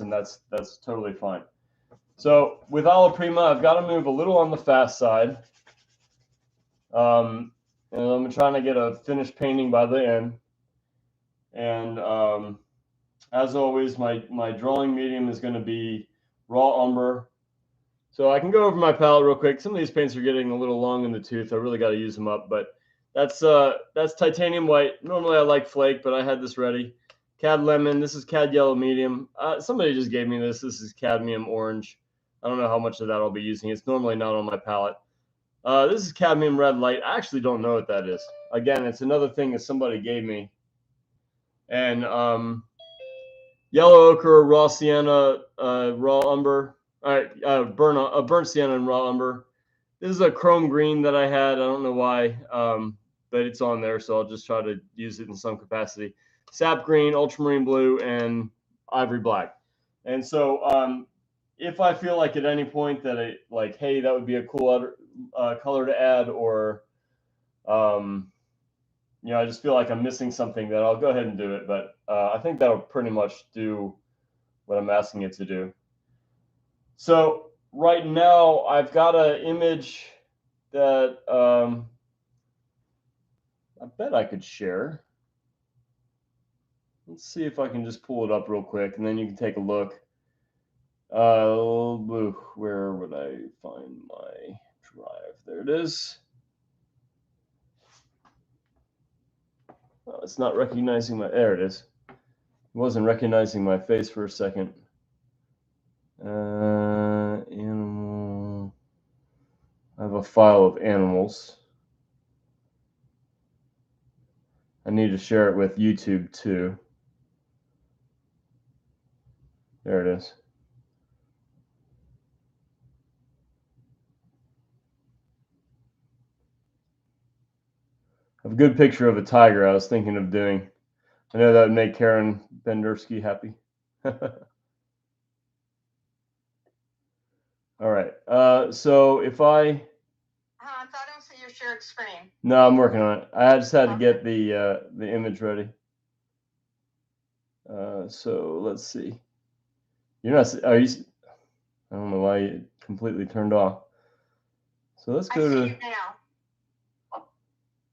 and that's totally fine. So with Alla Prima, I've got to move a little on the fast side. And I'm trying to get a finished painting by the end. And as always, my drawing medium is going to be raw umber. So I can go over my palette real quick. Some of these paints are getting a little long in the tooth. I really got to use them up, but that's titanium white. Normally I like flake, but I had this ready. Cad lemon. This is cad yellow medium. Somebody just gave me this. This is cadmium orange. I don't know how much of that I'll be using. It's normally not on my palette. This is cadmium red light. I actually don't know what that is. Again, it's another thing that somebody gave me. And yellow ochre, raw sienna, raw umber. All right, burnt sienna and raw umber. This is a chrome green that I had. I don't know why, but it's on there, so I'll just try to use it in some capacity. Sap green, ultramarine blue, and ivory black. And so if I feel like at any point that hey, that would be a cool other, color to add, or I just feel like I'm missing something, then I'll go ahead and do it. But I think that'll pretty much do what I'm asking it to do. So right now I've got an image that I bet I could share. Let's see if I can just pull it up real quick, and then you can take a look. Where would I find my drive? There it is. Oh, it's not recognizing my. There it is. It wasn't recognizing my face for a second. Animal. I have a file of animals. I need to share it with YouTube too. There it is. I have a good picture of a tiger I was thinking of doing. I know that would make Karen Bendersky happy. All right. So if I I don't see your shared screen. No, I'm working on it. I just had to get the image ready. So let's see. You're not. Are you? I don't know why it completely turned off. So let's go to. You now.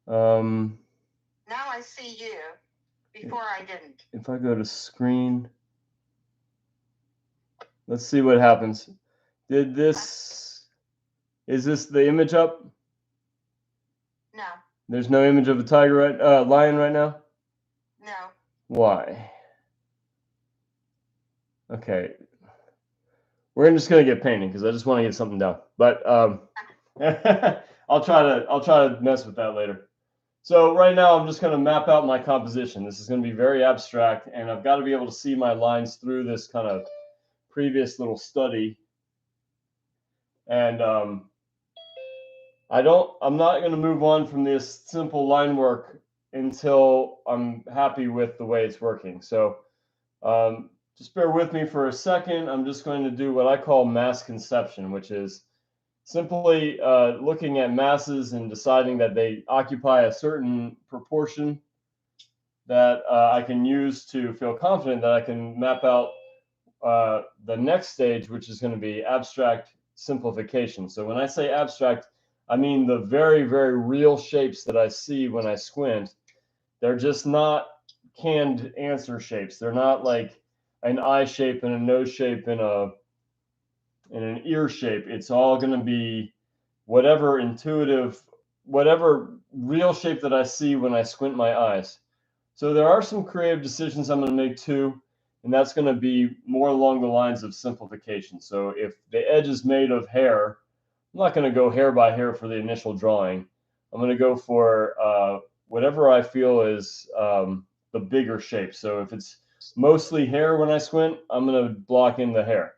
Now I see you. Before I didn't. If I go to screen, let's see what happens. Did this? Is this the image up? No. There's no image of a tiger lion right now? No. Why? Okay. We're just gonna get painting because I just want to get something down. But I'll try to mess with that later. So right now I'm just gonna map out my composition. This is gonna be very abstract, and I've got to be able to see my lines through this kind of previous little study. And I'm not going to move on from this simple line work until I'm happy with the way it's working. So just bear with me for a second. I'm just going to do what I call mass conception, which is simply looking at masses and deciding that they occupy a certain proportion that I can use to feel confident that I can map out the next stage, which is going to be abstract simplification. So when I say abstract, I mean the very, very real shapes that I see when I squint. They're just not canned answer shapes. They're not like an eye shape and a nose shape and an ear shape. It's all going to be whatever intuitive, whatever real shape that I see when I squint my eyes. So there are some creative decisions I'm going to make too, and that's going to be more along the lines of simplification. So if the edge is made of hair, I'm not going to go hair by hair for the initial drawing. I'm going to go for whatever I feel is the bigger shape. So if it's mostly hair when I squint, I'm going to block in the hair.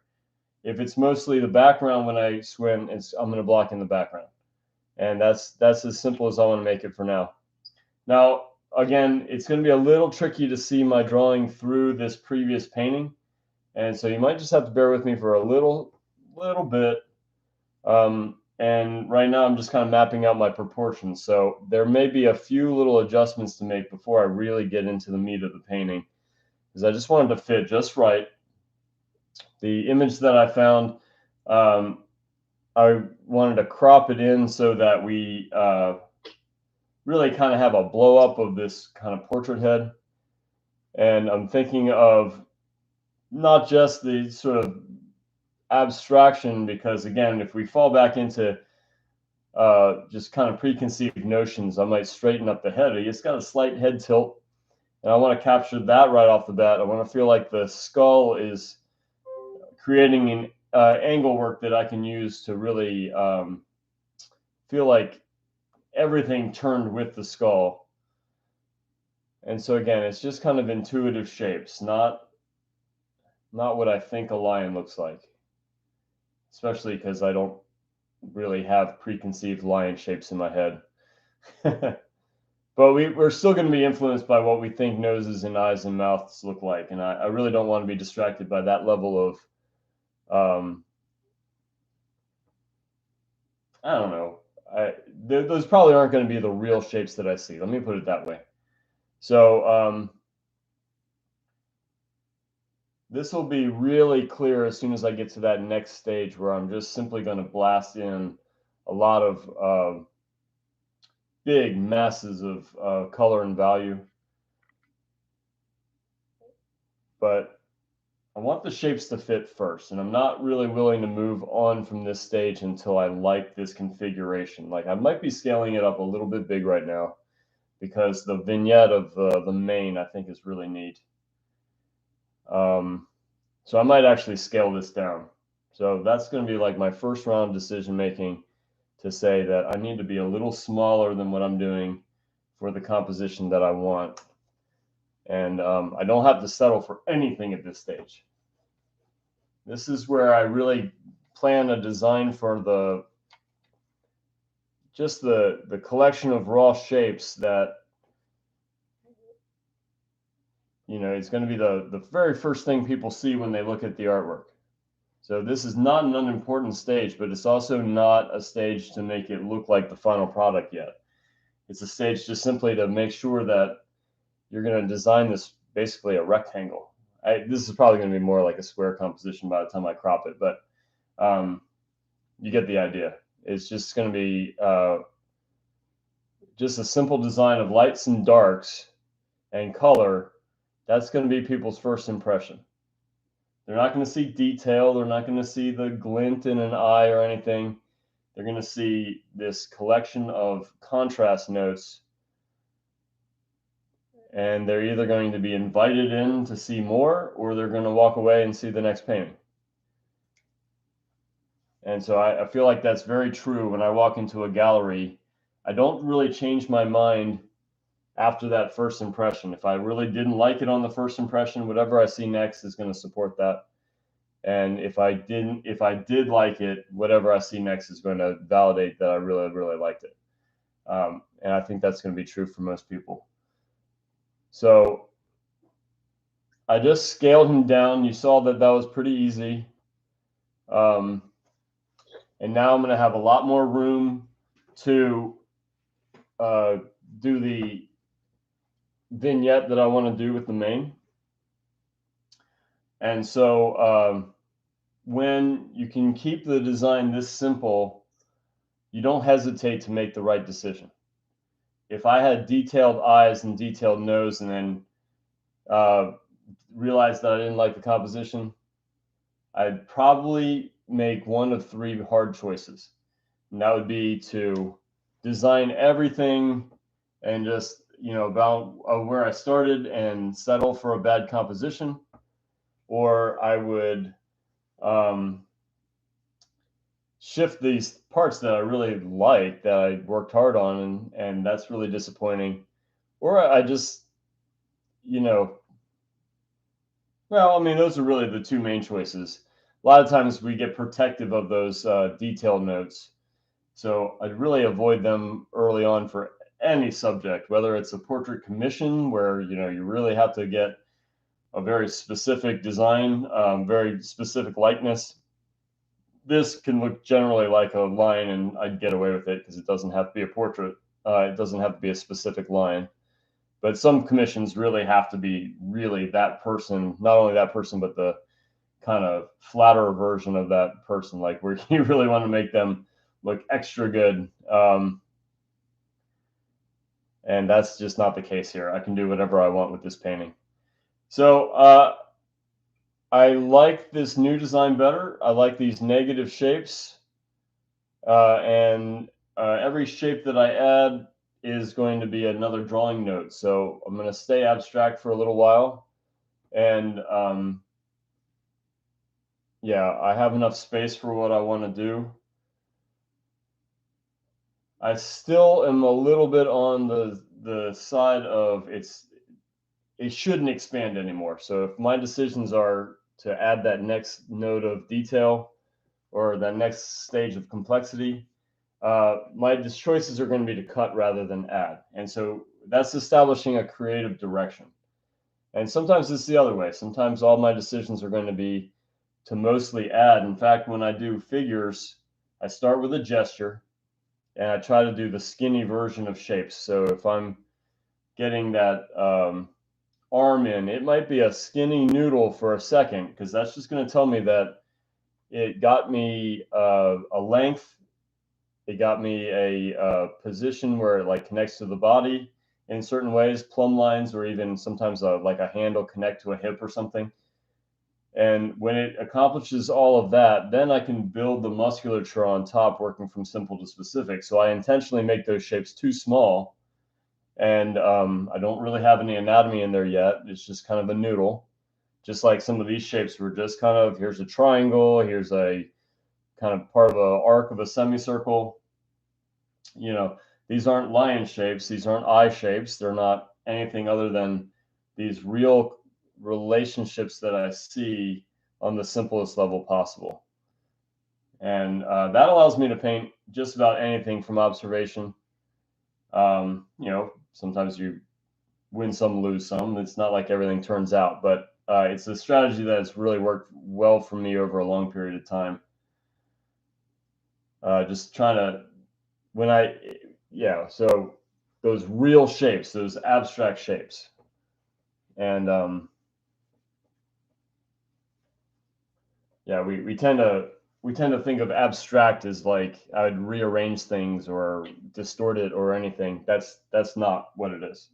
If it's mostly the background when I squint, I'm going to block in the background. And that's as simple as I want to make it for now. Now, again, it's going to be a little tricky to see my drawing through this previous painting. And so you might just have to bear with me for a little bit. And right now I'm just kind of mapping out my proportions. So there may be a few little adjustments to make before I really get into the meat of the painting, because I just wanted to fit just right. the image that I found, I wanted to crop it in so that we really kind of have a blow up of this kind of portrait head. And I'm thinking of not just the sort of abstraction, because again, if we fall back into just kind of preconceived notions, I might straighten up the head. It's got a slight head tilt, and I want to capture that right off the bat. I want to feel like the skull is creating an angle work that I can use to really feel like everything turned with the skull. And so again, it's just kind of intuitive shapes, not what I think a lion looks like, especially because I don't really have preconceived lion shapes in my head. But we're still going to be influenced by what we think noses and eyes and mouths look like. And I really don't want to be distracted by that level of, I don't know. Those probably aren't going to be the real shapes that I see. Let me put it that way. So this will be really clear as soon as I get to that next stage where I'm just simply going to blast in a lot of big masses of color and value. But I want the shapes to fit first, and I'm not really willing to move on from this stage until I like this configuration. Like, I might be scaling it up a little bit big right now because the vignette of the mane I think is really neat. So I might actually scale this down. So that's going to be like my first round decision making, to say that I need to be a little smaller than what I'm doing for the composition that I want. And I don't have to settle for anything at this stage. This is where I really plan a design for just the collection of raw shapes that, you know, it's going to be the very first thing people see when they look at the artwork. So this is not an unimportant stage, but it's also not a stage to make it look like the final product yet. It's a stage just simply to make sure that you're going to design this basically a rectangle. This is probably going to be more like a square composition by the time I crop it, but you get the idea. It's just going to be just a simple design of lights and darks and color. That's going to be people's first impression. They're not going to see detail. They're not going to see the glint in an eye or anything. They're going to see this collection of contrast notes, and they're either going to be invited in to see more, or they're going to walk away and see the next painting. And so I feel like that's very true when I walk into a gallery. I don't really change my mind after that first impression. If I really didn't like it on the first impression, whatever I see next is going to support that. And if I did like it, whatever I see next is going to validate that I really, really liked it. And I think that's going to be true for most people. So I just scaled him down. You saw that was pretty easy. And now I'm going to have a lot more room to do the vignette that I want to do with the mane. And so when you can keep the design this simple, you don't hesitate to make the right decision. If I had detailed eyes and detailed nose and then realized that I didn't like the composition, I'd probably make one of three hard choices. And that would be to design everything and just, you know, about where I started and settle for a bad composition, or I would shift these parts that I really like, that I worked hard on, and that's really disappointing. Or I just, you know, well, I mean, those are really the two main choices. A lot of times we get protective of those detailed notes. So I'd really avoid them early on for any subject, whether it's a portrait commission where, you know, you really have to get a very specific design, very specific likeness. This can look generally like a lion, and I'd get away with it because it doesn't have to be a portrait. It doesn't have to be a specific lion. But some commissions really have to be really that person, not only that person, but the kind of flatter version of that person, like where you really want to make them look extra good. And that's just not the case here. I can do whatever I want with this painting. So I like this new design better. I like these negative shapes. And every shape that I add is going to be another drawing note. So I'm going to stay abstract for a little while. And yeah, I have enough space for what I want to do. I still am a little bit on the side of it shouldn't expand anymore. So if my decisions are to add that next node of detail or that next stage of complexity, my choices are going to be to cut rather than add. And so that's establishing a creative direction. And sometimes it's the other way. Sometimes all my decisions are going to be to mostly add. In fact, when I do figures, I start with a gesture and I try to do the skinny version of shapes. So if I'm getting that arm in, it might be a skinny noodle for a second, because that's just going to tell me that it got me a length. It got me a position where it like connects to the body in certain ways, plumb lines, or even sometimes like a hand will connect to a hip or something. And when it accomplishes all of that, then I can build the musculature on top, working from simple to specific. So I intentionally make those shapes too small. And I don't really have any anatomy in there yet. It's just kind of a noodle. Just like some of these shapes were just kind of, here's a triangle, here's a kind of part of an arc of a semicircle. You know, these aren't lion shapes, these aren't eye shapes. They're not anything other than these real relationships that I see on the simplest level possible. And that allows me to paint just about anything from observation. You know, sometimes you win some, lose some. It's not like everything turns out, but it's a strategy that has really worked well for me over a long period of time. Just trying to, so those real shapes, those abstract shapes. And yeah, we tend to think of abstract as like I would rearrange things or distort it or anything. That's not what it is.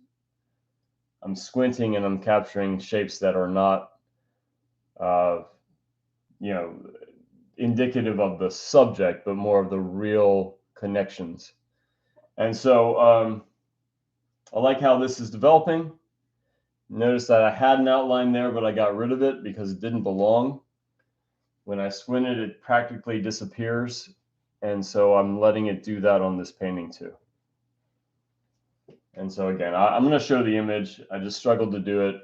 I'm squinting and I'm capturing shapes that are not, you know, indicative of the subject, but more of the real connections. And so I like how this is developing. Notice that I had an outline there, but I got rid of it because it didn't belong. When I squint it, it practically disappears. And so I'm letting it do that on this painting too. And so again, I'm going to show the image. I just struggled to do it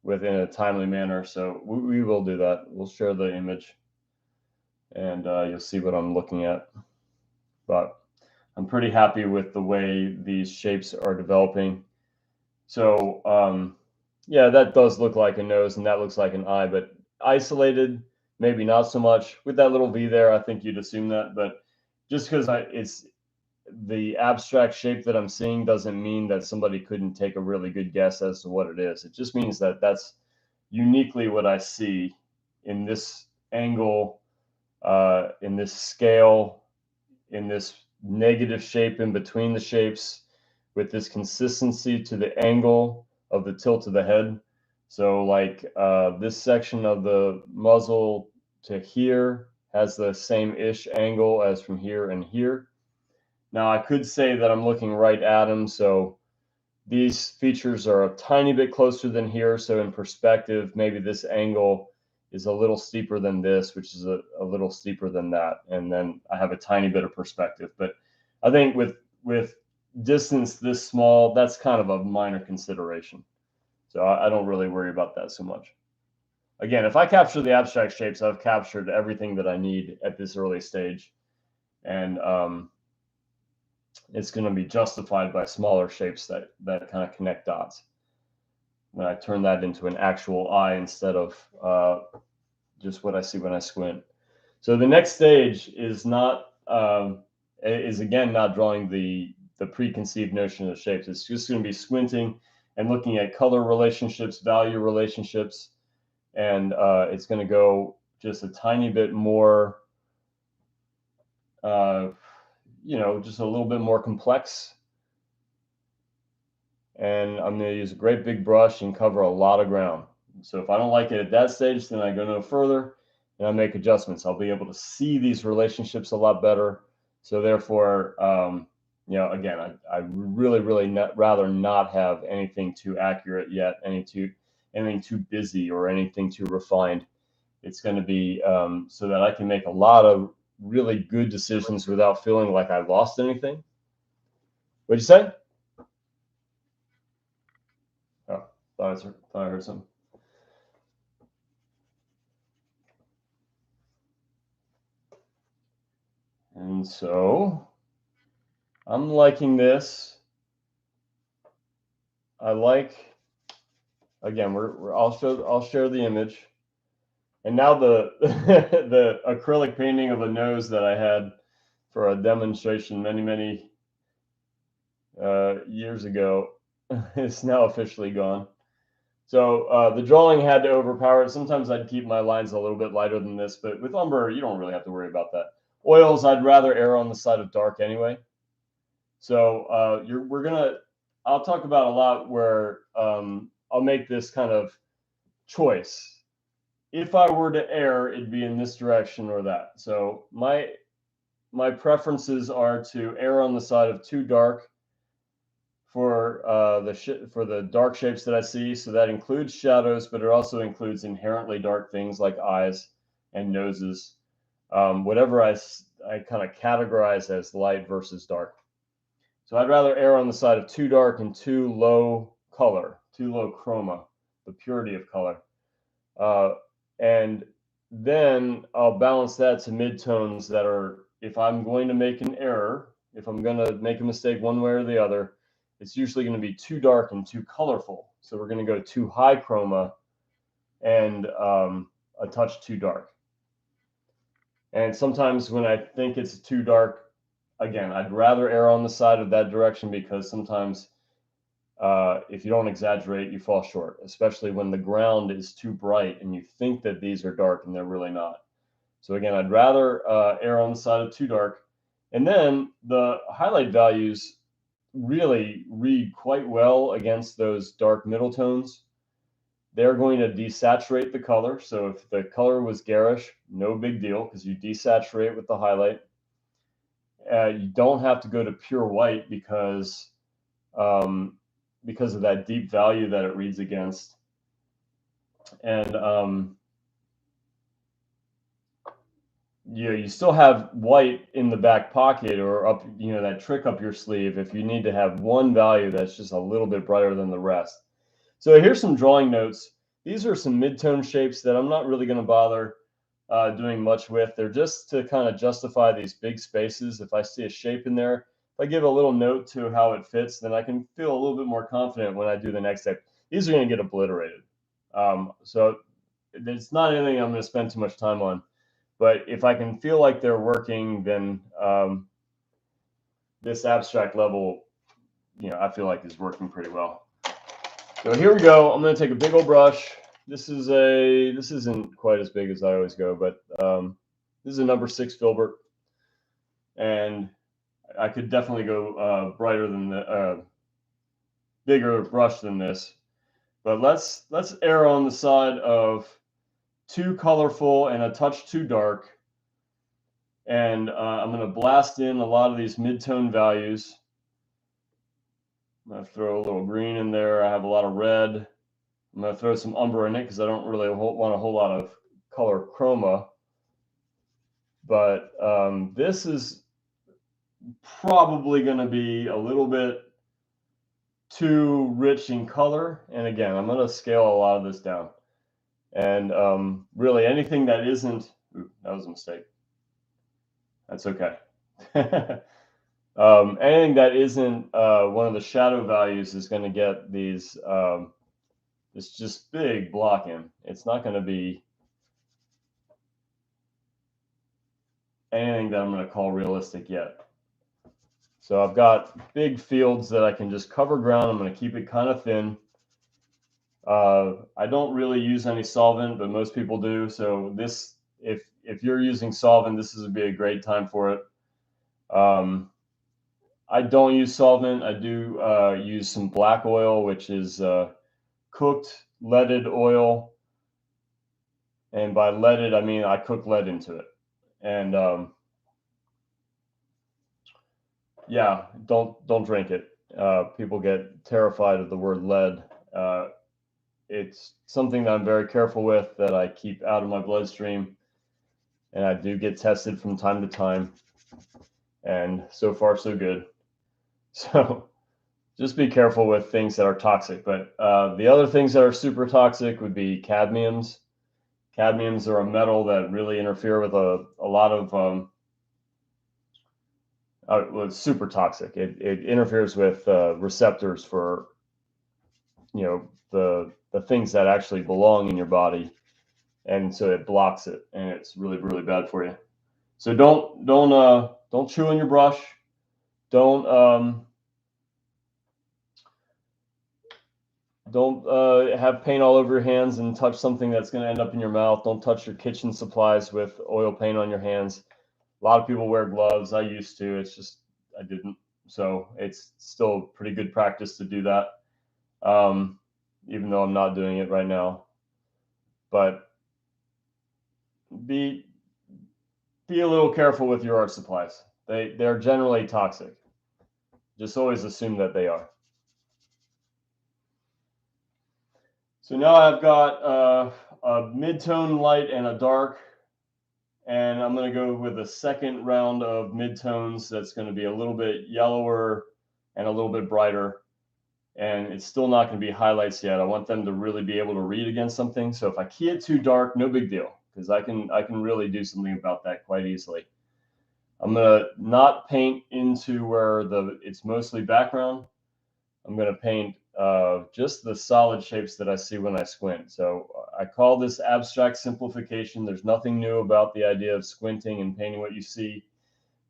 within a timely manner. So we will do that. We'll share the image and you'll see what I'm looking at. But I'm pretty happy with the way these shapes are developing. So yeah, that does look like a nose and that looks like an eye, but isolated, maybe not so much. With that little V there, I think you'd assume that, but just because it's the abstract shape that I'm seeing doesn't mean that somebody couldn't take a really good guess as to what it is. It just means that that's uniquely what I see in this angle, in this scale, in this negative shape in between the shapes, with this consistency to the angle of the tilt of the head. So like this section of the muzzle to here has the same-ish angle as from here and here. Now I could say that I'm looking right at them, so these features are a tiny bit closer than here. So in perspective, maybe this angle is a little steeper than this, which is a little steeper than that. And then I have a tiny bit of perspective. But I think with distance this small, that's kind of a minor consideration. So I don't really worry about that so much. Again, if I capture the abstract shapes, I've captured everything that I need at this early stage. And it's going to be justified by smaller shapes that kind of connect dots. When I turn that into an actual eye instead of just what I see when I squint. So the next stage is not again not drawing the preconceived notion of shapes. It's just going to be squinting and looking at color relationships, value relationships, and it's going to go just a tiny bit more, you know, just a little bit more complex. And I'm going to use a great big brush and cover a lot of ground. So if I don't like it at that stage, then I go no further and I make adjustments. I'll be able to see these relationships a lot better. So therefore, you know, again, I really rather not have anything too accurate yet, anything too busy or anything too refined. It's going to be so that I can make a lot of really good decisions without feeling like I lost anything. What'd you say? Oh, thought I heard something. And so I'm liking this. I like, again, I'll share the image. And now the the acrylic painting of a nose that I had for a demonstration many years ago is now officially gone. So the drawing had to overpower it. Sometimes I'd keep my lines a little bit lighter than this, but with umber, you don't really have to worry about that. Oils, I'd rather err on the side of dark anyway. So I'll talk about a lot where I'll make this kind of choice. If I were to err, it'd be in this direction or that. So my preferences are to err on the side of too dark for the dark shapes that I see. So that includes shadows, but it also includes inherently dark things like eyes and noses. Whatever I kind of categorize as light versus dark. So I'd rather err on the side of too dark and too low color, too low chroma, the purity of color. And then I'll balance that to midtones that are, if I'm going to make an error, if I'm going to make a mistake one way or the other, it's usually going to be too dark and too colorful. So we're going to go too high chroma and a touch too dark. And sometimes when I think it's too dark, again, I'd rather err on the side of that direction because sometimes if you don't exaggerate, you fall short, especially when the ground is too bright and you think that these are dark and they're really not. So again, I'd rather err on the side of too dark. And then the highlight values really read quite well against those dark middle tones. They're going to desaturate the color. So if the color was garish, no big deal because you desaturate with the highlight. You don't have to go to pure white because of that deep value that it reads against. And you still have white in the back pocket or up, that trick up your sleeve if you need to have one value that's just a little bit brighter than the rest. So here's some drawing notes. These are some mid-tone shapes that I'm not really going to bother doing much with. They're just to kind of justify these big spaces. If I see a shape in there, if I give a little note to how it fits, then I can feel a little bit more confident when I do the next step. These are going to get obliterated. So it's not anything I'm going to spend too much time on. But if I can feel like they're working, then this abstract level, I feel like is working pretty well. So here we go. I'm going to take a big old brush. This isn't quite as big as I always go, but this is a number 6 filbert, and I could definitely go brighter than the bigger brush than this. But let's err on the side of too colorful and a touch too dark. And I'm going to blast in a lot of these mid-tone values. I'm going to throw a little green in there. I have a lot of red. I'm going to throw some umber in it because I don't really want a whole lot of color chroma. But this is probably going to be a little bit too rich in color. And again, I'm going to scale a lot of this down. And really anything that isn't, ooh, that was a mistake. That's okay. Anything that isn't one of the shadow values is going to get these this just big block in. It's not going to be anything that I'm going to call realistic yet. So I've got big fields that I can just cover ground. I'm going to keep it kind of thin. I don't really use any solvent, but most people do. So this, if you're using solvent, this would be a great time for it. I don't use solvent. I do use some black oil, which is cooked leaded oil. And by leaded, I mean I cook lead into it. And yeah, don't drink it. People get terrified of the word lead. It's something that I'm very careful with, that I keep out of my bloodstream, and I do get tested from time to time. And so far, so good. So just be careful with things that are toxic. But the other things that are super toxic would be cadmiums. Cadmiums are a metal that really interfere with a lot of well, it's super toxic. It interferes with receptors for, you know, the things that actually belong in your body, and so it blocks it, and it's really really bad for you. So don't chew on your brush. Don't have paint all over your hands and touch something that's going to end up in your mouth. Don't touch your kitchen supplies with oil paint on your hands. A lot of people wear gloves. I used to. It's just I didn't. So it's still pretty good practice to do that, even though I'm not doing it right now. But be a little careful with your art supplies. They're generally toxic. Just always assume that they are. So now I've got a mid-tone light and a dark, and I'm going to go with a second round of midtones that's going to be a little bit yellower and a little bit brighter. And it's still not going to be highlights yet. I want them to really be able to read against something. So if I key it too dark, no big deal, because I can really do something about that quite easily. I'm going to not paint into where it's mostly background. I'm going to paint just the solid shapes that I see when I squint. So I call this abstract simplification. There's nothing new about the idea of squinting and painting what you see,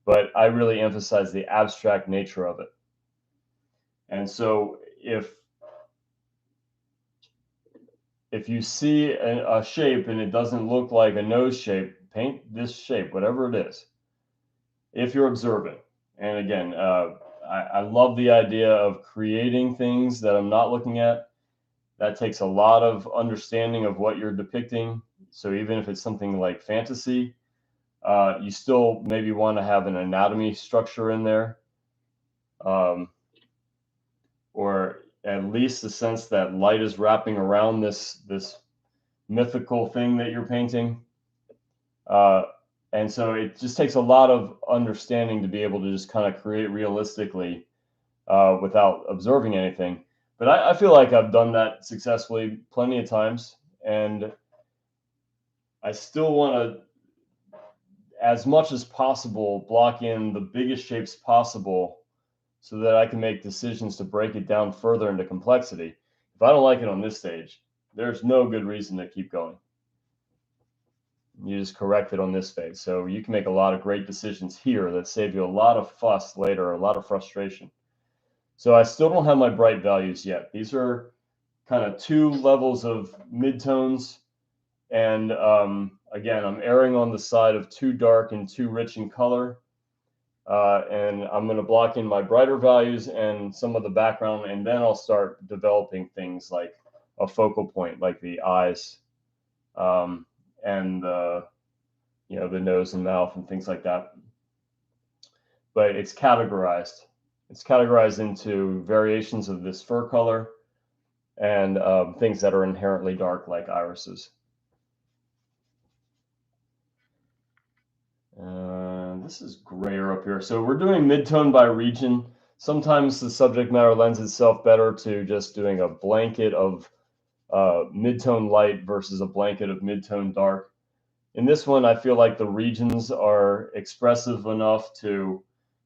but I really emphasize the abstract nature of it. And so if you see a shape and it doesn't look like a nose shape, paint this shape, whatever it is, if you're observant. And again, I love the idea of creating things that I'm not looking at. That takes a lot of understanding of what you're depicting. So even if it's something like fantasy, you still maybe want to have an anatomy structure in there, or at least the sense that light is wrapping around this mythical thing that you're painting. And so it just takes a lot of understanding to be able to just kind of create realistically without observing anything. But I feel like I've done that successfully plenty of times, and I still want to, as much as possible, block in the biggest shapes possible so that I can make decisions to break it down further into complexity. If I don't like it on this stage, there's no good reason to keep going. You just correct it on this phase. So you can make a lot of great decisions here that save you a lot of fuss later, a lot of frustration. So I still don't have my bright values yet. These are kind of two levels of midtones. And again, I'm erring on the side of too dark and too rich in color. And I'm going to block in my brighter values and some of the background, and then I'll start developing things like a focal point, like the eyes, and the nose and mouth and things like that. But it's categorized. It's categorized into variations of this fur color and things that are inherently dark, like irises. This is grayer up here. So we're doing midtone by region. Sometimes the subject matter lends itself better to just doing a blanket of midtone light versus a blanket of midtone dark. In this one, I feel like the regions are expressive enough to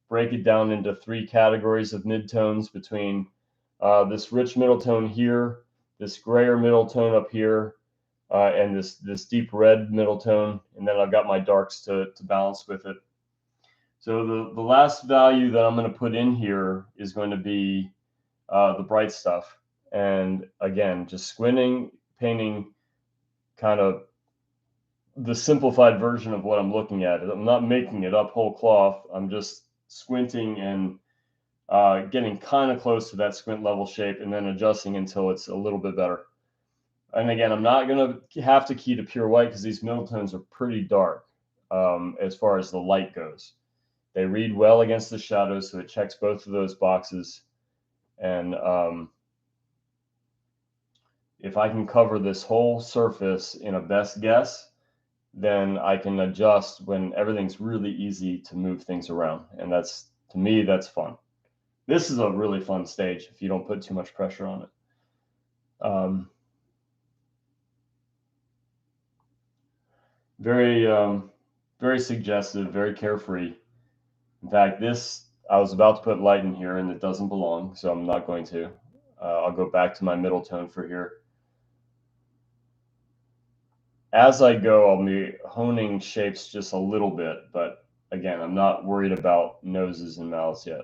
break it down into three categories of midtones between this rich middle tone here, this grayer middle tone up here, and this deep red middle tone, and then I've got my darks to balance with it. So the last value that I'm going to put in here is going to be the bright stuff. And again, just squinting, painting kind of the simplified version of what I'm looking at. I'm not making it up whole cloth. I'm just squinting and getting kind of close to that squint level shape and then adjusting until it's a little bit better. And again, I'm not going to have to key to pure white because these middle tones are pretty dark as far as the light goes. They read well against the shadows, so it checks both of those boxes. And if I can cover this whole surface in a best guess, then I can adjust when everything's really easy to move things around. And that's, to me, that's fun. This is a really fun stage if you don't put too much pressure on it. Very suggestive, very carefree. In fact, this, I was about to put light in here and it doesn't belong, so I'm not going to. I'll go back to my middle tone for here. As I go, I'll be honing shapes just a little bit, but again, I'm not worried about noses and mouths yet.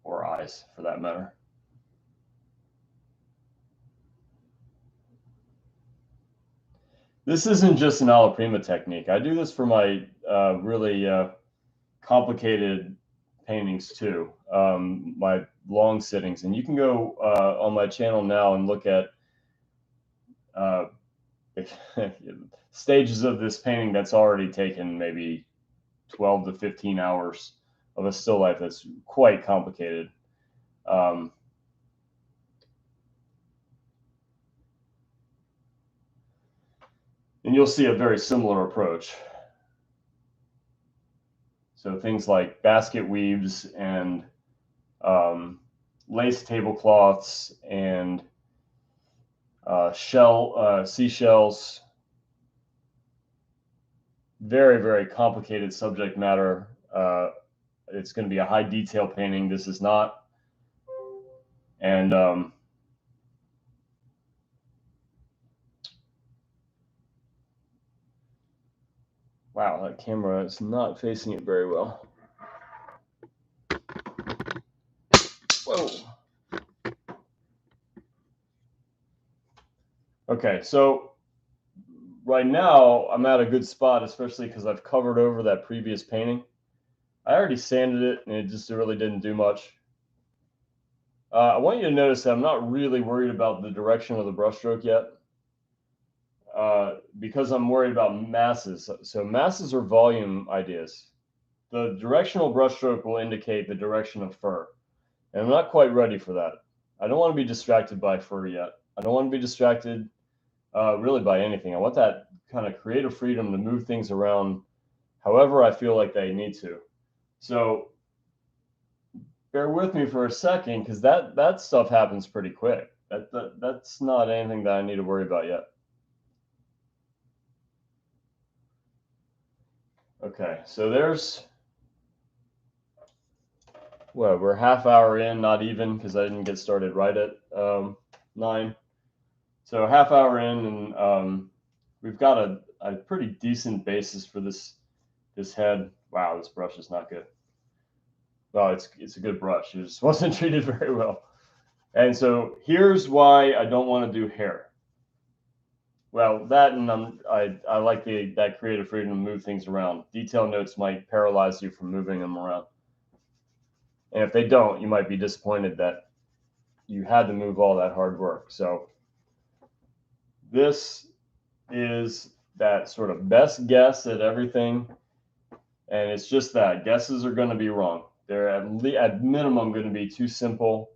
Or eyes, for that matter. This isn't just an alla prima technique. I do this for my really complicated paintings too, my long sittings. And you can go on my channel now and look at stages of this painting that's already taken maybe 12 to 15 hours of a still life. That's quite complicated. And you'll see a very similar approach. So things like basket weaves and lace tablecloths and seashells. Very, very complicated subject matter. It's going to be a high detail painting. This is not. And wow, that camera is not facing it very well. Whoa. Okay, so right now I'm at a good spot, especially because I've covered over that previous painting. I already sanded it and it just really didn't do much. I want you to notice that I'm not really worried about the direction of the brushstroke yet because I'm worried about masses. So masses are volume ideas. The directional brushstroke will indicate the direction of fur. And I'm not quite ready for that. I don't want to be distracted by fur yet. I don't want to be distracted really by anything. I want that kind of creative freedom to move things around however I feel like they need to. So bear with me for a second because that stuff happens pretty quick. That's not anything that I need to worry about yet. Okay, so there's, well, we're half hour in, not even, because I didn't get started right at 9. So half hour in, and we've got a pretty decent basis for this head. Wow, this brush is not good. Well, it's a good brush. It just wasn't treated very well. And so here's why I don't want to do hair. Well, that and I like that creative freedom to move things around. Detail notes might paralyze you from moving them around. And if they don't, you might be disappointed that you had to move all that hard work. So this is that sort of best guess at everything. And it's just that guesses are going to be wrong. They're at minimum going to be too simple.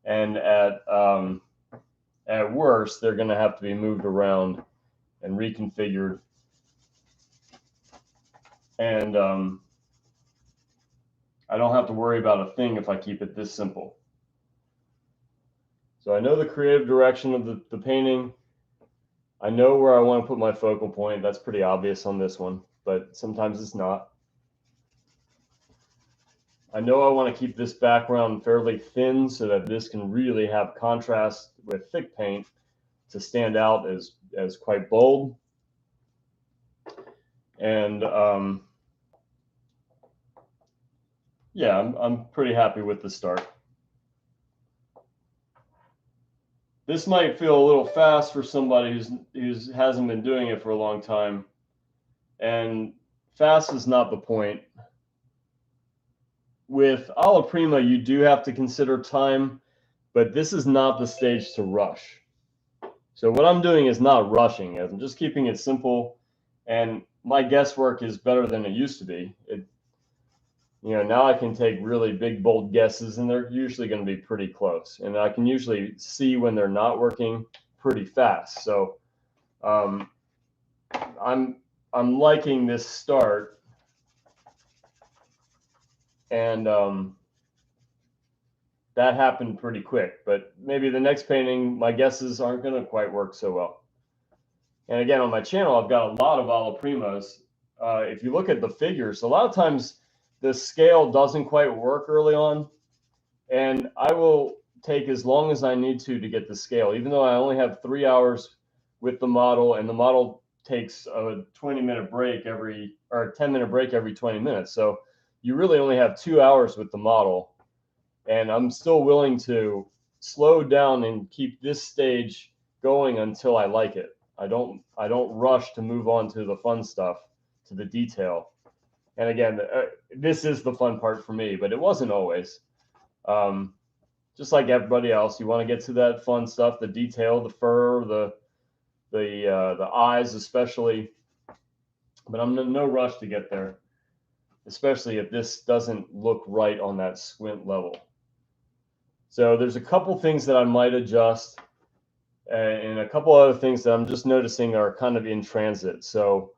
And at worst, they're going to have to be moved around and reconfigured. And I don't have to worry about a thing if I keep it this simple. So I know the creative direction of the painting. I know where I want to put my focal point. That's pretty obvious on this one, but sometimes it's not. I know I want to keep this background fairly thin so that this can really have contrast with thick paint to stand out as quite bold. And yeah, I'm pretty happy with the start. This might feel a little fast for somebody who's hasn't been doing it for a long time, and fast is not the point. With alla prima, you do have to consider time, but this is not the stage to rush. So what I'm doing is not rushing. I'm just keeping it simple, and my guesswork is better than it used to be. Now I can take really big, bold guesses, and they're usually going to be pretty close. And I can usually see when they're not working pretty fast. So I'm liking this start, and that happened pretty quick. But maybe the next painting, my guesses aren't going to quite work so well. And again, on my channel, I've got a lot of alla primas. If you look at the figures, a lot of times the scale doesn't quite work early on, and I will take as long as I need to get the scale, even though I only have 3 hours with the model, and the model takes a 20-minute break or a 10-minute break every 20 minutes. So you really only have 2 hours with the model, and I'm still willing to slow down and keep this stage going until I like it. I don't rush to move on to the fun stuff, to the detail. And again, this is the fun part for me, but it wasn't always. Just like everybody else, you want to get to that fun stuff, the detail, the fur, the eyes especially. But I'm in no rush to get there, especially if this doesn't look right on that squint level. So there's a couple things that I might adjust, and a couple other things that I'm just noticing are kind of in transit. So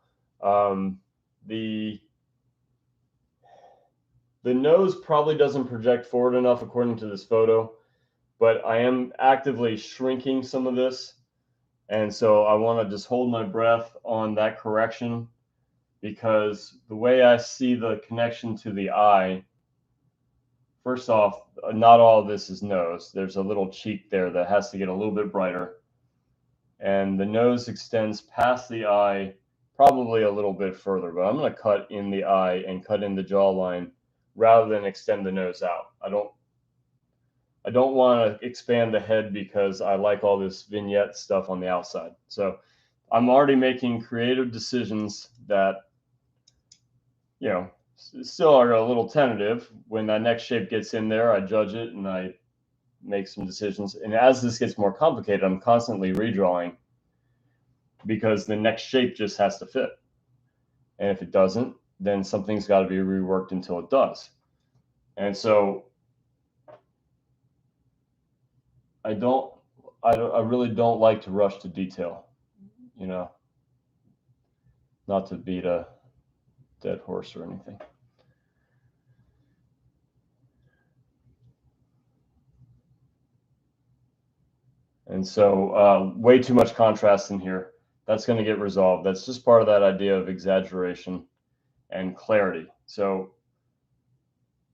the nose probably doesn't project forward enough according to this photo, but I am actively shrinking some of this. And so I want to just hold my breath on that correction, because the way I see the connection to the eye, first off, not all of this is nose. There's a little cheek there that has to get a little bit brighter. And the nose extends past the eye probably a little bit further, but I'm going to cut in the eye and cut in the jawline rather than extend the nose out. I don't want to expand the head because I like all this vignette stuff on the outside. So I'm already making creative decisions that, still are a little tentative. When that next shape gets in there, I judge it and I make some decisions. And as this gets more complicated, I'm constantly redrawing, because the next shape just has to fit. And if it doesn't, then something's got to be reworked until it does. And so I really don't like to rush to detail, not to beat a dead horse or anything. And so way too much contrast in here. That's going to get resolved. That's just part of that idea of exaggeration and clarity. So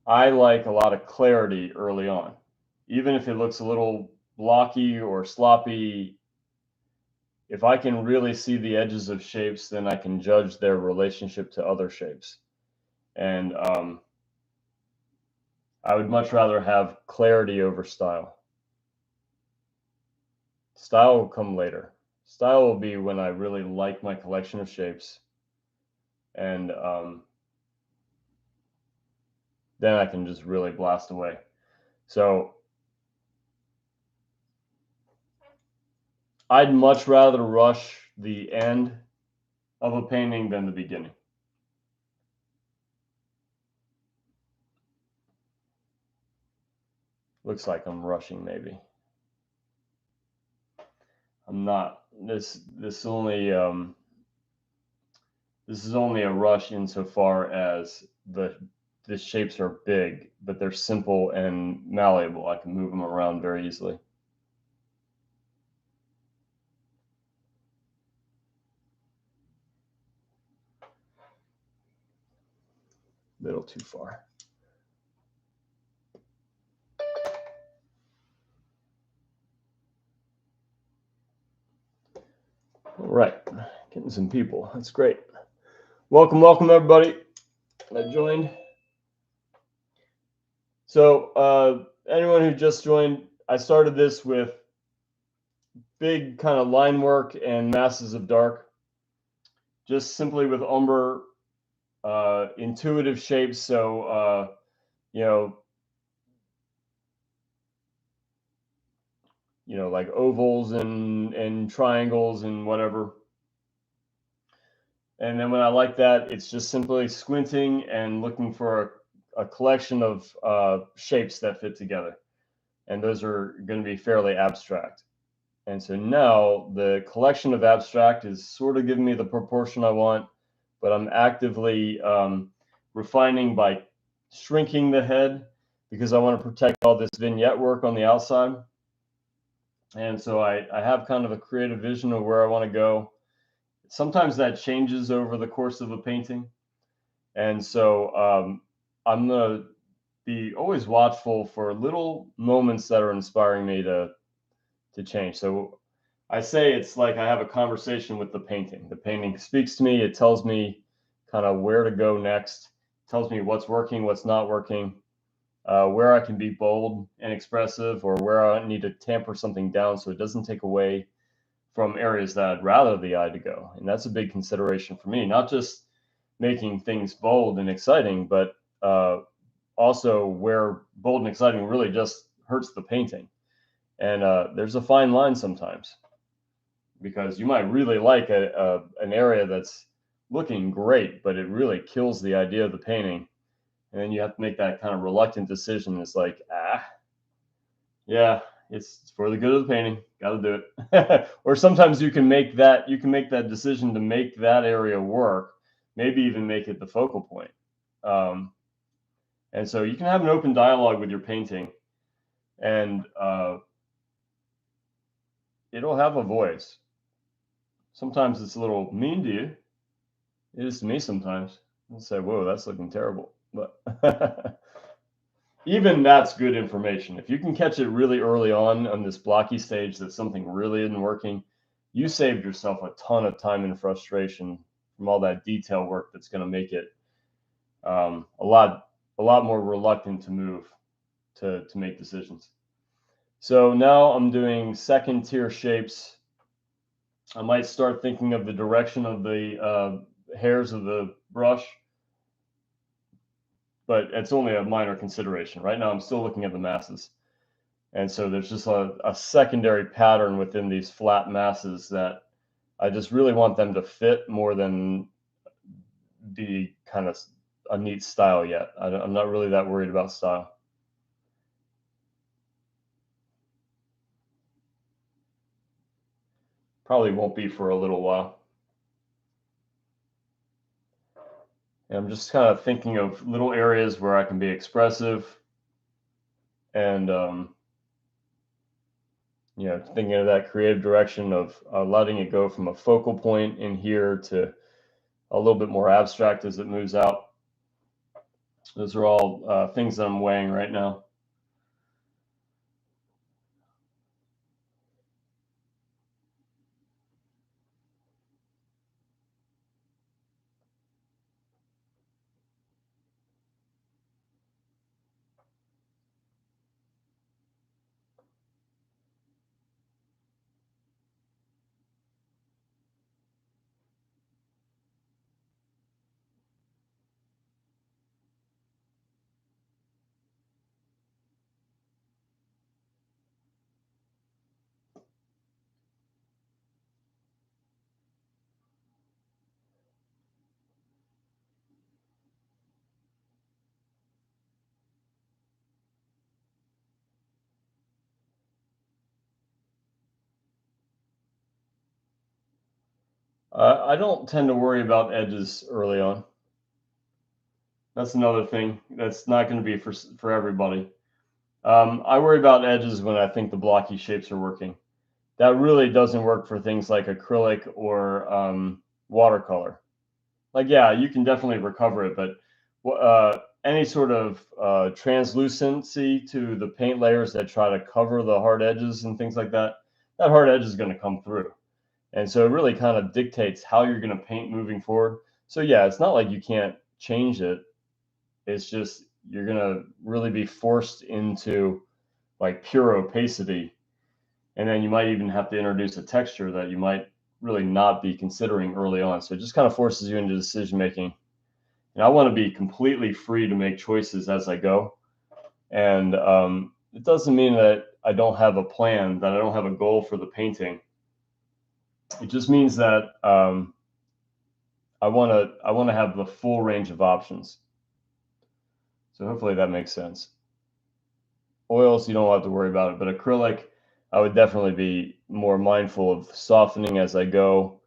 I like a lot of clarity early on. Even if it looks a little blocky or sloppy, if I can really see the edges of shapes, then I can judge their relationship to other shapes. And I would much rather have clarity over style. Style will come later. Style will be when I really like my collection of shapes, and then I can just really blast away. So I'd much rather rush the end of a painting than the beginning. Looks like I'm rushing, maybe. I'm not. This is only a rush insofar as the shapes are big, but they're simple and malleable. I can move them around very easily. A little too far. All right, getting some people. That's great. Welcome everybody that joined. So anyone who just joined, I started this with big kind of line work and masses of dark, just simply with umber, intuitive shapes. So, like ovals and triangles and whatever. And then when I like that, it's just simply squinting and looking for a collection of shapes that fit together. And those are going to be fairly abstract. And so now the collection of abstract is sort of giving me the proportion I want, but I'm actively refining by shrinking the head because I want to protect all this vignette work on the outside. And so I have kind of a creative vision of where I want to go. Sometimes that changes over the course of a painting. And so I'm going to be always watchful for little moments that are inspiring me to change. So I say it's like I have a conversation with the painting. The painting speaks to me. It tells me kind of where to go next. It tells me what's working, what's not working, where I can be bold and expressive, or where I need to tamper something down so it doesn't take away from areas that I'd rather the eye to go. And that's a big consideration for me, not just making things bold and exciting, but also where bold and exciting really just hurts the painting. And there's a fine line sometimes, because you might really like an area that's looking great, but it really kills the idea of the painting. And then you have to make that kind of reluctant decision. It's like, yeah, it's for the good of the painting. Got to do it. Or sometimes you can make that decision to make that area work, maybe even make it the focal point. And so you can have an open dialogue with your painting, and it'll have a voice. Sometimes it's a little mean to you. It is to me sometimes. I'll say, whoa, that's looking terrible. But even that's good information. If you can catch it really early on this blocky stage that something really isn't working, you saved yourself a ton of time and frustration from all that detail work that's going to make it a lot more reluctant to move, to make decisions. So now I'm doing second tier shapes. I might start thinking of the direction of the hairs of the brush, but it's only a minor consideration. Right now I'm still looking at the masses. And so there's just a secondary pattern within these flat masses that I just really want them to fit more than be kind of a neat style yet. I'm not really that worried about style. Probably won't be for a little while. And I'm just kind of thinking of little areas where I can be expressive and, thinking of that creative direction of letting it go from a focal point in here to a little bit more abstract as it moves out. Those are all things that I'm weighing right now. I don't tend to worry about edges early on. That's another thing that's not going to be for everybody. I worry about edges when I think the blocky shapes are working. That really doesn't work for things like acrylic or watercolor. Like, yeah, you can definitely recover it, but any sort of translucency to the paint layers that try to cover the hard edges and things like that, that hard edge is going to come through. And so it really kind of dictates how you're going to paint moving forward. So yeah, it's not like you can't change it. It's just you're going to really be forced into like pure opacity And then you might even have to introduce a texture that you might really not be considering early on. So it just kind of forces you into decision making. And I want to be completely free to make choices as I go. And it doesn't mean that I don't have a plan, that I don't have a goal for the painting. It just means that I want to have the full range of options. So hopefully that makes sense. Oils, you don't have to worry about it, but acrylic, I would definitely be more mindful of softening as I go.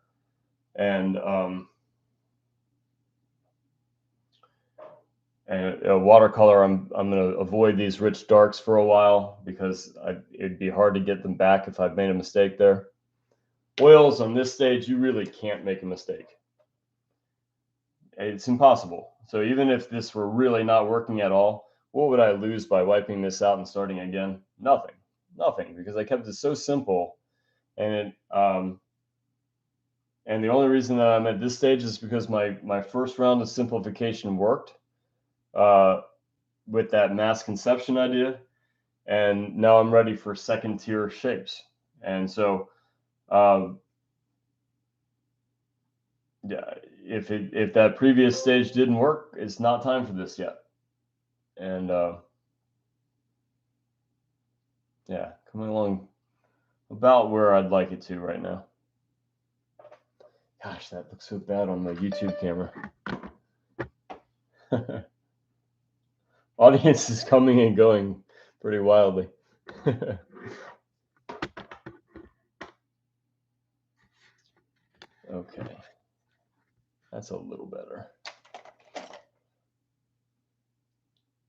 And watercolor, I'm going to avoid these rich darks for a while because it'd be hard to get them back if I've made a mistake there. Oils on this stage, you really can't make a mistake. It's impossible. So even if this were really not working at all, what would I lose by wiping this out and starting again? Nothing, because I kept it so simple. And and the only reason that I'm at this stage is because my first round of simplification worked with that mass conception idea, and now I'm ready for second tier shapes. And so yeah, if that previous stage didn't work, it's not time for this yet. And yeah, coming along about where I'd like it to right now. Gosh, that looks so bad on the YouTube camera. Audience is coming and going pretty wildly. Okay, that's a little better.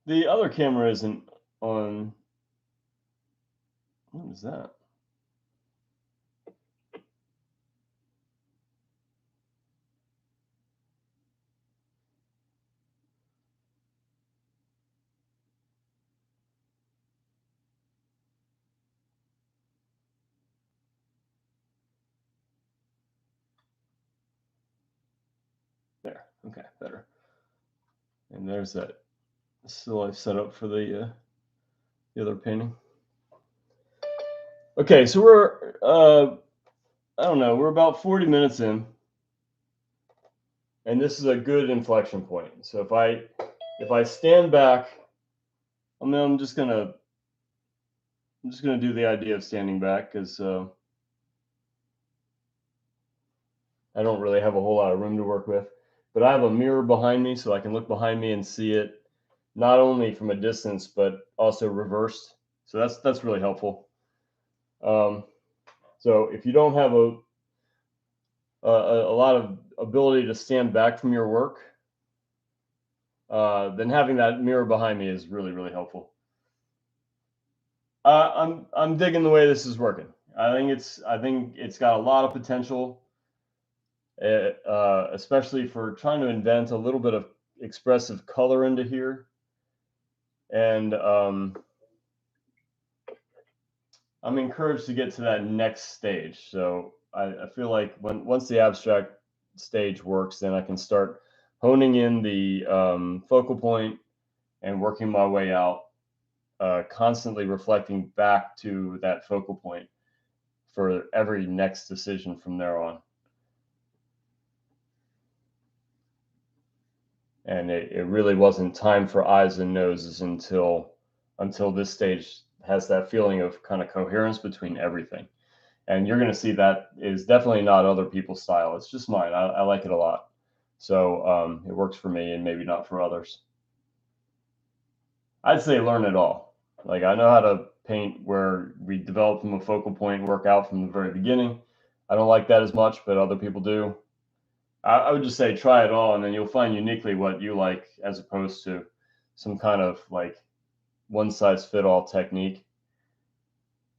The other camera isn't on. What is that? There. Okay, better. And there's that still I've set up for the other painting. Okay, so we're I don't know, we're about 40 minutes in, and this is a good inflection point. So if I stand back, I'm just gonna do the idea of standing back because I don't really have a whole lot of room to work with. But I have a mirror behind me, so I can look behind me and see it not only from a distance but also reversed. So that's really helpful. So if you don't have a lot of ability to stand back from your work, then having that mirror behind me is really, really helpful. I'm digging the way this is working. I think it's got a lot of potential, especially for trying to invent a little bit of expressive color into here. And I'm encouraged to get to that next stage. So I feel like once the abstract stage works, then I can start honing in the focal point and working my way out, constantly reflecting back to that focal point for every next decision from there on. And it really wasn't time for eyes and noses until this stage has that feeling of kind of coherence between everything. And you're going to see that is definitely not other people's style. It's just mine. I like it a lot. So it works for me and maybe not for others. I'd say learn it all. Like I know how to paint where we develop from a focal point and work out from the very beginning. I don't like that as much, but other people do. I would just say try it all, and then you'll find uniquely what you like, as opposed to some kind of like one size fit all technique.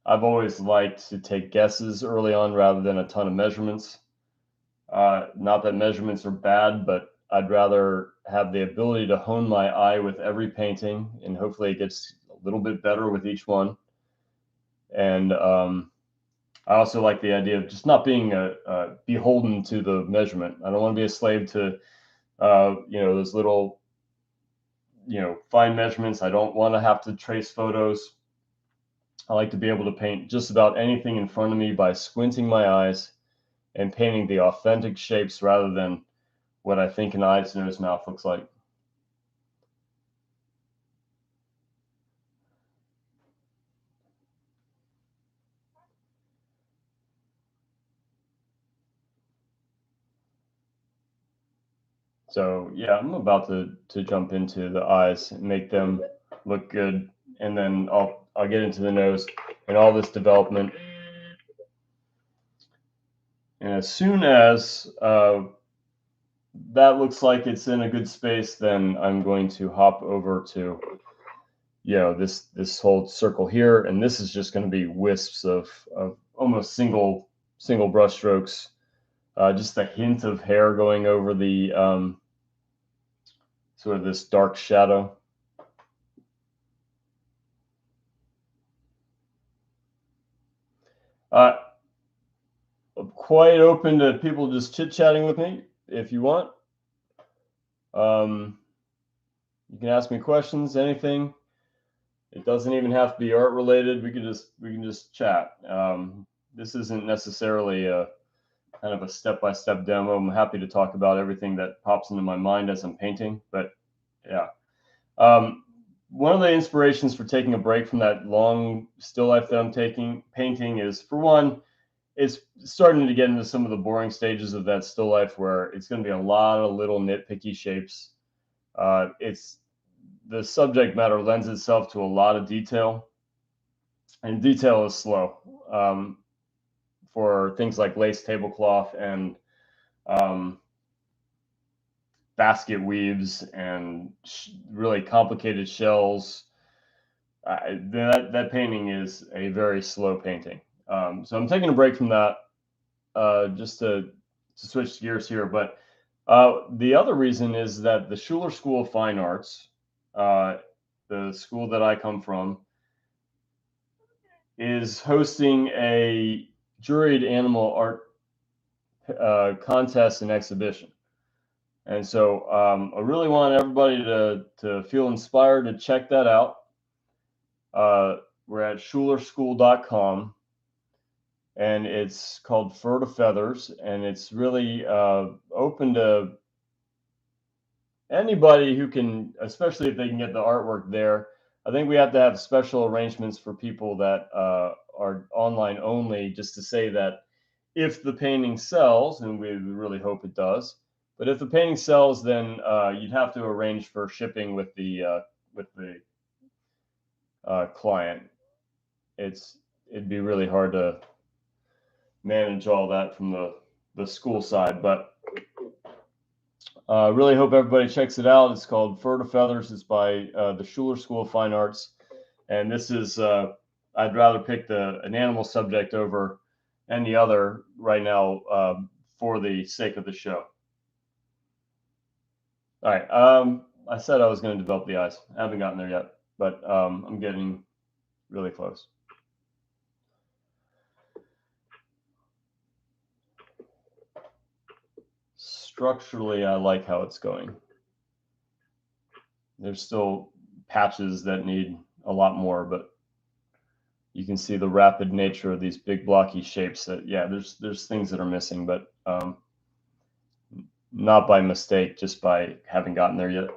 I've always liked to take guesses early on rather than a ton of measurements. Not that measurements are bad, but I'd rather have the ability to hone my eye with every painting, and hopefully it gets a little bit better with each one. And I also like the idea of just not being beholden to the measurement. I don't want to be a slave to those little fine measurements. I don't want to have to trace photos. I like to be able to paint just about anything in front of me by squinting my eyes and painting the authentic shapes rather than what I think an eyes, nose, mouth looks like. So yeah, I'm about to jump into the eyes and make them look good, and then I'll get into the nose and all this development. And as soon as that looks like it's in a good space, then I'm going to hop over to this whole circle here, and this is just going to be wisps of almost single brush strokes, just a hint of hair going over the sort of this dark shadow. Quite open to people just chit-chatting with me if you want. You can ask me questions, anything. It doesn't even have to be art related. We can just chat. This isn't necessarily a kind of a step-by-step demo. I'm happy to talk about everything that pops into my mind as I'm painting. But yeah, one of the inspirations for taking a break from that long still life that I'm painting is, for one, it's starting to get into some of the boring stages of that still life where it's going to be a lot of little nitpicky shapes. It's the subject matter lends itself to a lot of detail, and detail is slow for things like lace tablecloth and basket weaves and really complicated shells. That painting is a very slow painting. So I'm taking a break from that just to switch gears here. But the other reason is that the Schuler School of Fine Arts, the school that I come from, is hosting a juried animal art contest and exhibition. And so I really want everybody to feel inspired to check that out. We're at schulerschool.com, and it's called Fur to Feathers, and it's really open to anybody who can, especially if they can get the artwork there. I think we have to have special arrangements for people that are online only, just to say that if the painting sells, and we really hope it does, but if the painting sells, then you'd have to arrange for shipping with the client. It'd be really hard to manage all that from the school side, but really hope everybody checks it out. It's called Fur to Feathers. It's by the Schuler School of Fine Arts, and this is I'd rather pick an animal subject over any other right now for the sake of the show. All right. I said I was going to develop the eyes. I haven't gotten there yet, but I'm getting really close. Structurally, I like how it's going. There's still patches that need a lot more, but you can see the rapid nature of these big blocky shapes that, yeah, there's things that are missing, but not by mistake, just by having gotten there yet.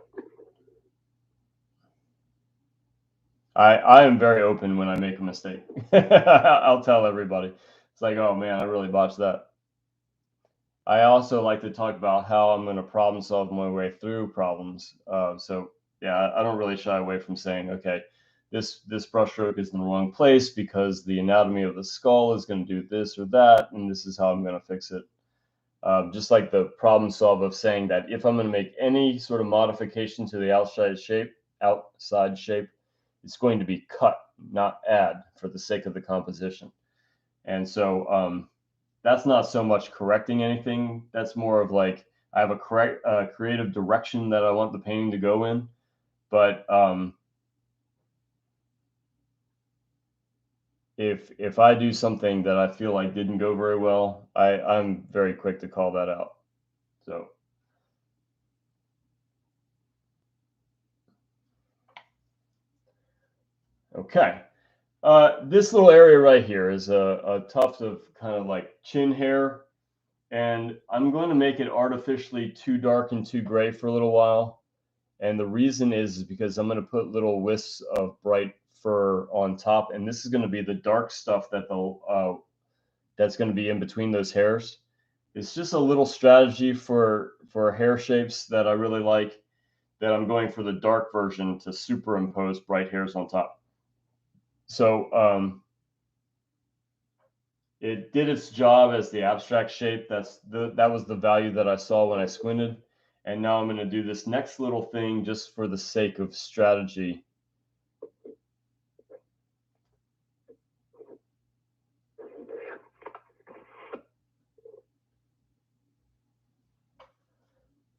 I am very open when I make a mistake. I'll tell everybody. It's like, oh man, I really botched that. I also like to talk about how I'm going to problem solve my way through problems. So yeah, I don't really shy away from saying, okay, this brushstroke is in the wrong place because the anatomy of the skull is going to do this or that, and this is how I'm going to fix it. Just like the problem solve of saying that if I'm going to make any sort of modification to the outside shape, it's going to be cut, not add, for the sake of the composition. And so that's not so much correcting anything. That's more of like, I have a creative direction that I want the painting to go in, but if I do something that I feel like didn't go very well, I'm very quick to call that out. So okay, This little area right here is a tuft of kind of like chin hair, and I'm going to make it artificially too dark and too gray for a little while. And the reason is because I'm going to put little wisps of bright fur on top, and this is going to be the dark stuff that's going to be in between those hairs. It's just a little strategy for hair shapes that I really like, that I'm going for the dark version to superimpose bright hairs on top. So it did its job as the abstract shape. That was the value that I saw when I squinted. And now I'm going to do this next little thing just for the sake of strategy.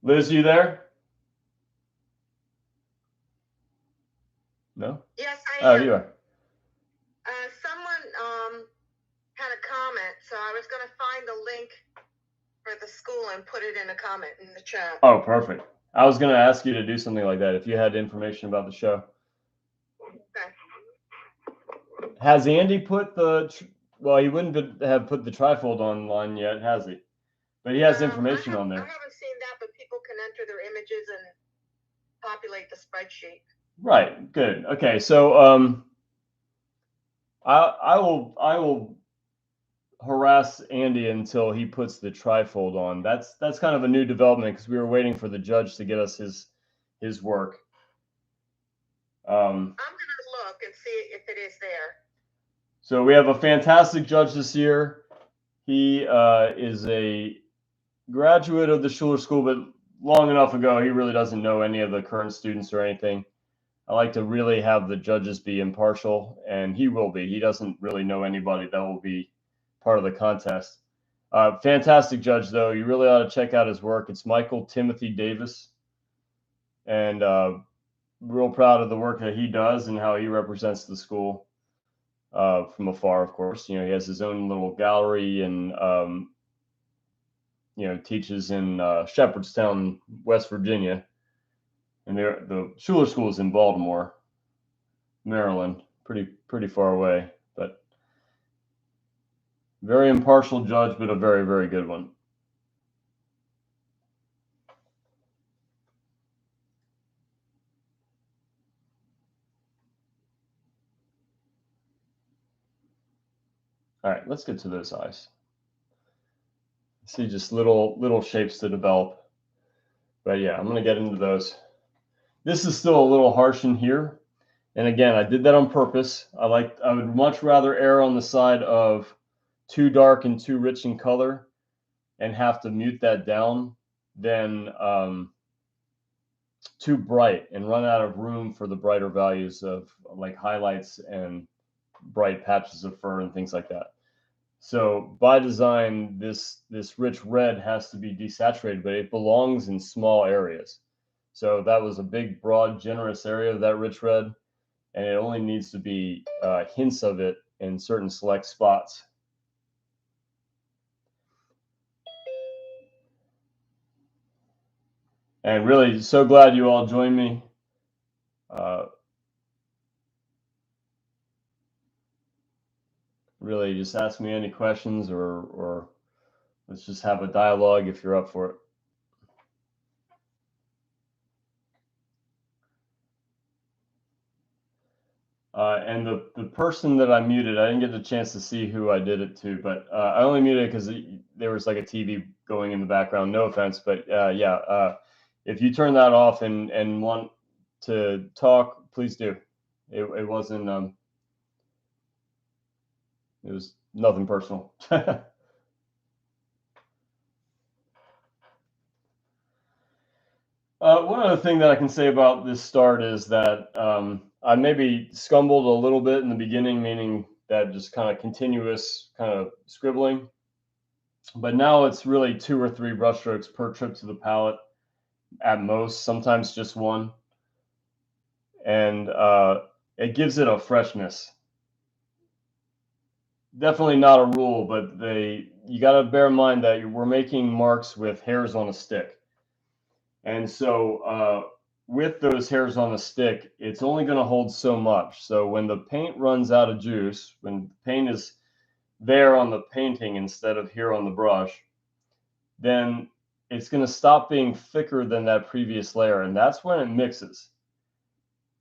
Liz, you there? No? Yes, I Oh, am. you are. Someone had a comment, so I was going to find the link for the school and put it in a comment in the chat. Oh, perfect. I was going to ask you to do something like that if you had information about the show. Okay. Has Andy put well, he wouldn't have put the trifold online yet, has he? But he has information on I there. haven't seen that, but people can enter their images and populate the spreadsheet. Right. Good. Okay. So I will harass Andy until he puts the trifold on. That's kind of a new development because we were waiting for the judge to get us his work. I'm gonna look and see if it is there. So we have a fantastic judge this year. He is a graduate of the Schuler School, but long enough ago, he really doesn't know any of the current students or anything. I like to really have the judges be impartial, and he will be. He doesn't really know anybody that will be part of the contest. Fantastic judge, though. You really ought to check out his work. It's Michael Timothy Davis, and real proud of the work that he does and how he represents the school from afar, of course. You know, he has his own little gallery and teaches in Shepherdstown, West Virginia. And the Schuler School is in Baltimore, Maryland, pretty far away, but very impartial judge, but a very, very good one. All right, let's get to those eyes. See just little shapes to develop. But yeah, I'm going to get into those. This is still a little harsh in here. And again, I did that on purpose. I would much rather err on the side of too dark and too rich in color and have to mute that down than too bright and run out of room for the brighter values of like highlights and bright patches of fur and things like that. So by design, this rich red has to be desaturated, but it belongs in small areas. So that was a big, broad, generous area of that rich red, and it only needs to be hints of it in certain select spots. And really, so glad you all joined me. Really, just ask me any questions or let's just have a dialogue if you're up for it. And the person that I muted, I didn't get the chance to see who I did it to, but I only muted because there was like a TV going in the background. No offense, but yeah, if you turn that off and want to talk, please do. It wasn't it was nothing personal. One other thing that I can say about this start is that I maybe scumbled a little bit in the beginning, meaning that just kind of continuous kind of scribbling. But now it's really 2 or 3 brushstrokes per trip to the palette at most, sometimes just one. And it gives it a freshness. Definitely not a rule, but you got to bear in mind that we're making marks with hairs on a stick. And so with those hairs on the stick, it's only going to hold so much. So when the paint runs out of juice, when the paint is there on the painting instead of here on the brush, then it's going to stop being thicker than that previous layer. And that's when it mixes.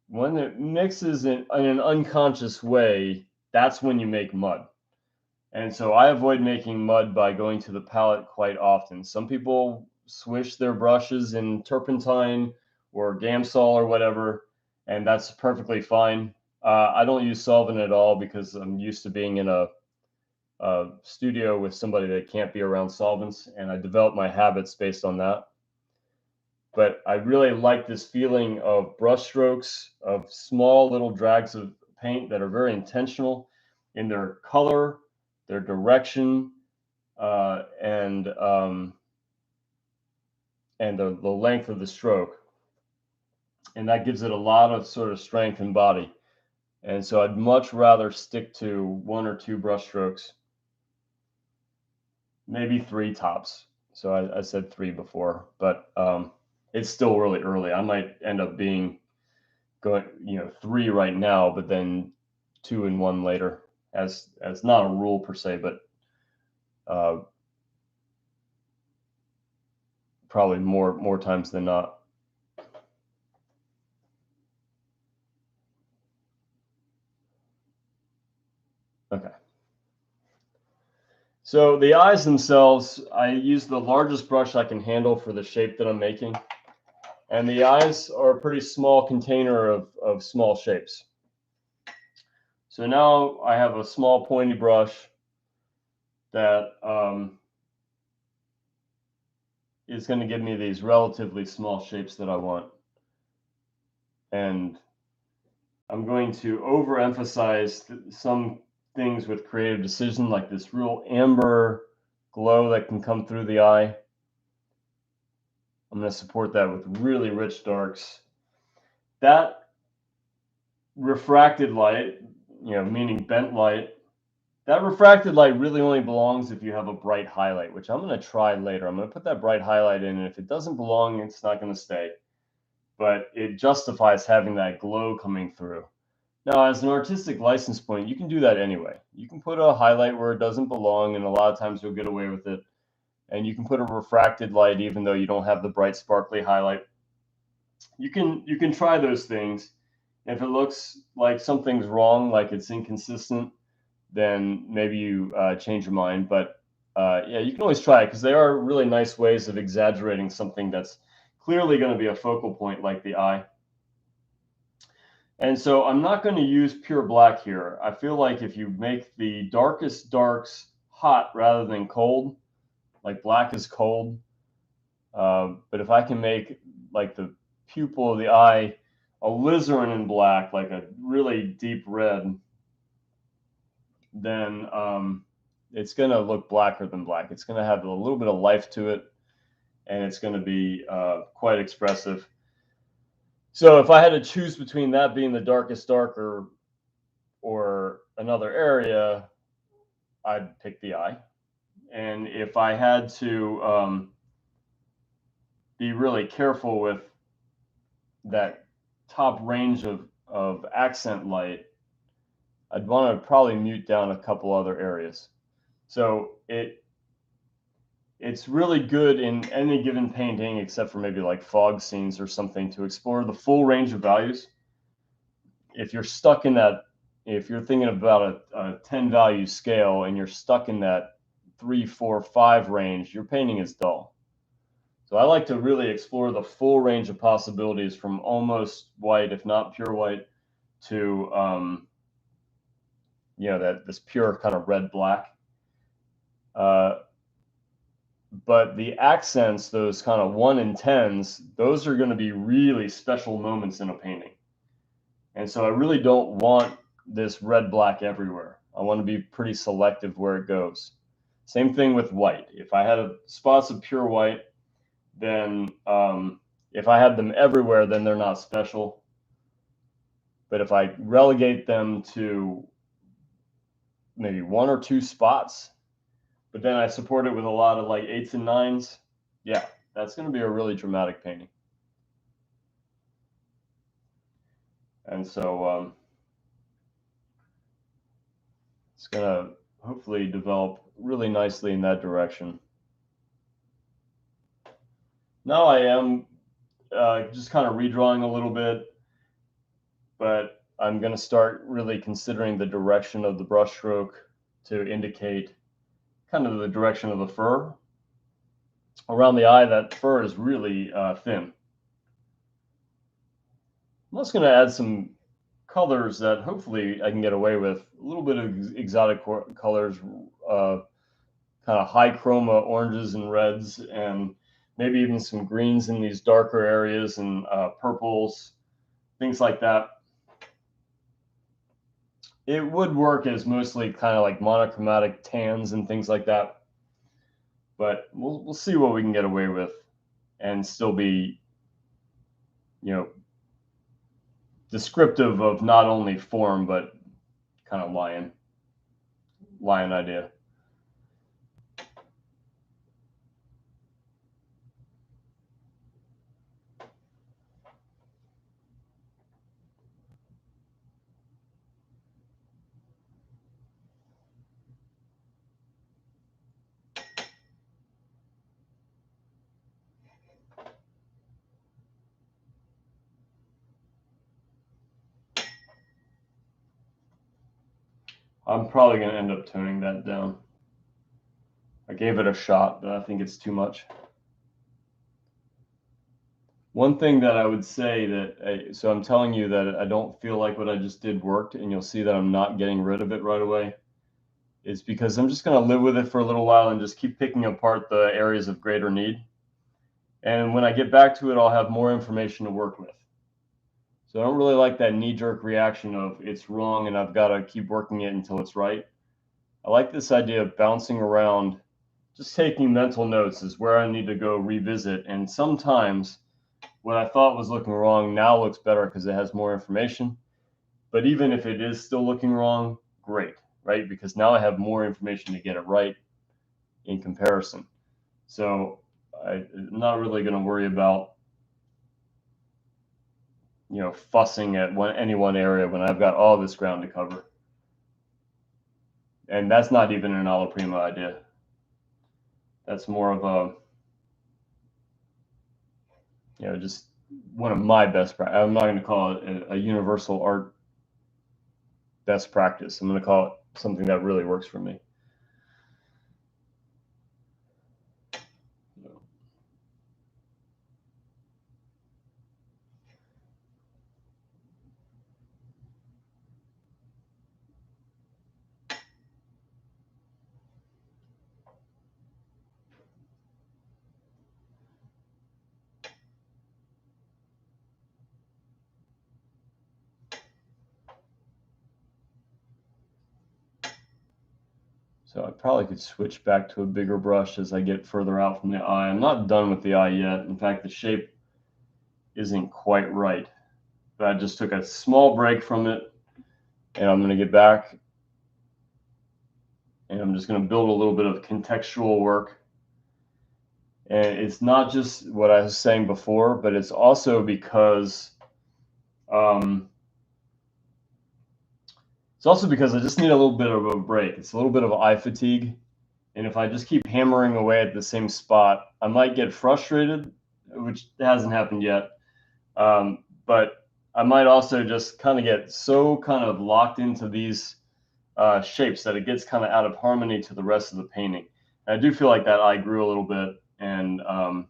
When it mixes in an unconscious way, that's when you make mud. And so I avoid making mud by going to the palette quite often. Some people swish their brushes in turpentine or Gamsol or whatever, and that's perfectly fine. I don't use solvent at all because I'm used to being in a studio with somebody that can't be around solvents, and I developed my habits based on that. But I really like this feeling of brush strokes, of small little drags of paint that are very intentional in their color, their direction, and the length of the stroke. And that gives it a lot of sort of strength and body. And so I'd much rather stick to 1 or 2 brush strokes, maybe 3 tops. So I said 3 before, but it's still really early. I might end up being going, 3 right now, but then 2 and 1 later, as not a rule per se, but probably more times than not. Okay. So the eyes themselves, I use the largest brush I can handle for the shape that I'm making. And the eyes are a pretty small container of small shapes. So now I have a small pointy brush that is going to give me these relatively small shapes that I want. And I'm going to overemphasize some things with creative decision, like this real amber glow that can come through the eye. I'm going to support that with really rich darks. That refracted light, meaning bent light, that refracted light really only belongs if you have a bright highlight, which I'm going to try later. I'm going to put that bright highlight in, and if it doesn't belong, it's not going to stay. But it justifies having that glow coming through. Now, as an artistic license point, you can do that anyway. You can put a highlight where it doesn't belong, and a lot of times you'll get away with it. And you can put a refracted light even though you don't have the bright sparkly highlight. You can try those things. If it looks like something's wrong, like it's inconsistent, then maybe you change your mind. But yeah, you can always try it because they are really nice ways of exaggerating something that's clearly going to be a focal point like the eye. And so I'm not going to use pure black here. I feel like if you make the darkest darks hot rather than cold, like black is cold, but if I can make like the pupil of the eye alizarin in black, like a really deep red, then it's going to look blacker than black. It's going to have a little bit of life to it, and it's going to be quite expressive. So if I had to choose between that being the darkest dark or another area, I'd pick the eye. And if I had to be really careful with that top range of accent light, I'd want to probably mute down a couple other areas. So it's really good in any given painting, except for maybe like fog scenes or something, to explore the full range of values. If you're stuck in that, if you're thinking about a 10 value scale and you're stuck in that 3, 4, 5 range, your painting is dull. So I like to really explore the full range of possibilities from almost white, if not pure white, to this pure kind of red black. But the accents, those kind of 1 in 10s, those are going to be really special moments in a painting. And so I really don't want this red black everywhere. I want to be pretty selective where it goes. Same thing with white. If I had spots of pure white, then if I had them everywhere, then they're not special. But if I relegate them to maybe 1 or 2 spots, but then I support it with a lot of like 8s and 9s, yeah, that's going to be a really dramatic painting. And so it's going to hopefully develop really nicely in that direction. Now I am just kind of redrawing a little bit, but I'm going to start really considering the direction of the brush stroke to indicate kind of the direction of the fur. Around the eye, that fur is really thin. I'm also going to add some colors that hopefully I can get away with. A little bit of exotic colors, kind of high chroma oranges and reds, and maybe even some greens in these darker areas, and purples, things like that. It would work as mostly kind of like monochromatic tans and things like that, but we'll see what we can get away with and still be, you know, descriptive of not only form but kind of lion idea. I'm probably going to end up toning that down. I gave it a shot, but I think it's too much. One thing that I would say that, so I'm telling you that I don't feel like what I just did worked, and you'll see that I'm not getting rid of it right away, is because I'm just going to live with it for a little while and just keep picking apart the areas of greater need. And when I get back to it, I'll have more information to work with. So I don't really like that knee-jerk reaction of it's wrong and I've got to keep working it until it's right. I like this idea of bouncing around, just taking mental notes is where I need to go revisit. And sometimes what I thought was looking wrong now looks better because it has more information. But even if it is still looking wrong, great, right? Because now I have more information to get it right in comparison. So I'm not really going to worry about, you know, fussing at any one area when I've got all this ground to cover. And that's not even an alla prima idea. That's more of a, you know, just one of my best practice. I'm not going to call it a universal art best practice. I'm going to call it something that really works for me. So I probably could switch back to a bigger brush as I get further out from the eye. I'm not done with the eye yet. In fact, the shape isn't quite right. But I just took a small break from it, and I'm going to get back, and I'm just going to build a little bit of contextual work. And it's not just what I was saying before, but it's also because I just need a little bit of a break. It's a little bit of eye fatigue. And if I just keep hammering away at the same spot, I might get frustrated, which hasn't happened yet. But I might also just kind of get so kind of locked into these shapes that it gets kind of out of harmony to the rest of the painting. And I do feel like that eye grew a little bit, and I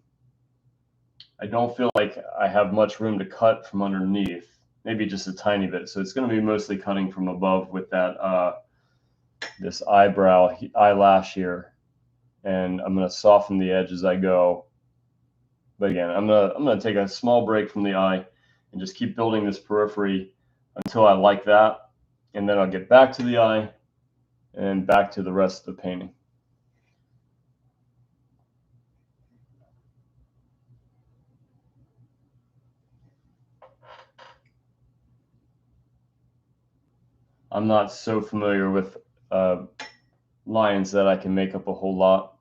don't feel like I have much room to cut from underneath. Maybe just a tiny bit. So it's going to be mostly cutting from above with that this eyelash here, and I'm going to soften the edge as I go. But again, I'm going to take a small break from the eye and just keep building this periphery until I like that, and then I'll get back to the eye and back to the rest of the painting. I'm not so familiar with lines that I can make up a whole lot,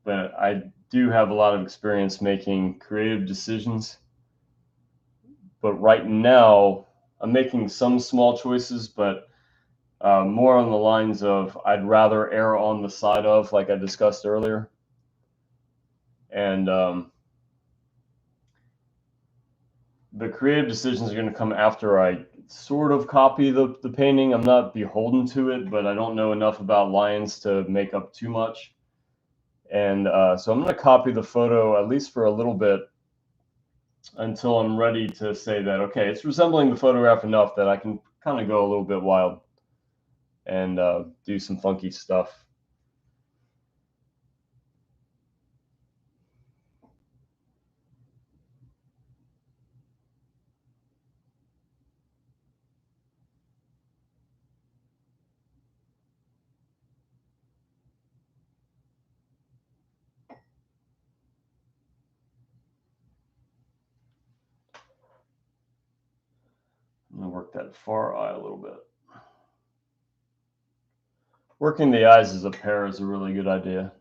but I do have a lot of experience making creative decisions. But right now, I'm making some small choices, but more on the lines of I'd rather err on the side of, like I discussed earlier. And the creative decisions are going to come after I sort of copy the painting. I'm not beholden to it, but I don't know enough about lions to make up too much. And so I'm going to copy the photo, at least for a little bit, until I'm ready to say that, okay, it's resembling the photograph enough that I can kind of go a little bit wild and do some funky stuff. I'm going to work that far eye a little bit. Working the eyes as a pair is a really good idea.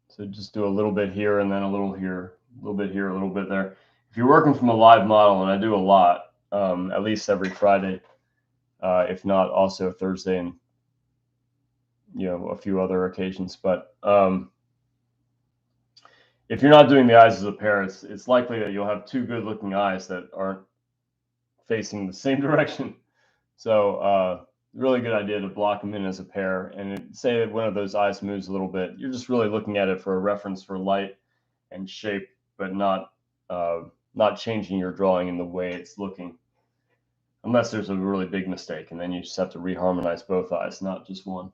So just do a little bit here and then a little here, a little bit here, a little bit there. If you're working from a live model, and I do a lot, at least every Friday, if not also Thursday and a few other occasions. But if you're not doing the eyes as a pair, it's likely that you'll have two good-looking eyes that aren't facing the same direction. So really good idea to block them in as a pair. And say that one of those eyes moves a little bit, you're just really looking at it for a reference for light and shape, but not changing your drawing in the way it's looking, unless there's a really big mistake, and then you just have to reharmonize both eyes, not just one.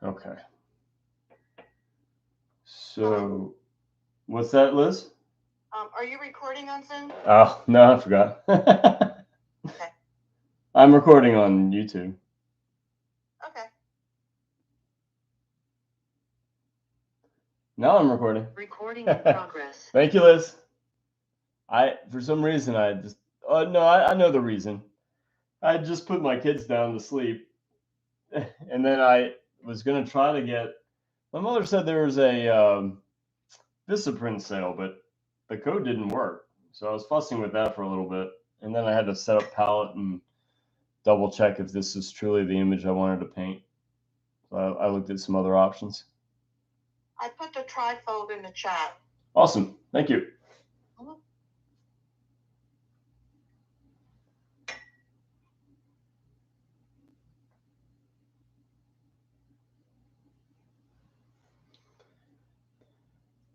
Okay. So, what's that, Liz? Are you recording on Zoom? Oh, no, I forgot. Okay. I'm recording on YouTube. Okay. Now I'm recording. Recording in progress. Thank you, Liz. For some reason, I just, no, I know the reason. I just put my kids down to sleep, and then I was going to try to get, my mother said there was a Vistaprint sale, but the code didn't work. So I was fussing with that for a little bit. And then I had to set up palette and double check if this is truly the image I wanted to paint. So I looked at some other options. I put the trifold in the chat. Awesome. Thank you.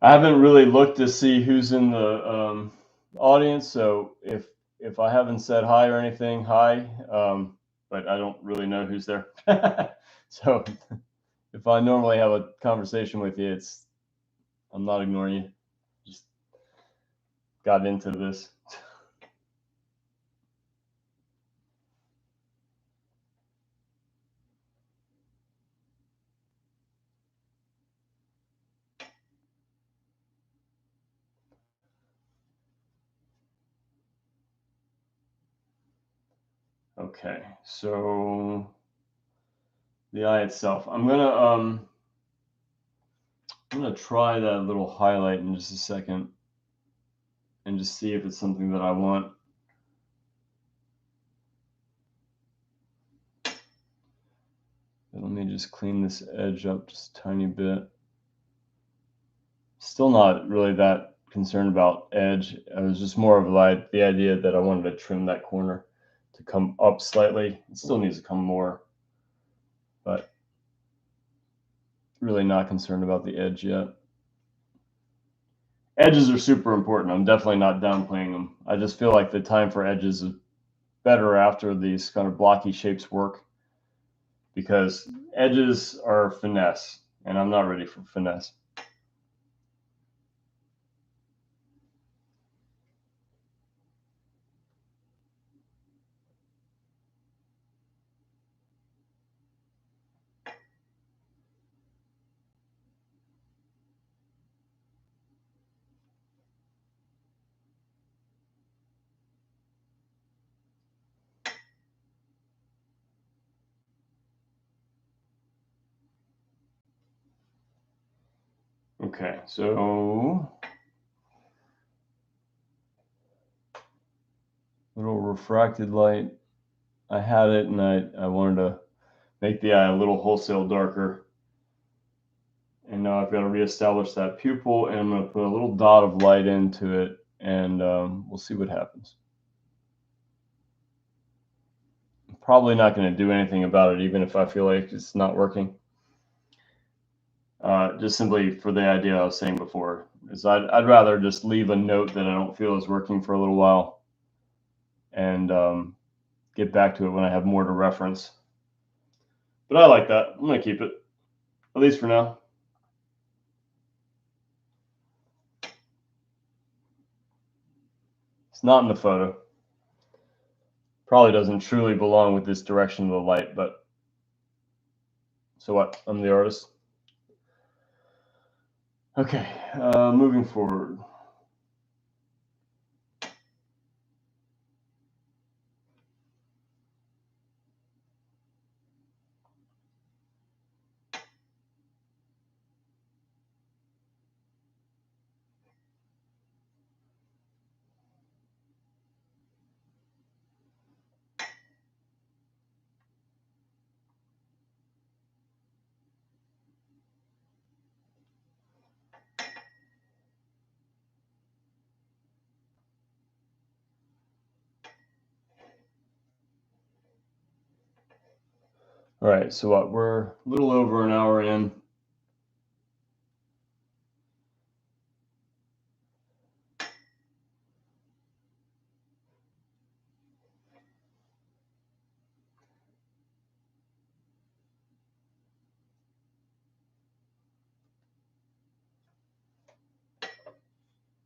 I haven't really looked to see who's in the audience, so if I haven't said hi or anything, hi, but I don't really know who's there. So if I normally have a conversation with you, I'm not ignoring you. Just got into this. Okay, so the eye itself. I'm gonna try that little highlight in just a second and just see if it's something that I want. Let me just clean this edge up just a tiny bit. Still not really that concerned about edge. I was just more of like the idea that I wanted to trim that corner to come up slightly. It still needs to come more, but really not concerned about the edge yet. Edges are super important. I'm definitely not downplaying them. I just feel like the time for edges is better after these kind of blocky shapes work, because edges are finesse, and I'm not ready for finesse. Okay, so little refracted light. I had it, and I wanted to make the eye a little wholesale darker. And now I've got to reestablish that pupil, and I'm going to put a little dot of light into it, and we'll see what happens. I'm probably not going to do anything about it, even if I feel like it's not working. Just simply for the idea I was saying before, is I'd rather just leave a note that I don't feel is working for a little while, and get back to it when I have more to reference. But I like that. I'm going to keep it, at least for now. It's not in the photo. Probably doesn't truly belong with this direction of the light, but so what? I'm the artist. Okay, moving forward. All right, so what? We're a little over an hour in.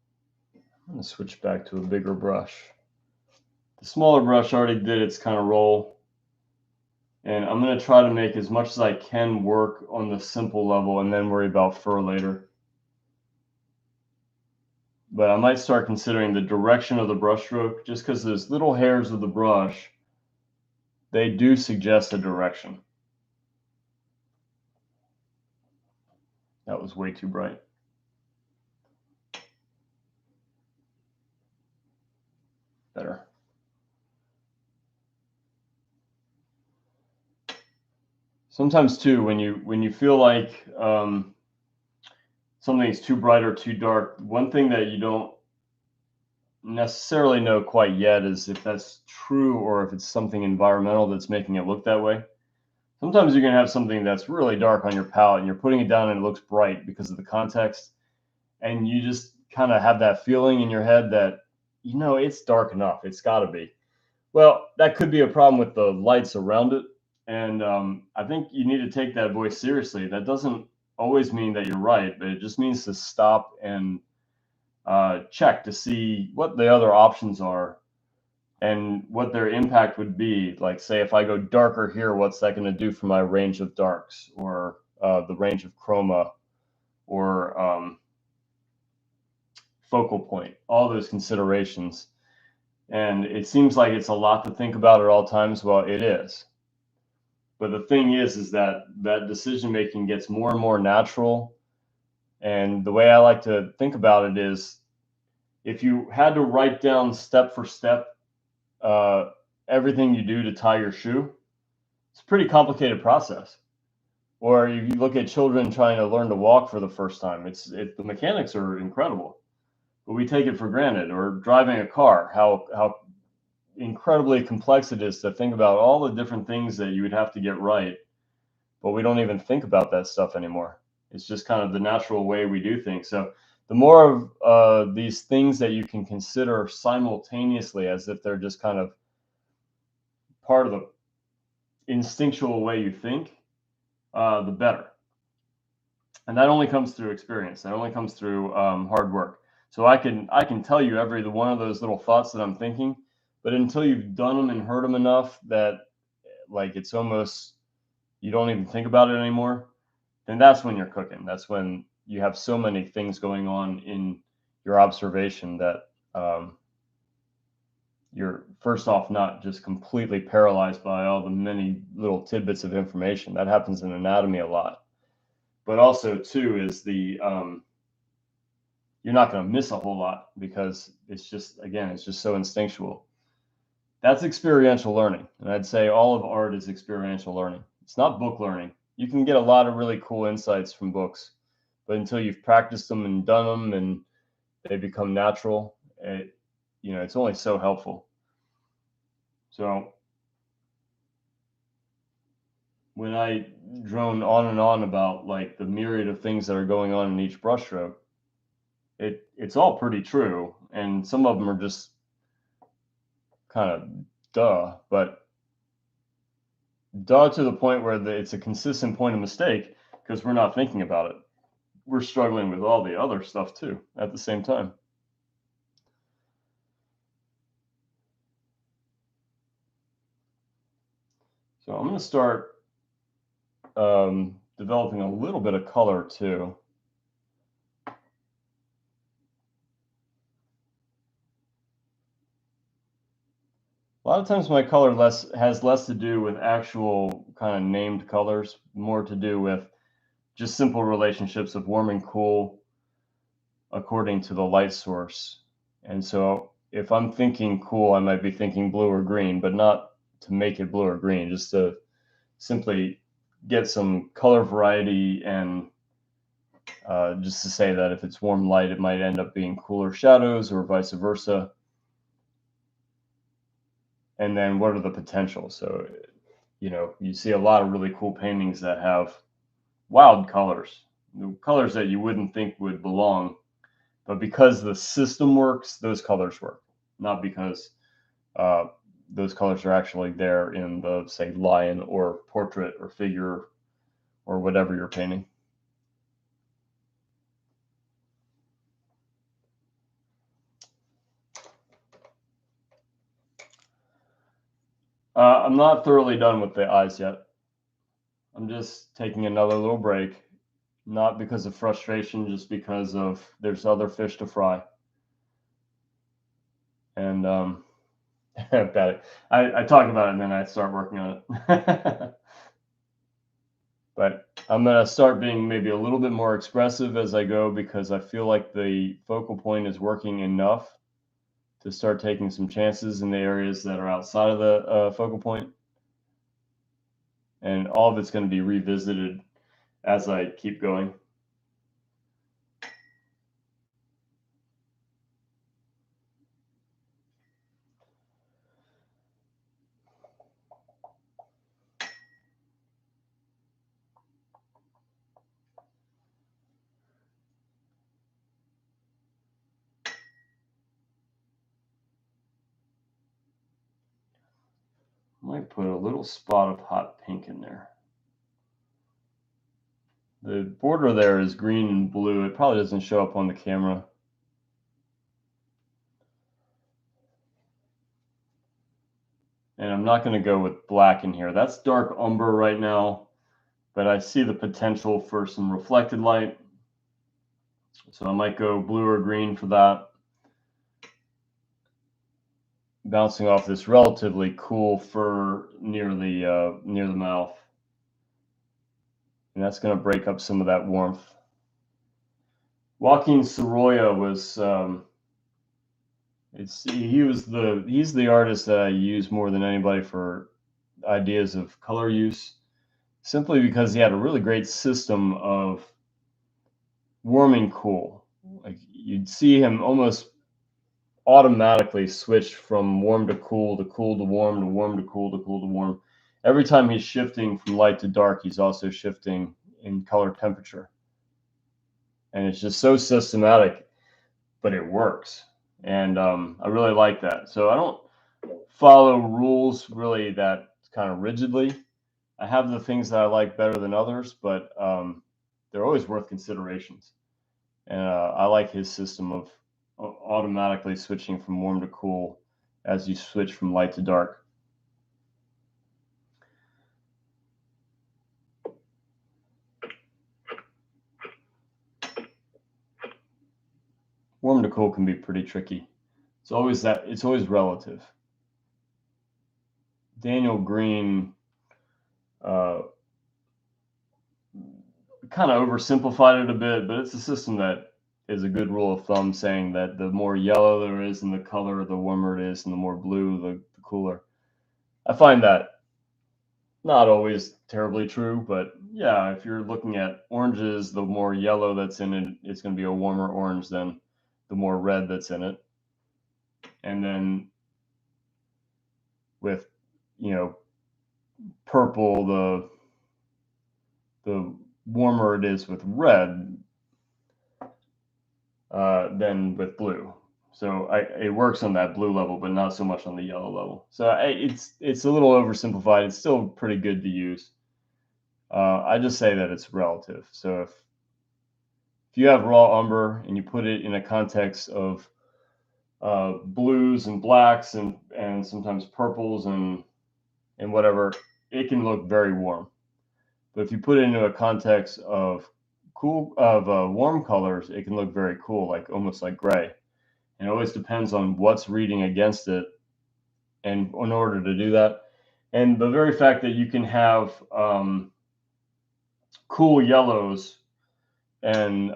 I'm going to switch back to a bigger brush. The smaller brush already did its kind of roll, and I'm going to try to make as much as I can work on the simple level and then worry about fur later. But I might start considering the direction of the brush stroke, just because those little hairs of the brush, they do suggest a direction. That was way too bright. Better. Sometimes too, when you feel like something's too bright or too dark, one thing that you don't necessarily know quite yet is if that's true or if it's something environmental that's making it look that way. Sometimes you're going to have something that's really dark on your palette and you're putting it down and it looks bright because of the context, and you just kind of have that feeling in your head that, you know, it's dark enough, it's got to be. Well, that could be a problem with the lights around it. And I think you need to take that voice seriously. That doesn't always mean that you're right, but it just means to stop and check to see what the other options are and what their impact would be. Like, say, if I go darker here, what's that going to do for my range of darks, or the range of chroma, or focal point, all those considerations. And it seems like it's a lot to think about at all times. Well, it is. But the thing is that decision making gets more and more natural. And the way I like to think about it is, if you had to write down step for step everything you do to tie your shoe, it's a pretty complicated process. Or if you look at children trying to learn to walk for the first time, the mechanics are incredible, but we take it for granted. Or driving a car, how incredibly complex it is to think about all the different things that you would have to get right, but we don't even think about that stuff anymore. It's just kind of the natural way we do things. So the more of these things that you can consider simultaneously, as if they're just kind of part of the instinctual way you think, the better. And that only comes through experience. That only comes through hard work. So I can tell you every one of those little thoughts that I'm thinking, but until you've done them and heard them enough that, like, it's almost, you don't even think about it anymore, then that's when you're cooking. That's when you have so many things going on in your observation that you're, first off, not just completely paralyzed by all the many little tidbits of information. That happens in anatomy a lot. But also, too, is the you're not going to miss a whole lot because it's just, again, it's just so instinctual. That's experiential learning. And I'd say all of art is experiential learning. It's not book learning. You can get a lot of really cool insights from books, but until you've practiced them and done them and they become natural, it's only so helpful. So when I drone on and on about like the myriad of things that are going on in each brushstroke, it's all pretty true, and some of them are just kind of duh, but duh to the point where it's a consistent point of mistake because we're not thinking about it. We're struggling with all the other stuff too at the same time. So I'm going to start developing a little bit of color too. A lot of times my color has less to do with actual kind of named colors, more to do with just simple relationships of warm and cool according to the light source. And so if I'm thinking cool, I might be thinking blue or green, but not to make it blue or green, just to simply get some color variety and just to say that if it's warm light, it might end up being cooler shadows or vice versa. And then what are the potentials? So, you see a lot of really cool paintings that have wild colors, colors that you wouldn't think would belong, but because the system works, those colors work, not because those colors are actually there in the, say, lion or portrait or figure or whatever you're painting. I'm not thoroughly done with the eyes yet. I'm just taking another little break, not because of frustration, just because of there's other fish to fry. And I talk about it and then I start working on it. But I'm going to start being maybe a little bit more expressive as I go because I feel like the focal point is working enough to start taking some chances in the areas that are outside of the focal point. And all of it's going to be revisited as I keep going. Might put a little spot of hot pink in there. The border there is green and blue. It probably doesn't show up on the camera. And I'm not going to go with black in here. That's dark umber right now, but I see the potential for some reflected light. So I might go blue or green for that. Bouncing off this relatively cool fur near the mouth. And that's going to break up some of that warmth. Joaquin Sorolla was he's the artist that I use more than anybody for ideas of color use, simply because he had a really great system of warm and cool. Like you'd see him almost automatically switch from warm to cool to cool to warm to warm to cool to cool to warm. Every time he's shifting from light to dark, he's also shifting in color temperature. And it's just so systematic, but it works. And I really like that. So I don't follow rules really that kind of rigidly. I have the things that I like better than others, but they're always worth considerations. And I like his system of automatically switching from warm to cool as you switch from light to dark. Warm to cool can be pretty tricky. It's always relative. Daniel Green kind of oversimplified it a bit, but it's a system that is a good rule of thumb, saying that the more yellow there is in the color, the warmer it is, and the more blue, the cooler. I find that not always terribly true, but yeah, if you're looking at oranges, the more yellow that's in it, it's going to be a warmer orange than the more red that's in it. And then with, purple, the warmer it is with red than with blue. So it works on that blue level, but not so much on the yellow level. So it's a little oversimplified. It's still pretty good to use. I just say that it's relative. So if you have raw umber and you put it in a context of blues and blacks and sometimes purples and whatever, it can look very warm. But if you put it into a context of warm colors, it can look very cool, like almost like gray. And it always depends on what's reading against it, and in order to do that, and the very fact that you can have cool yellows and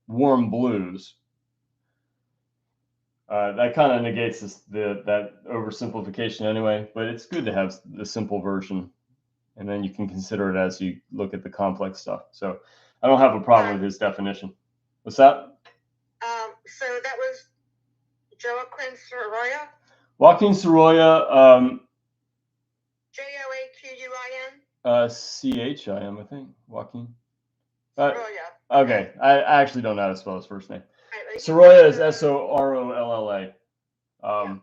warm blues, that kind of negates that oversimplification anyway. But it's good to have the simple version, and then you can consider it as you look at the complex stuff. So I don't have a problem with his definition. What's that? So that was Joaquin Sorolla? Joaquin Sorolla. Joaquin? Chim, I think. Joaquin. Sorolla. Okay. I actually don't know how to spell his first name. Right, Sorolla is Sorolla. Yeah, okay.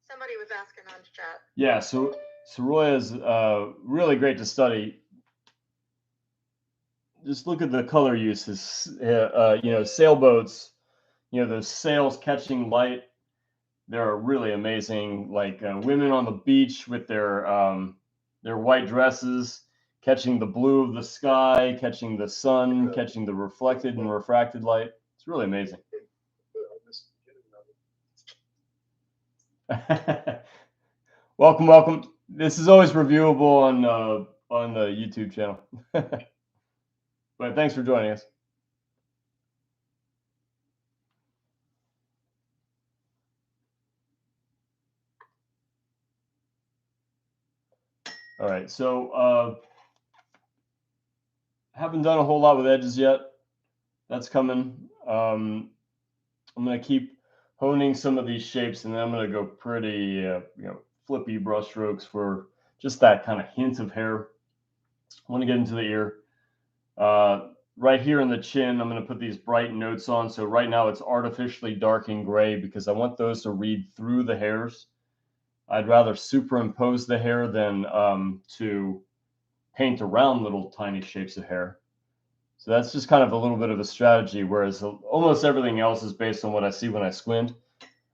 Somebody was asking on chat. Yeah, so Sorolla is really great to study. Just look at the color uses. Sailboats, those sails catching light. They're really amazing. Like women on the beach with their white dresses, catching the blue of the sky, catching the sun, catching the reflected and refracted light. It's really amazing. Welcome. This is always reviewable on the YouTube channel. But thanks for joining us. All right, so haven't done a whole lot with edges yet. That's coming. I'm going to keep honing some of these shapes, and then I'm going to go pretty, flippy brush strokes for just that kind of hint of hair. I want to get into the ear. Right here in the chin, I'm going to put these bright notes on. So right now it's artificially dark and gray because I want those to read through the hairs. I'd rather superimpose the hair than to paint around little tiny shapes of hair. So that's just kind of a little bit of a strategy, whereas almost everything else is based on what I see when I squint.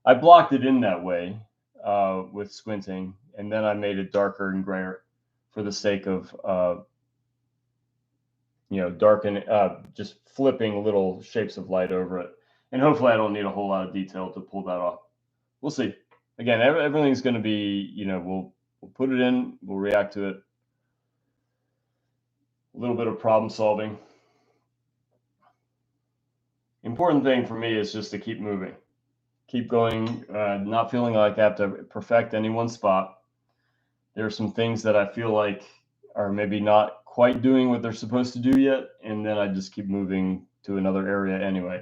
I blocked it in that way with squinting, and then I made it darker and grayer for the sake of darken, just flipping little shapes of light over it. And hopefully I don't need a whole lot of detail to pull that off. We'll see. Again, everything's going to be, we'll put it in, we'll react to it. A little bit of problem solving. Important thing for me is just to keep moving, keep going, not feeling like I have to perfect any one spot. There are some things that I feel like are maybe not quite doing what they're supposed to do yet, and then I just keep moving to another area anyway.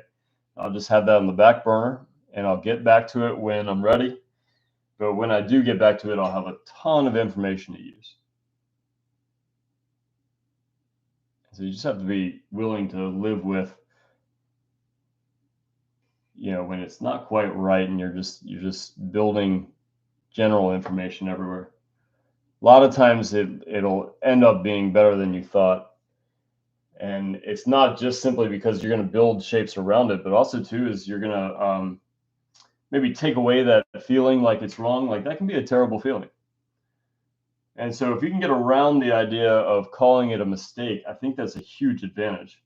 I'll just have that on the back burner, and I'll get back to it when I'm ready. But when I do get back to it, I'll have a ton of information to use. So you just have to be willing to live with, when it's not quite right and you're just building general information everywhere. A lot of times it'll end up being better than you thought. And it's not just simply because you're going to build shapes around it, but also too is you're going to maybe take away that feeling like it's wrong. Like that can be a terrible feeling. And so if you can get around the idea of calling it a mistake, I think that's a huge advantage.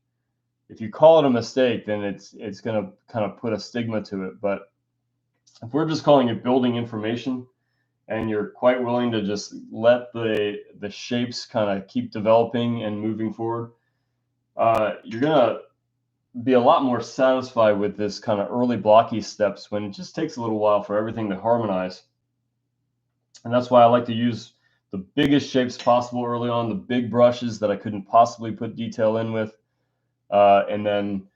If you call it a mistake, then it's going to kind of put a stigma to it. But if we're just calling it building information, and you're quite willing to just let the shapes kind of keep developing and moving forward, you're gonna be a lot more satisfied with this kind of early blocky steps when it just takes a little while for everything to harmonize. And that's why I like to use the biggest shapes possible early on, the big brushes that I couldn't possibly put detail in with, and then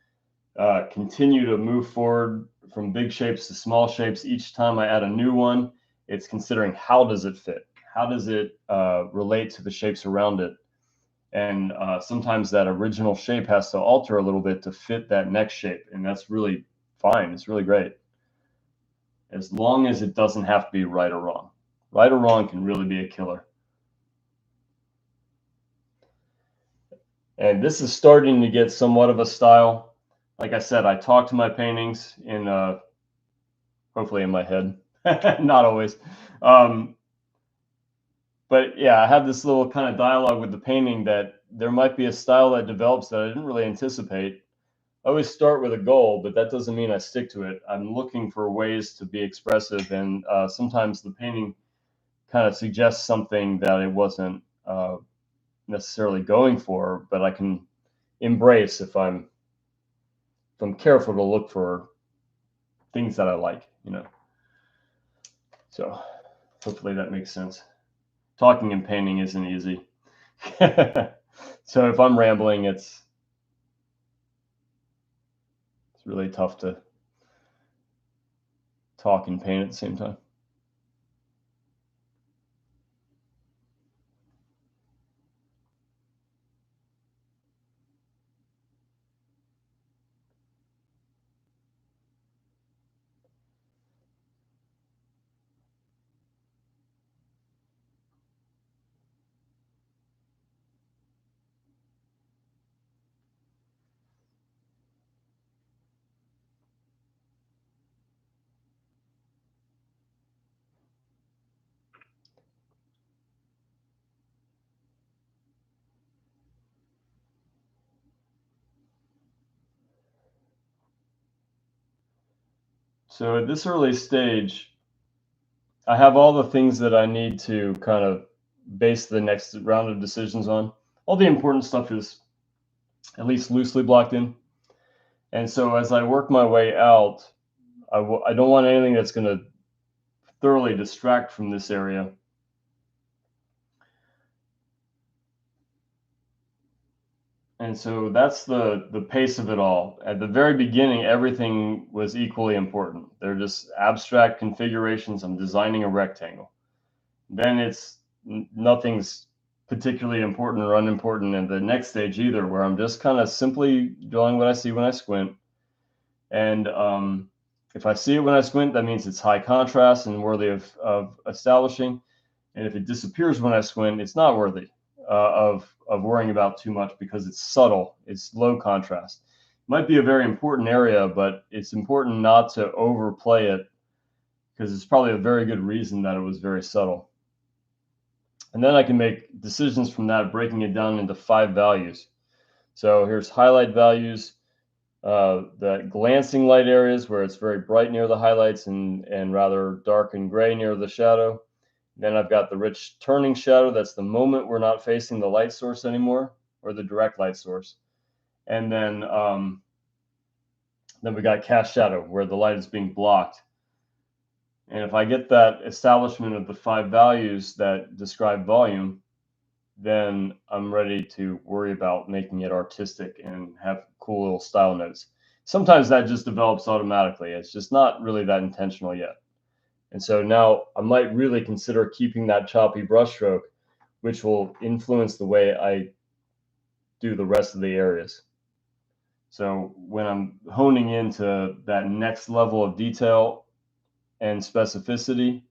continue to move forward from big shapes to small shapes. Each time I add a new one, it's considering how does it fit? How does it relate to the shapes around it? And sometimes that original shape has to alter a little bit to fit that next shape. And that's really fine. It's really great. As long as it doesn't have to be right or wrong. Right or wrong can really be a killer. And this is starting to get somewhat of a style. Like I said, I talk to my paintings in hopefully in my head, not always. But yeah, I have this little kind of dialogue with the painting that there might be a style that develops that I didn't really anticipate. I always start with a goal, but that doesn't mean I stick to it. I'm looking for ways to be expressive, and sometimes the painting kind of suggests something that it wasn't necessarily going for, but I can embrace if I'm careful to look for things that I like, you know. So hopefully that makes sense. Talking and painting isn't easy. So if I'm rambling, it's really tough to talk and paint at the same time. So at this early stage, I have all the things that I need to kind of base the next round of decisions on. All the important stuff is at least loosely blocked in. And so as I work my way out, I don't want anything that's going to thoroughly distract from this area. And so that's the pace of it all. At the very beginning, everything was equally important. They're just abstract configurations. I'm designing a rectangle. Then it's nothing's particularly important or unimportant in the next stage either, where I'm just kind of simply drawing what I see when I squint. And if I see it when I squint, that means it's high contrast and worthy of establishing. And if it disappears when I squint, it's not worthy of worrying about too much because it's subtle, it's low contrast. It might be a very important area, but it's important not to overplay it because it's probably a very good reason that it was very subtle. And then I can make decisions from that, breaking it down into 5 values. So here's highlight values, the glancing light areas where it's very bright near the highlights and rather dark and gray near the shadow. Then I've got the rich turning shadow. That's the moment we're not facing the light source anymore, or the direct light source. And then we got cast shadow, where the light is being blocked. And if I get that establishment of the 5 values that describe volume, then I'm ready to worry about making it artistic and have cool little style notes. Sometimes that just develops automatically. It's just not really that intentional yet. And so now I might really consider keeping that choppy brushstroke, which will influence the way I do the rest of the areas. So when I'm honing into that next level of detail and specificity,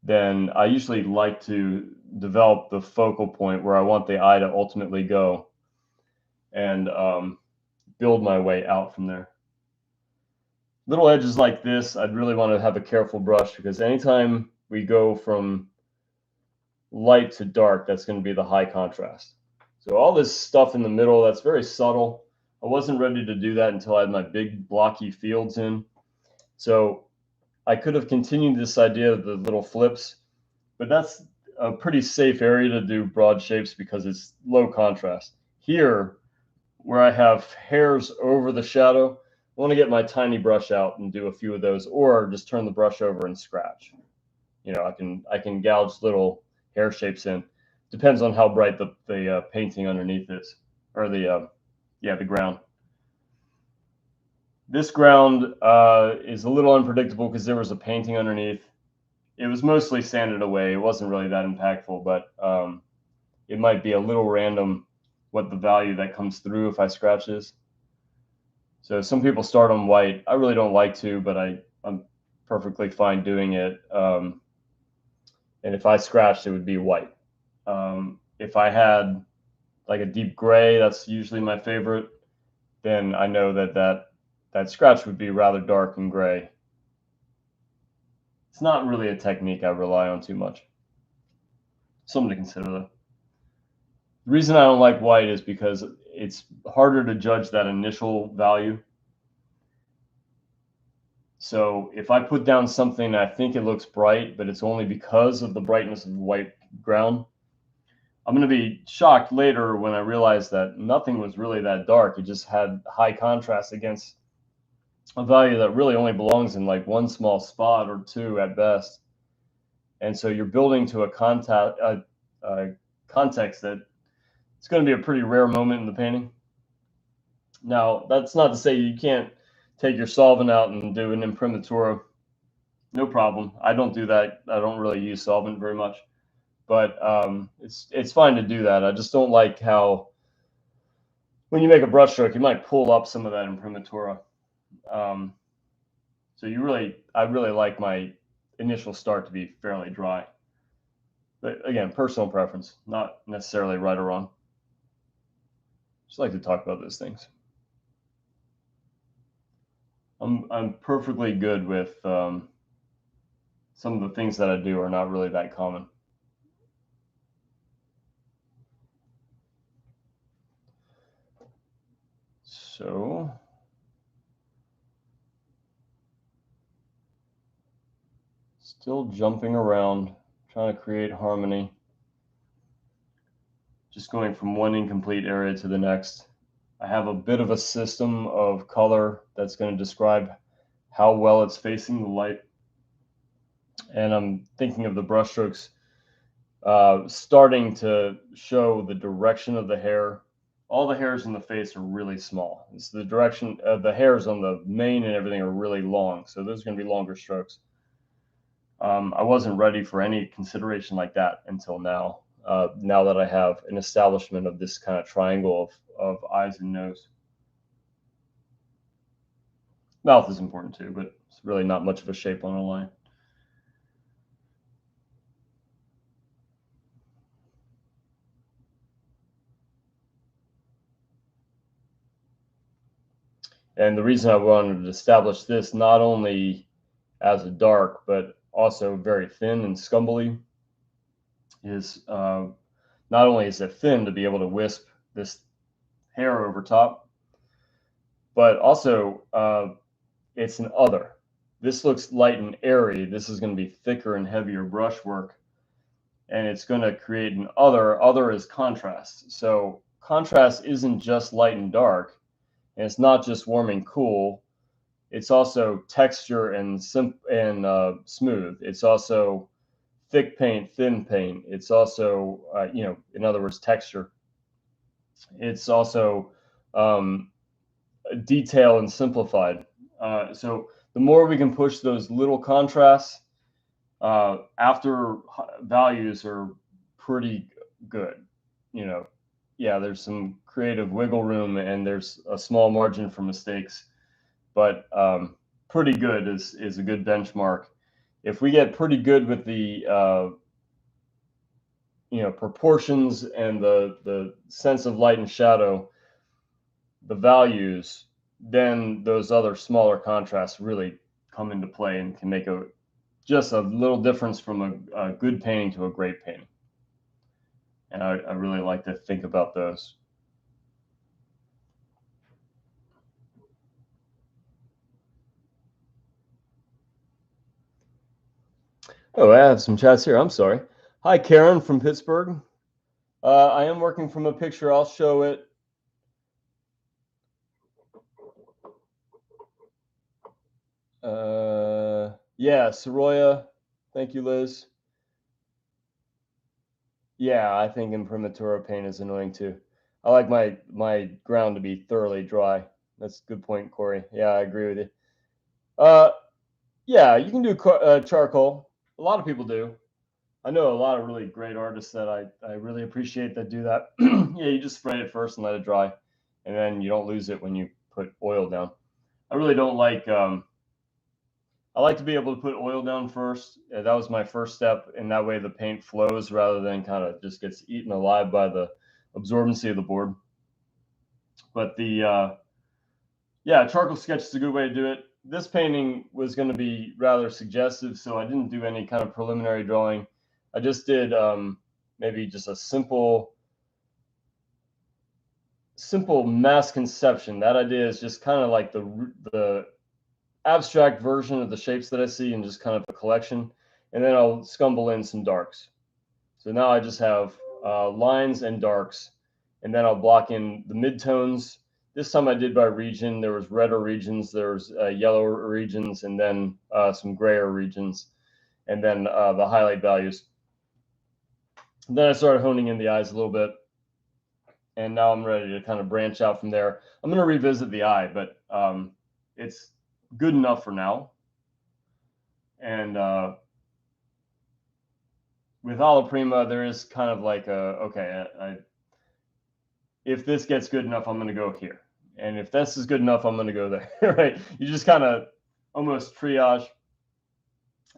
then I usually like to develop the focal point where I want the eye to ultimately go and build my way out from there. Little edges like this, I'd really want to have a careful brush because anytime we go from light to dark, that's going to be the high contrast. So all this stuff in the middle, that's very subtle. I wasn't ready to do that until I had my big blocky fields in. So I could have continued this idea of the little flips, but that's a pretty safe area to do broad shapes because it's low contrast. Here, where I have hairs over the shadow, I want to get my tiny brush out and do a few of those, or just turn the brush over and scratch. I can gouge little hair shapes in. Depends on how bright the painting underneath is, or the ground. This ground is a little unpredictable because there was a painting underneath. It was mostly sanded away. It wasn't really that impactful, but it might be a little random what the value that comes through if I scratch is. So some people start on white. I really don't like to, but I'm perfectly fine doing it. And if I scratched, it would be white. If I had like a deep gray, that's usually my favorite, then I know that scratch would be rather dark and gray. It's not really a technique I rely on too much. Something to consider though. The reason I don't like white is because it's harder to judge that initial value. So if I put down something I think it looks bright, but it's only because of the brightness of the white ground, I'm going to be shocked later when I realize that nothing was really that dark. It just had high contrast against a value that really only belongs in like one small spot or two at best. And so you're building to a context that it's going to be a pretty rare moment in the painting. Now, that's not to say you can't take your solvent out and do an imprimatura. No problem. I don't do that. I don't really use solvent very much, but it's fine to do that. I just don't like how when you make a brush stroke, you might pull up some of that imprimatura. So I really like my initial start to be fairly dry. But again, personal preference, not necessarily right or wrong. Just like to talk about those things. I'm perfectly good with some of the things that I do are not really that common. So still jumping around, trying to create harmony. Just going from one incomplete area to the next. I have a bit of a system of color that's going to describe how well it's facing the light. And I'm thinking of the brushstrokes starting to show the direction of the hair. All the hairs in the face are really small. It's the direction of the hairs on the mane and everything are really long. So those are going to be longer strokes. I wasn't ready for any consideration like that until now. Now that I have an establishment of this kind of triangle of eyes and nose. Mouth is important too, but it's really not much of a shape on a line. And the reason I wanted to establish this not only as a dark, but also very thin and scumbly is not only is it thin to be able to wisp this hair over top, but also it's an other. This looks light and airy. This is going to be thicker and heavier brushwork, and it's going to create an other. Other is contrast. So contrast isn't just light and dark, and it's not just warm and cool. It's also texture and smooth. It's also thick paint, thin paint. It's also, in other words, texture. It's also detailed and simplified. So the more we can push those little contrasts, after values are pretty good. Yeah, there's some creative wiggle room and there's a small margin for mistakes, but pretty good is a good benchmark. If we get pretty good with the proportions and the sense of light and shadow, the values, then those other smaller contrasts really come into play and can make just a little difference from a good painting to a great painting. And I really like to think about those. Oh, I have some chats here. I'm sorry. Hi, Karen from Pittsburgh. I am working from a picture. I'll show it. Yeah, Soroya. Thank you, Liz. Yeah, I think imprimatur paint is annoying too. I like my ground to be thoroughly dry. That's a good point, Corey. Yeah, I agree with you. Yeah, you can do charcoal. A lot of people do. I know a lot of really great artists that I really appreciate that do that. Yeah, you just spray it first and let it dry, and then you don't lose it when you put oil down. I really don't like. I like to be able to put oil down first. That was my first step, and that way the paint flows rather than kind of just gets eaten alive by the absorbency of the board. But yeah, charcoal sketch is a good way to do it. This painting was going to be rather suggestive, so I didn't do any kind of preliminary drawing. I just did maybe just a simple mass conception. That idea is just kind of like the abstract version of the shapes that I see and just kind of a collection. And then I'll scumble in some darks. So now I just have lines and darks, and then I'll block in the midtones. This time I did by region. There was redder regions, there was yellower regions, and then some grayer regions, and then the highlight values. And then I started honing in the eyes a little bit, and now I'm ready to kind of branch out from there. I'm going to revisit the eye, but it's good enough for now. And with Alla Prima, there is kind of like if this gets good enough, I'm going to go here. And if this is good enough, I'm going to go there, right? You just kind of almost triage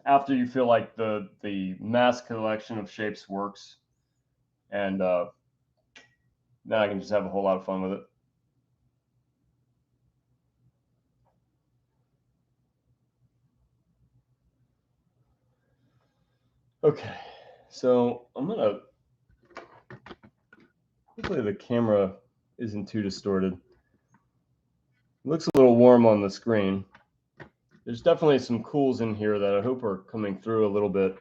after you feel like the mass collection of shapes works. And then I can just have a whole lot of fun with it. Okay, so I'm going to, hopefully the camera isn't too distorted. It looks a little warm on the screen. There's definitely some cools in here that I hope are coming through a little bit.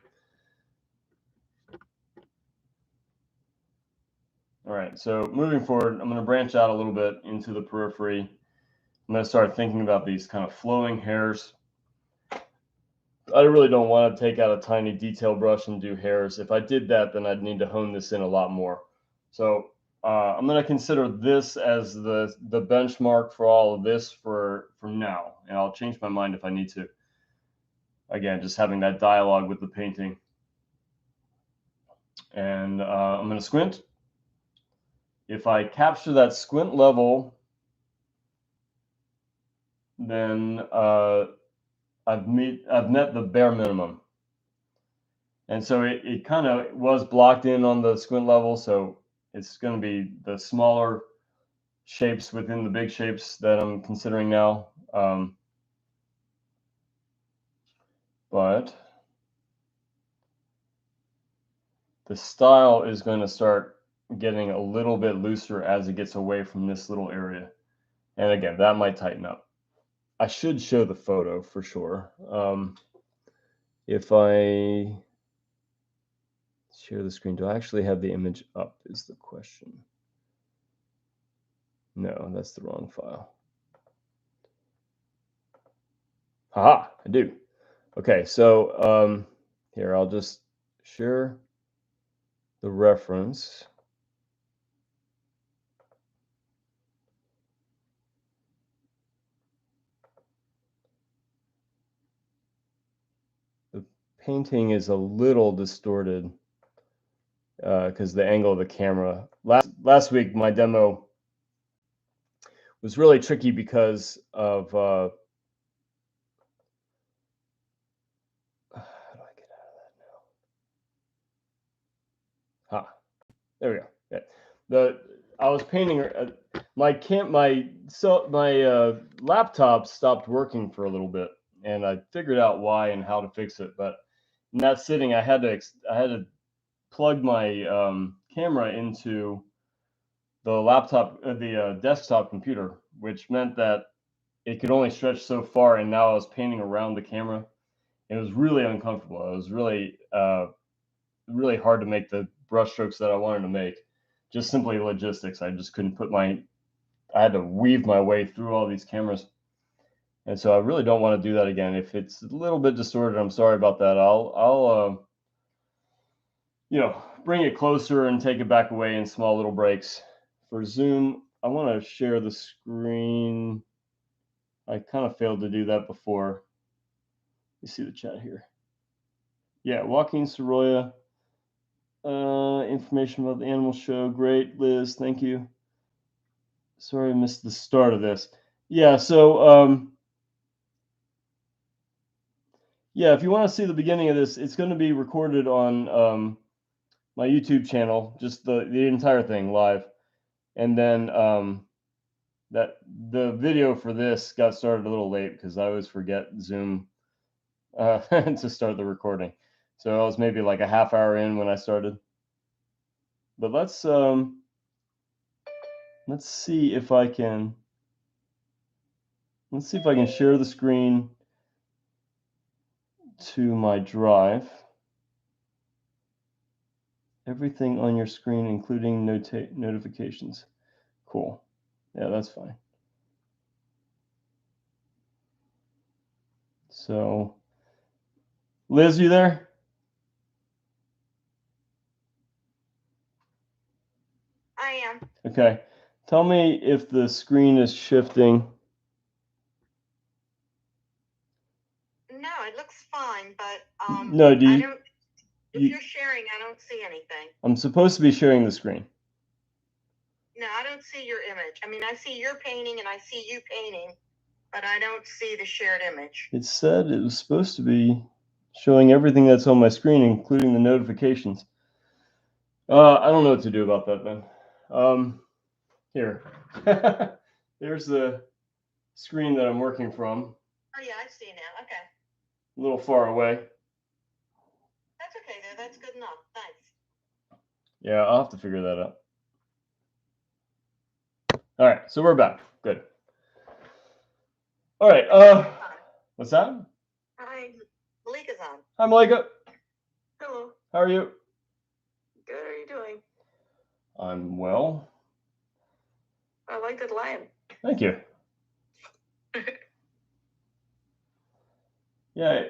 All right, so moving forward, I'm going to branch out a little bit into the periphery. I'm going to start thinking about these kind of flowing hairs. I really don't want to take out a tiny detail brush and do hairs. If I did that, then I'd need to hone this in a lot more. So I'm going to consider this as the benchmark for all of this for now, and I'll change my mind if I need to. Again, just having that dialogue with the painting. And I'm going to squint. If I capture that squint level, then I've met the bare minimum. And so it kind of was blocked in on the squint level, so it's going to be the smaller shapes within the big shapes that I'm considering now. But the style is going to start getting a little bit looser as it gets away from this little area. And again, that might tighten up. I should show the photo for sure. If I share the screen, do I actually have the image up is the question. No, that's the wrong file. Haha, I do. Okay, so here, I'll just share the reference. The painting is a little distorted because the angle of the camera. Last week, my demo was really tricky because of how do I get out of that now? There we go. Yeah. I was painting my laptop stopped working for a little bit, and I figured out why and how to fix it. But in that sitting, I had to plug my camera into the laptop, the desktop computer, which meant that it could only stretch so far. And now I was painting around the camera. It was really uncomfortable. It was really really hard to make the brushstrokes that I wanted to make. Just simply logistics. I just couldn't I had to weave my way through all these cameras. And so I really don't want to do that again. If it's a little bit distorted, I'm sorry about that. I'll bring it closer and take it back away in small little breaks. For Zoom, I want to share the screen. I kind of failed to do that before. You see the chat here. Yeah, Joaquin Sorolla. Information about the animal show. Great, Liz. Thank you. Sorry I missed the start of this. Yeah, so yeah, if you want to see the beginning of this, it's going to be recorded on my YouTube channel, just the entire thing live. And then that the video for this got started a little late because I always forget Zoom to start the recording. So I was maybe like a half hour in when I started. But let's see if I can share the screen to my drive. Everything on your screen, including notifications. Cool. Yeah, that's fine. So, Liz, you there? I am. Okay. Tell me if the screen is shifting. No, it looks fine, but No, I don't. If you're sharing, I don't see anything. I'm supposed to be sharing the screen. No, I don't see your image. I mean, I see your painting and I see you painting, but I don't see the shared image. It said it was supposed to be showing everything that's on my screen, including the notifications. I don't know what to do about that then. Here. There's the screen that I'm working from. Oh yeah, I see now. Okay. A little far away. That's okay though. That's good enough. Thanks. Yeah, I'll have to figure that out. All right, so we're back. Good. All right. What's that? Hi, Malika's on. Hi, Malika. Hello. How are you? Good. How are you doing? I'm well. I like that lion. Thank you. Yeah,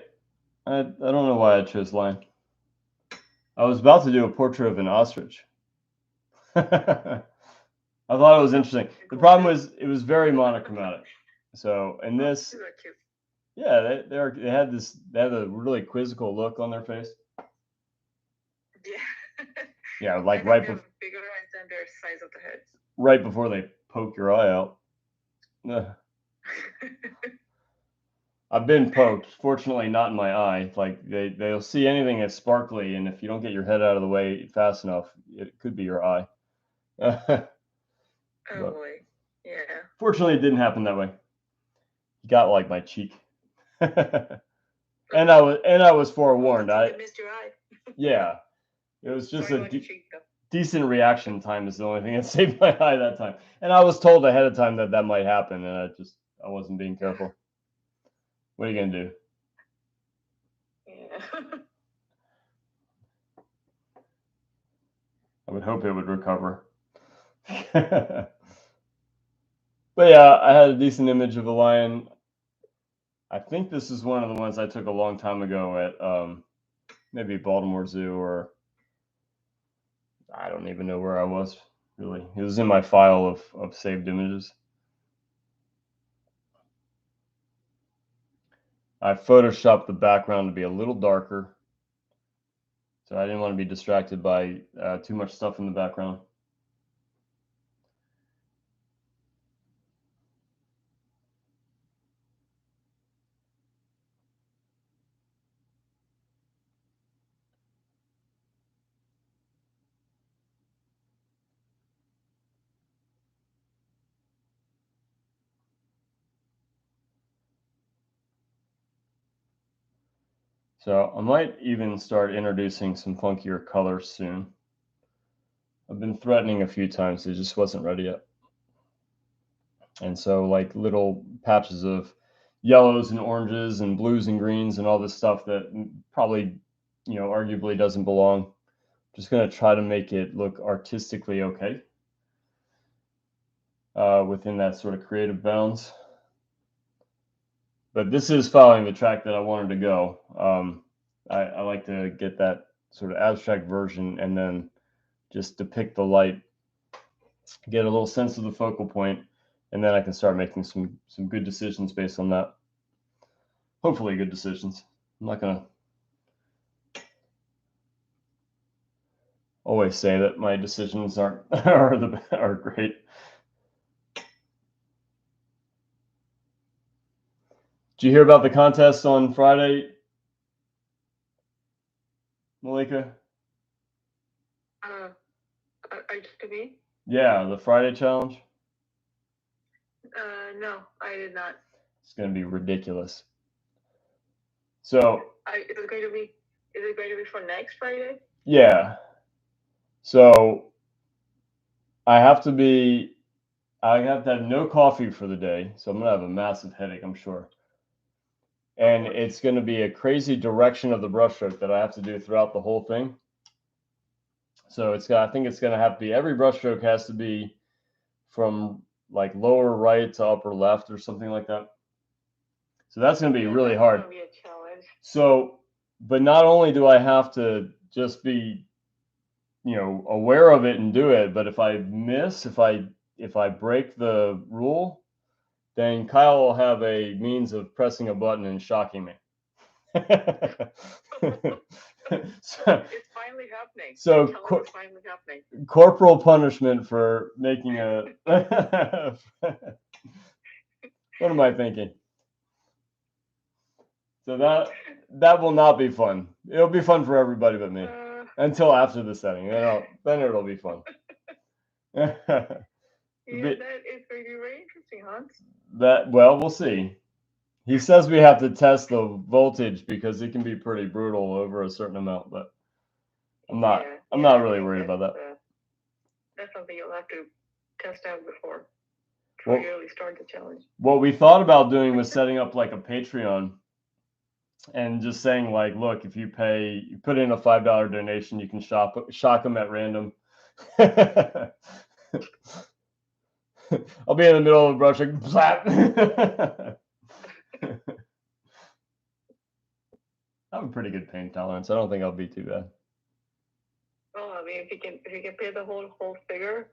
I don't know why I chose lion. I was about to do a portrait of an ostrich. I thought it was interesting. The problem was it was very monochromatic. So in this, yeah, they had a really quizzical look on their face. Yeah. Yeah, like right before. Bigger eyes than their size of the head. Right before they poke your eye out. I've been poked. Fortunately, not in my eye. Like they'll see anything that's sparkly, and if you don't get your head out of the way fast enough, it could be your eye. Oh boy. Yeah. Fortunately, it didn't happen that way. He got like my cheek, and I was forewarned. I missed your eye. Yeah, it was just decent reaction time is the only thing that saved my eye that time. And I was told ahead of time that might happen, and I wasn't being careful. What are you gonna do? Yeah. I would hope it would recover. But yeah, I had a decent image of a lion. I think this is one of the ones I took a long time ago at maybe Baltimore Zoo, or I don't even know where I was, really. It was in my file of saved images. I photoshopped the background to be a little darker, so I didn't want to be distracted by too much stuff in the background. So I might even start introducing some funkier colors soon. I've been threatening a few times, it just wasn't ready yet. And so like little patches of yellows and oranges and blues and greens and all this stuff that probably, arguably doesn't belong. Just going to try to make it look artistically okay within that sort of creative bounds. but this is following the track that I wanted to go. I like to get that sort of abstract version and then just depict the light, get a little sense of the focal point, and then I can start making some good decisions based on that. Hopefully good decisions. I'm not gonna always say that my decisions are great. Did you hear about the contest on Friday, Malika? RGB? Yeah, the Friday challenge. No, I did not. It's going to be ridiculous. So Is it going to be for next Friday? Yeah. So I have to have no coffee for the day, so I'm gonna have a massive headache, I'm sure. And it's gonna be a crazy direction of the brushstroke that I have to do throughout the whole thing. So I think it's gonna have to be, every brushstroke has to be from like lower right to upper left or something like that. So that's gonna be really hard. Gonna be a challenge. So, but not only do I have to just be, aware of it and do it, but if I miss, if I break the rule, then Kyle will have a means of pressing a button and shocking me. It's finally happening. So it's finally happening. Corporal punishment for making a. What am I thinking? So that will not be fun. It'll be fun for everybody but me until after the setting. Then it'll be fun. Yeah, that is going to be very interesting, Hans. Well, we'll see. He says we have to test the voltage because it can be pretty brutal over a certain amount, but I'm not really worried about that. That's something you'll have to test out before you really start the challenge. What we thought about doing was setting up like a Patreon and just saying like, look, if you put in a $5 donation, you can shock them at random. I'll be in the middle of a brush, like, slap. I have a pretty good pain tolerance. I don't think I'll be too bad. Well, I mean, if you can pay the whole figure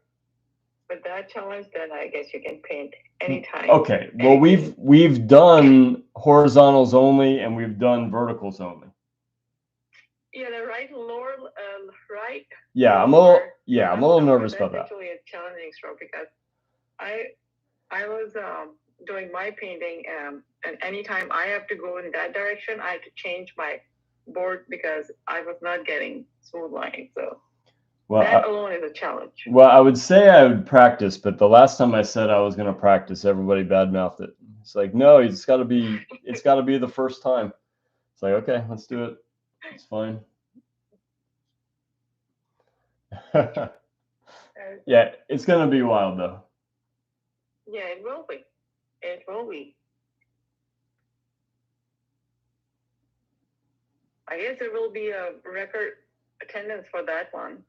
with that challenge, then I guess you can paint anytime. Okay. Well, we've done horizontals only, and we've done verticals only. Yeah, the lower right. Yeah, I'm a little nervous about that. That's actually a challenging stroke because I was doing my painting, and anytime I have to go in that direction, I have to change my board because I was not getting smooth lines. So that alone is a challenge. Well, I would say I would practice, but the last time I said I was going to practice, everybody badmouthed it. It's like, no, it's got to be the first time. It's like, okay, let's do it. It's fine. Yeah, it's going to be wild though. Yeah, it will be. It will be. I guess there will be a record attendance for that one.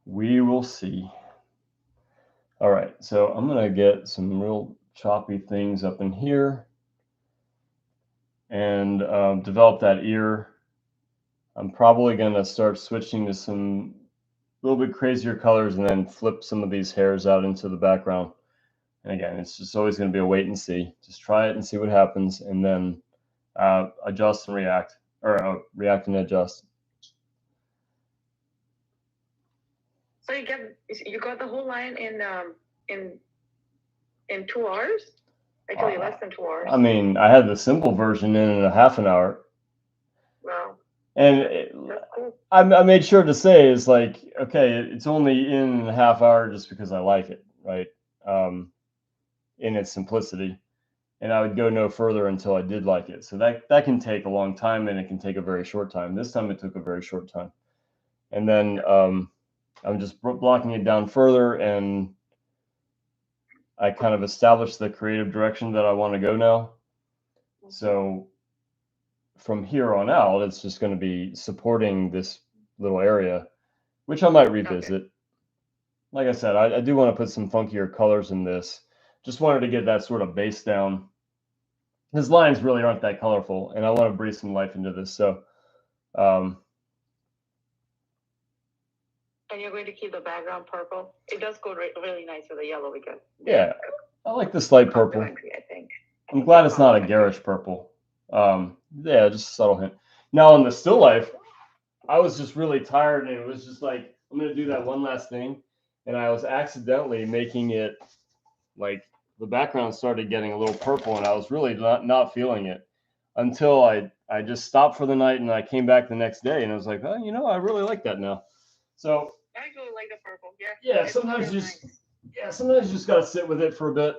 We will see. All right, so I'm gonna get some real choppy things up in here and develop that ear. I'm probably gonna start switching to some little bit crazier colors and then flip some of these hairs out into the background. And again, it's just always gonna be a wait and see. Just try it and see what happens, and then adjust and react, or react and adjust. So you got the whole line in 2 hours? Actually, less than 2 hours. I mean, I had the simple version in a half an hour. Wow. And cool. I made sure to say is like, okay, it's only in a half hour just because I like it, right? In its simplicity. And I would go no further until I did like it. So that can take a long time, and it can take a very short time. This time it took a very short time. And then I'm just blocking it down further, and I kind of established the creative direction that I want to go now. So from here on out, it's just going to be supporting this little area, which I might revisit. Like I said, I do want to put some funkier colors in this. Just wanted to get that sort of base down. His lines really aren't that colorful, and I want to breathe some life into this. So, And you're going to keep the background purple. It does go really nice with the yellow because yeah, I like this light purple. I think. I'm glad it's not a garish purple. Yeah, just a subtle hint. Now on the still life, I was just really tired, and it was just like, I'm gonna do that one last thing, and I was accidentally making it like the background started getting a little purple, and I was really not feeling it until I just stopped for the night, and I came back the next day, and I was like, oh, I really like that now. So I really like the purple. yeah, sometimes sometimes you just gotta sit with it for a bit.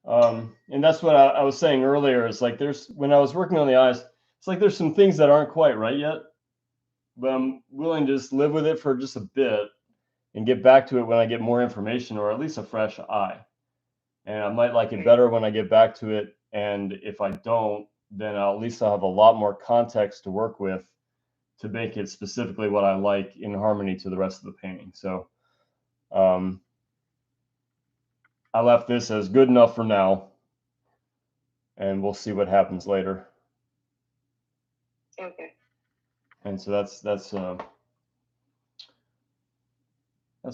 And that's what I was saying earlier. Is like when I was working on the eyes, it's like there's some things that aren't quite right yet, but I'm willing to just live with it for just a bit and get back to it when I get more information or at least a fresh eye. And I might like it better when I get back to it. And if I don't, then at least I'll have a lot more context to work with to make it specifically what I like in harmony to the rest of the painting. So I left this as good enough for now, and we'll see what happens later. Okay. And so that's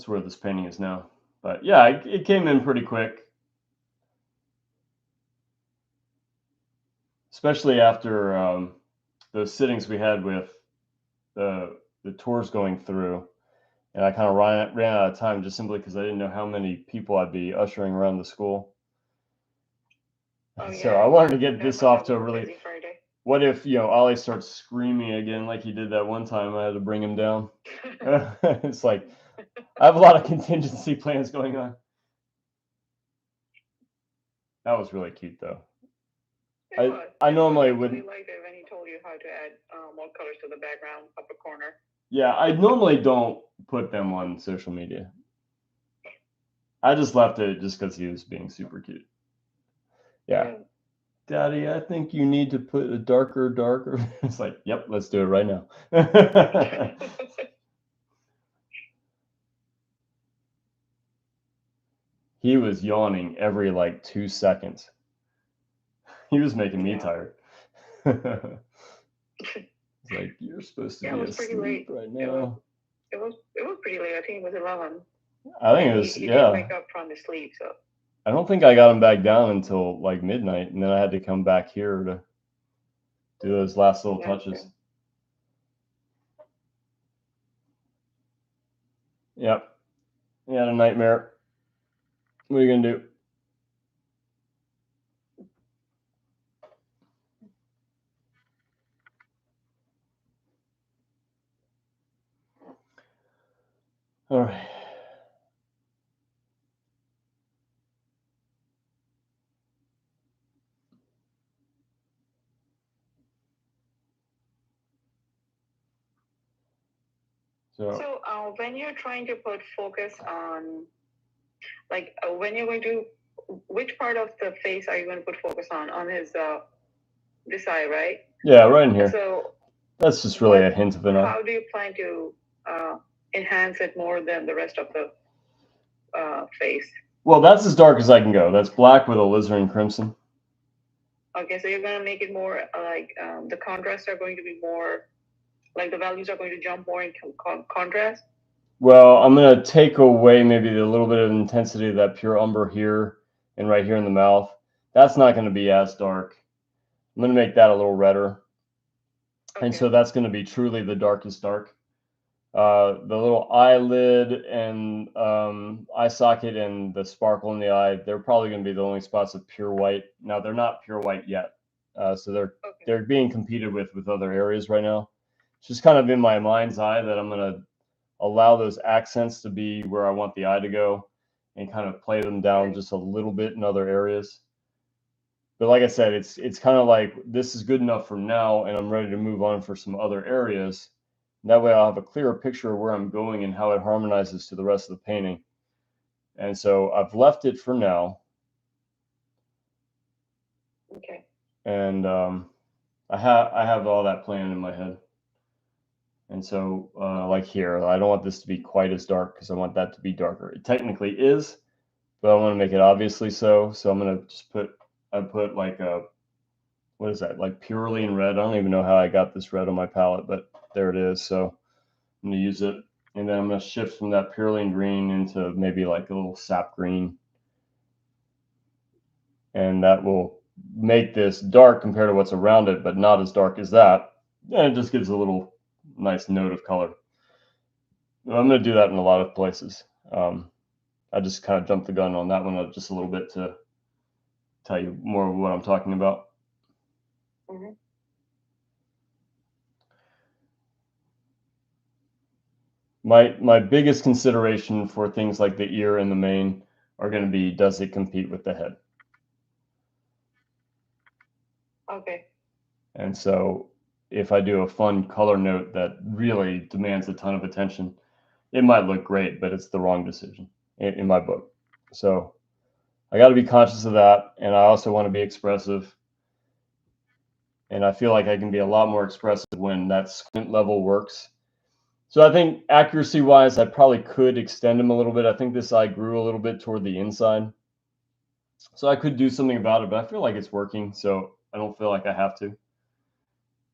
where this painting is now. But yeah, it came in pretty quick, especially after those sittings we had with the tours going through. And I kind of ran out of time just simply because I didn't know how many people I'd be ushering around the school. So I wanted to get this off to a really. What if Ollie starts screaming again like he did that one time? I had to bring him down. It's like I have a lot of contingency plans going on. That was really cute though. I normally wouldn't. Like it when he told you how to add more colors to the background upper corner. Yeah, I normally don't put them on social media. I just left it just because he was being super cute. Yeah. Daddy, I think you need to put a darker. It's like, yep, let's do it right now. He was yawning every like 2 seconds. He was making me tired. It's like, you're supposed to be asleep right now. It was pretty late. I think it was 11. I think it was, he didn't wake up from his sleep, so. I don't think I got him back down until like midnight, and then I had to come back here to do those last little touches. Yep. He had a nightmare. What are you gonna do? All right. So when you're trying to put focus on, like when you're going to, which part of the face are you going to put focus on? On his, this eye, right? Yeah, right in here. So that's just really a hint of an eye. How do you plan to enhance it more than the rest of the face? Well, that's as dark as I can go. That's black with alizarin crimson. Okay, so you're going to make it more like the contrasts are going to be more, like the values are going to jump more in contrast? Well, I'm going to take away maybe a little bit of intensity of that pure umber here and right here in the mouth. That's not going to be as dark. I'm going to make that a little redder. Okay. And so that's going to be truly the darkest dark. The little eyelid and eye socket and the sparkle in the eye, they're probably going to be the only spots of pure white. Now, they're not pure white yet. So they're being competed with other areas right now. It's just kind of in my mind's eye that I'm going to allow those accents to be where I want the eye to go and kind of play them down just a little bit in other areas. But like I said, it's kind of like this is good enough for now, and I'm ready to move on for some other areas. And that way I'll have a clearer picture of where I'm going and how it harmonizes to the rest of the painting. And so I've left it for now. Okay. And I have all that plan in my head. And so like here, I don't want this to be quite as dark because I want that to be darker. It technically is, but I want to make it obviously so. So I'm gonna just I put like a, what is that, like Purulene red? I don't even know how I got this red on my palette, but there it is. So I'm gonna use it, and then I'm gonna shift from that Purulene green into maybe like a little sap green, and that will make this dark compared to what's around it, but not as dark as that. And it just gives a little nice note of color. I'm going to do that in a lot of places. I just kind of jumped the gun on that one just a little bit to tell you more of what I'm talking about. Mm-hmm. My biggest consideration for things like the ear and the mane are going to be, does it compete with the head? Okay. And so if I do a fun color note that really demands a ton of attention, it might look great, but it's the wrong decision in my book. So I got to be conscious of that. And I also want to be expressive. And I feel like I can be a lot more expressive when that squint level works. So I think accuracy wise, I probably could extend them a little bit. I think this eye grew a little bit toward the inside. So I could do something about it, but I feel like it's working. So I don't feel like I have to.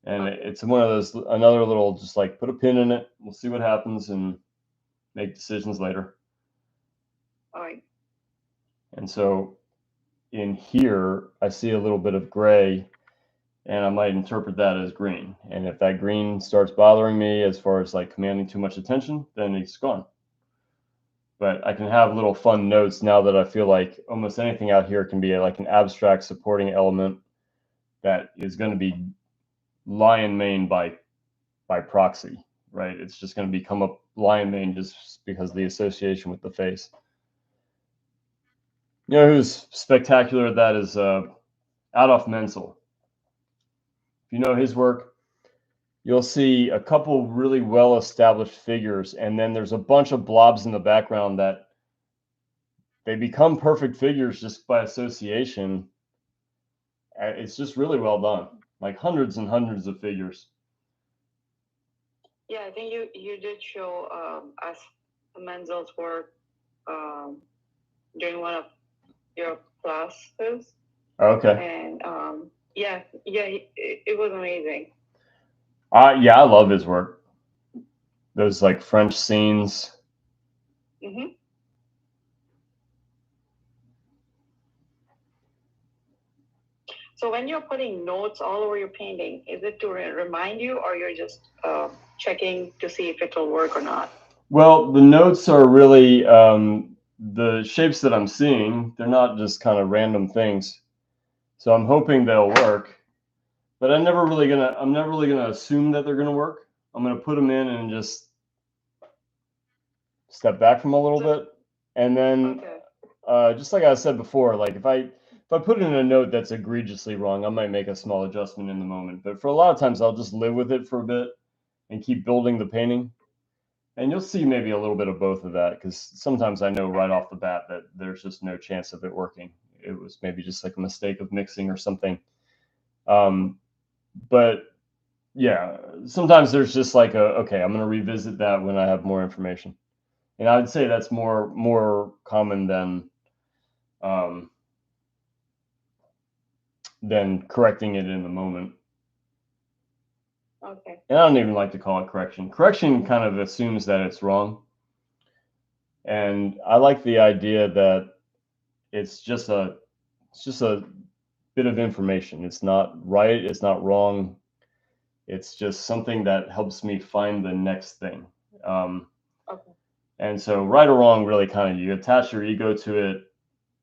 And it's one of those, another little, just like put a pin in it. We'll see what happens and make decisions later. All right. And so in here, I see a little bit of gray, and I might interpret that as green. And if that green starts bothering me as far as like commanding too much attention, then it's gone. But I can have little fun notes now that I feel like almost anything out here can be like an abstract supporting element that is going to be lion mane by proxy, right? It's just going to become a lion mane just because of the association with the face. You know who's spectacular at that is Adolf Menzel. If you know his work, you'll see a couple really well-established figures, and then there's a bunch of blobs in the background that they become perfect figures just by association. It's just really well done, like hundreds and hundreds of figures. Yeah, I think you did show us Menzel's work during one of your classes. Okay. And yeah, it was amazing. Yeah, I love his work. Those like French scenes. Mm-hmm. So when you're putting notes all over your painting, is it to remind you, or you're just checking to see if it'll work or not? Well, the notes are really the shapes that I'm seeing. They're not just kind of random things. So I'm hoping they'll work. But I'm never really gonna assume that they're gonna work. I'm gonna put them in and just step back from a little bit, and then just like I said before, like if I put in a note that's egregiously wrong, I might make a small adjustment in the moment. But for a lot of times, I'll just live with it for a bit and keep building the painting. And you'll see maybe a little bit of both of that, because sometimes I know right off the bat that there's just no chance of it working. It was maybe just like a mistake of mixing or something. But yeah, sometimes there's just like okay, I'm going to revisit that when I have more information. And I would say that's more common than correcting it in the moment. Okay. And I don't even like to call it correction. Correction kind of assumes that it's wrong. And I like the idea that it's just a bit of information. It's not right, it's not wrong. It's just something that helps me find the next thing. Okay. And so right or wrong, really kind of, you attach your ego to it.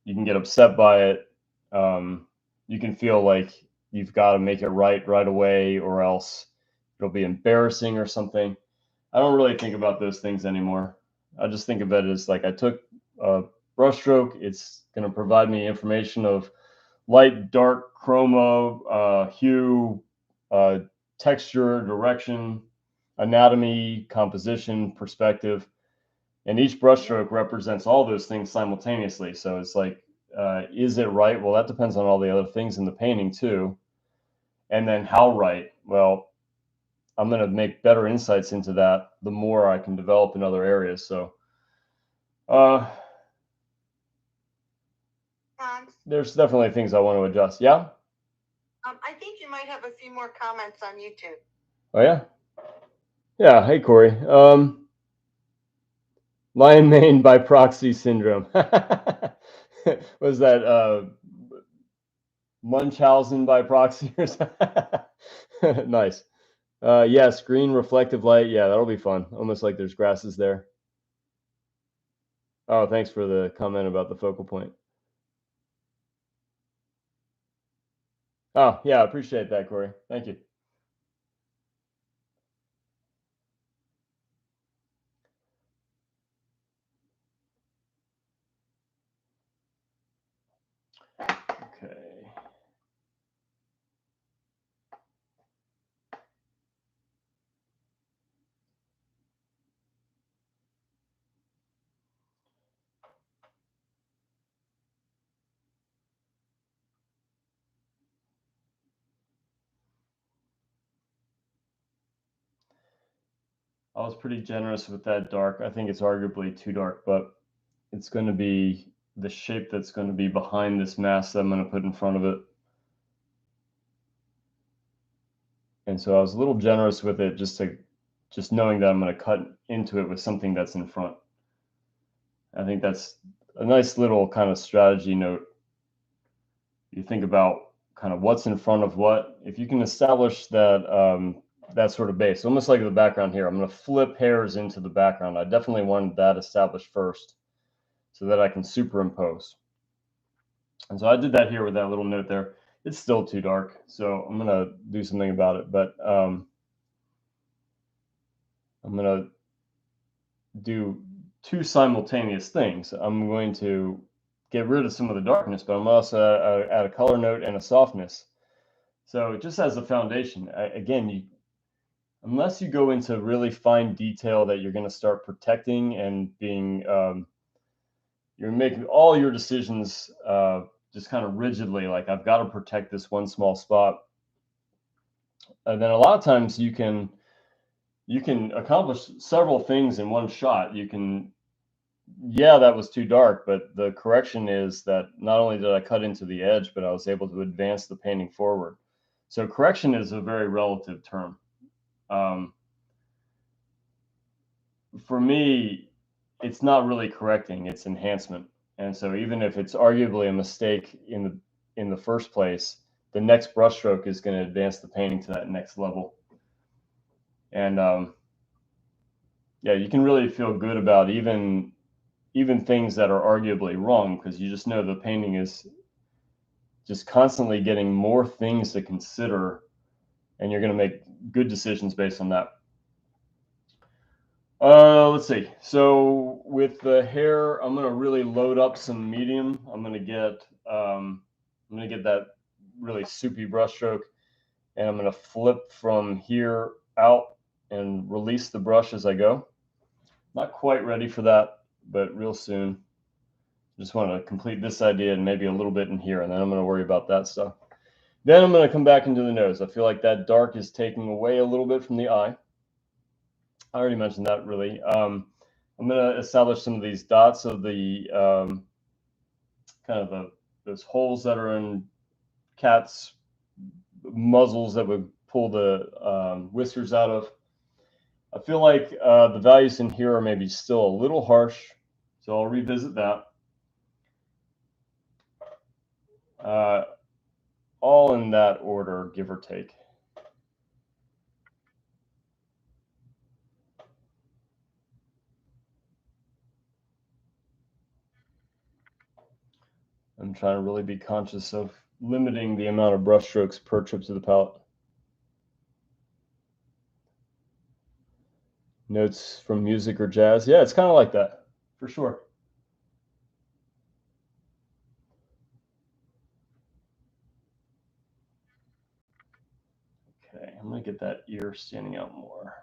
You can get upset by it. You can feel like you've got to make it right away, or else it'll be embarrassing or something. I don't really think about those things anymore. I just think of it as like I took a brushstroke. It's going to provide me information of light, dark, chroma, hue, texture, direction, anatomy, composition, perspective. And each brushstroke represents all those things simultaneously. So it's like is it right? Well, that depends on all the other things in the painting too. And then how right? Well, I'm going to make better insights into that the more I can develop in other areas. So there's definitely things I want to adjust. Yeah? I think you might have a few more comments on YouTube. Oh, yeah? Yeah. Hey, Corey. Lion mane by proxy syndrome. Was that Munchausen by proxy or something? Nice. Yes, green reflective light. Yeah, that'll be fun. Almost like there's grasses there. Oh, thanks for the comment about the focal point. Oh, yeah, I appreciate that, Corey. Thank you. Okay. I was pretty generous with that dark. I think it's arguably too dark, but it's going to be the shape that's going to be behind this mask that I'm going to put in front of it. And so I was a little generous with it just knowing that I'm going to cut into it with something that's in front. I think that's a nice little kind of strategy note. You think about kind of what's in front of what. If you can establish that that sort of base, almost like the background here, I'm going to flip hairs into the background. I definitely wanted that established first so that I can superimpose. And so I did that here with that little note there. It's still too dark, so I'm going to do something about it. But I'm going to do two simultaneous things. I'm going to get rid of some of the darkness, but I'm also add a color note and a softness. So just as a foundation, again, unless you go into really fine detail that you're going to start protecting and being, you're making all your decisions just kind of rigidly, like I've got to protect this one small spot. And then a lot of times you can accomplish several things in one shot. You can, yeah, that was too dark, but the correction is that not only did I cut into the edge, but I was able to advance the painting forward. So correction is a very relative term. For me, it's not really correcting, it's enhancement. And so even if it's arguably a mistake in the first place, the next brushstroke is going to advance the painting to that next level. And yeah, you can really feel good about even things that are arguably wrong, because you just know the painting is just constantly getting more things to consider, and you're going to make good decisions based on that. Let's see. So with the hair, I'm going to really load up some medium. I'm going to get that really soupy brush stroke, and I'm going to flip from here out and release the brush as I go. Not quite ready for that, but real soon. Just want to complete this idea and maybe a little bit in here, and then I'm going to worry about that stuff. Then I'm going to come back into the nose. I feel like that dark is taking away a little bit from the eye. I already mentioned that, really. I'm going to establish some of these dots of the kind of those holes that are in cats' muzzles that would pull the whiskers out of. I feel like the values in here are maybe still a little harsh, so I'll revisit that. All in that order, give or take. I'm trying to really be conscious of limiting the amount of brush strokes per trip to the palette. Notes from music or jazz. Yeah, it's kind of like that, for sure. Okay, I'm going to get that ear standing out more.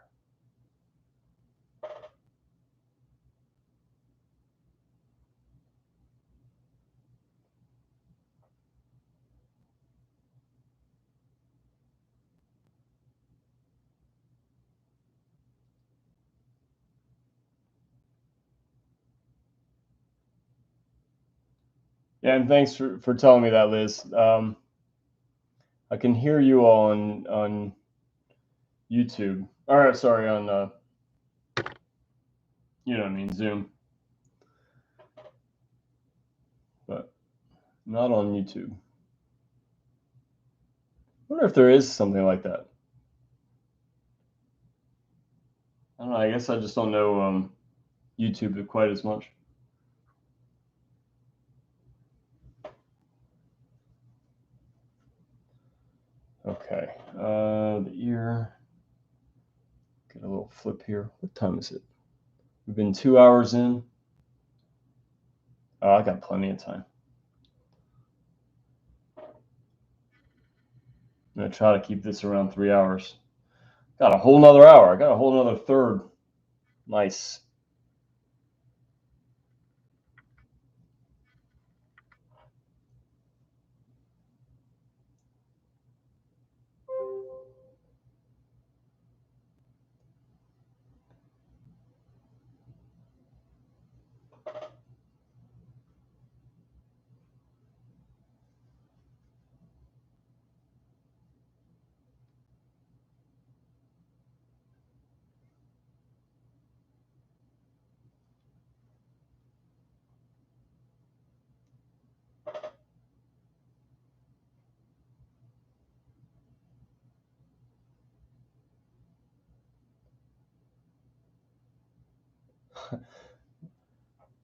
Yeah, and thanks for telling me that, Liz. I can hear you all on YouTube. Or sorry, on you know what I mean, Zoom. But not on YouTube. I wonder if there is something like that. I don't know. I guess I just don't know YouTube quite as much. Okay. The ear. Get a little flip here. What time is it? We've been 2 hours in. Oh, I got plenty of time. I'm gonna try to keep this around 3 hours. Got a whole nother hour. I got a whole nother third. Nice.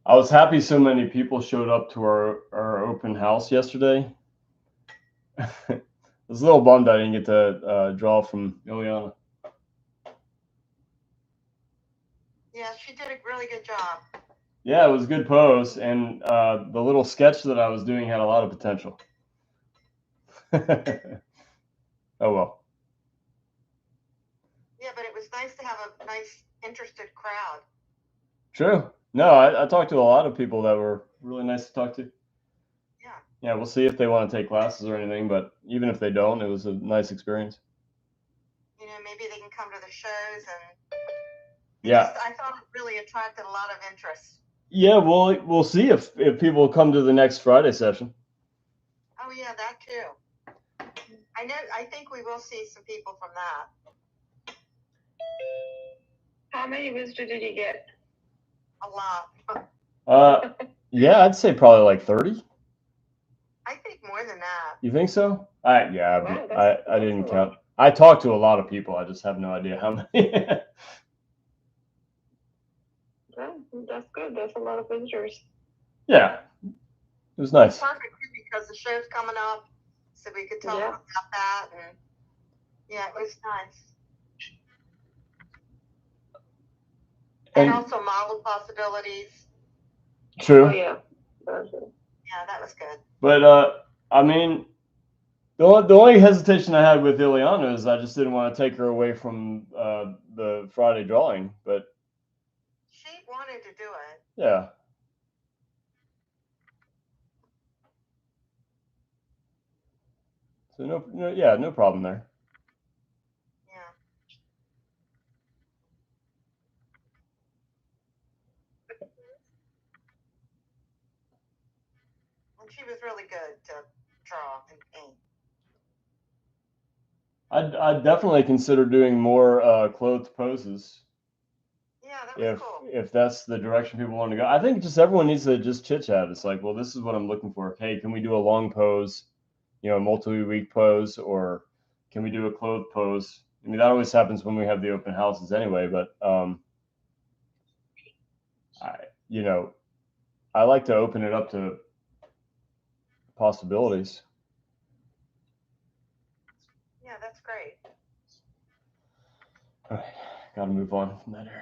I was happy so many people showed up to our open house yesterday. I was a little bummed I didn't get to draw from Ileana. Yeah, she did a really good job. Yeah, it was a good pose, and the little sketch that I was doing had a lot of potential. Oh well. Yeah, but it was nice to have a nice, interested crowd. True. No, I talked to a lot of people that were really nice to talk to. Yeah. Yeah, we'll see if they want to take classes or anything, but even if they don't, it was a nice experience. You know, maybe they can come to the shows and. Yeah. I thought it really attracted a lot of interest. Yeah, we'll see if people come to the next Friday session. Oh yeah, that too. I think we will see some people from that. How many visitors did you get? A lot. Yeah, I'd say probably like 30. I think more than that. You think so? Yeah, Wow, I didn't count. I talked to a lot of people. I just have no idea how many. Well, that's good. That's a lot of visitors. Yeah, it was nice. It's perfect because the show's coming up, so we could talk about that, and yeah, it was nice. And also model possibilities. True. Oh yeah. Yeah, that was good. But I mean, the only hesitation I had with Ileana is I just didn't want to take her away from the Friday drawing, but she wanted to do it. Yeah. So no problem there. Yeah. And she was really good to draw and paint. I'd definitely consider doing more clothed poses. Yeah, that was cool. If that's the direction people want to go. I think just everyone needs to just chit chat. It's like, well, this is what I'm looking for. Hey, can we do a long pose, a multi-week pose, or can we do a clothed pose? I mean, that always happens when we have the open houses anyway, but I like to open it up to possibilities. Yeah, that's great. All right, got to move on from that area.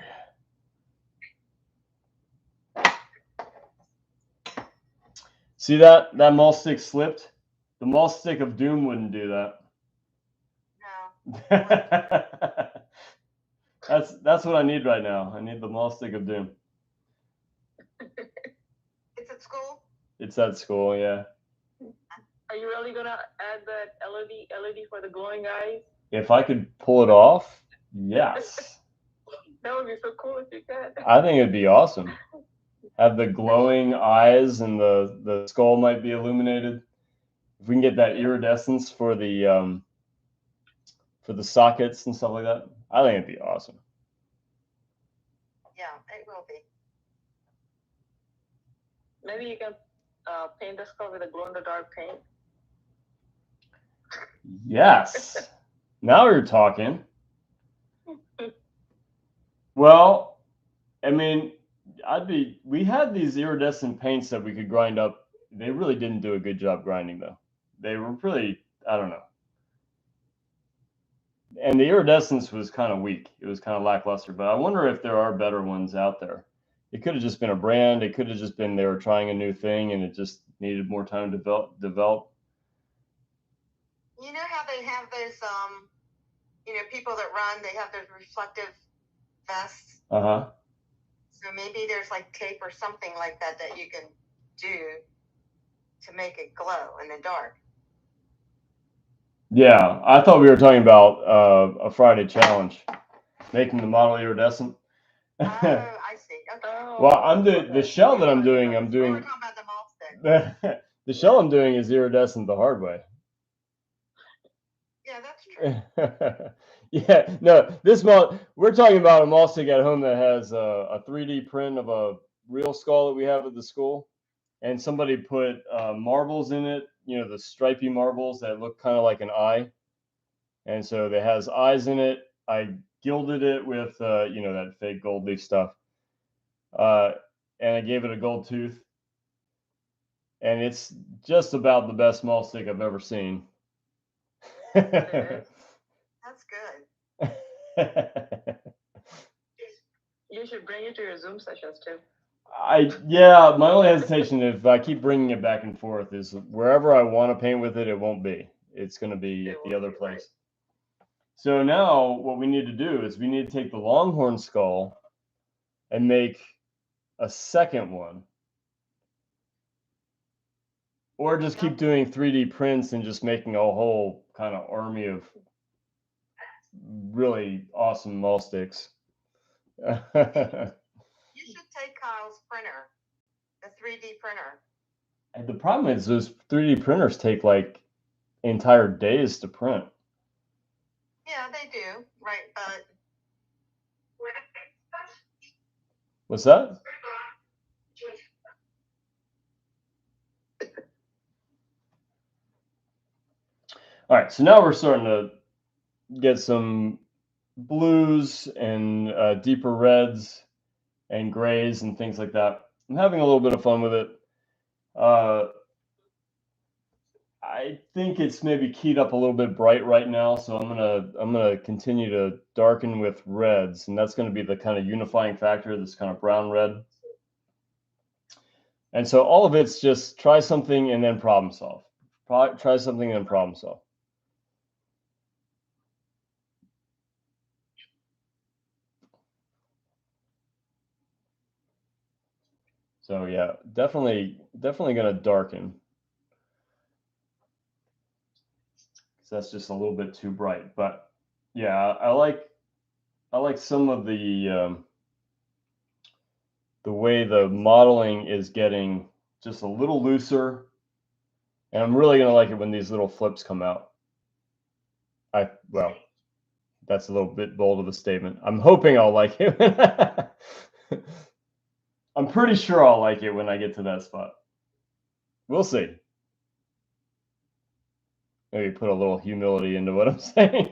See that maul stick slipped? The maul stick of doom wouldn't do that. No. That's what I need right now. I need the maul stick of doom. It's at school? It's at school, yeah. Are you really gonna add that LED for the glowing eyes? If I could pull it off, yes. That would be so cool if you could. I think it'd be awesome. have the glowing eyes and the skull might be illuminated. If we can get that iridescence for the sockets and stuff like that, I think it'd be awesome. Yeah, it will be. Maybe you can paint the skull with a glow-in-the-dark paint. Yes. Now you're talking. Well, I mean, we had these iridescent paints that we could grind up. They really didn't do a good job grinding though. They were really, I don't know. And the iridescence was kind of weak. It was kind of lackluster, but I wonder if there are better ones out there. It could have just been a brand. It could have just been they were trying a new thing and it just needed more time to develop. You know how they have those, people that run, they have those reflective vests. Uh-huh. So maybe there's like tape or something like that you can do to make it glow in the dark. Yeah, I thought we were talking about a Friday challenge, making the model iridescent. Oh, I see. Okay. Well, I'm the shell that I'm doing. We're talking about the malt stick. The shell I'm doing is iridescent the hard way. Yeah, that's true. Yeah, no, we're talking about a malt stick at home that has a 3D print of a real skull that we have at the school, and somebody put marbles in it. You know, the stripy marbles that look kind of like an eye, and so it has eyes in it. I gilded it with that fake gold leaf stuff, and I gave it a gold tooth, and it's just about the best malt stick I've ever seen. That's good. You should bring it to your Zoom sessions too. My only hesitation if I keep bringing it back and forth is wherever I want to paint with it, it won't be. It's going to be at the other place. Right. So now what we need to do is we need to take the Longhorn skull and make a second one. Or just keep doing 3D prints and just making a whole kind of army of really awesome malt sticks. You should take Kyle's printer, the 3D printer. And the problem is those 3D printers take like entire days to print. Yeah, they do, right? But what's that? All right, so now we're starting to get some blues and deeper reds and grays and things like that. I'm having a little bit of fun with it. I think it's maybe keyed up a little bit bright right now, so I'm gonna continue to darken with reds, and that's going to be the kind of unifying factor, this kind of brown red. And so all of it's just try something and then problem solve. Try something and then problem solve. So yeah, definitely gonna darken. That's just a little bit too bright, but yeah, I like some of the way the modeling is getting just a little looser, and I'm really gonna like it when these little flips come out. Well, that's a little bit bold of a statement. I'm hoping I'll like it. I'm pretty sure I'll like it when I get to that spot. We'll see. Maybe put a little humility into what I'm saying.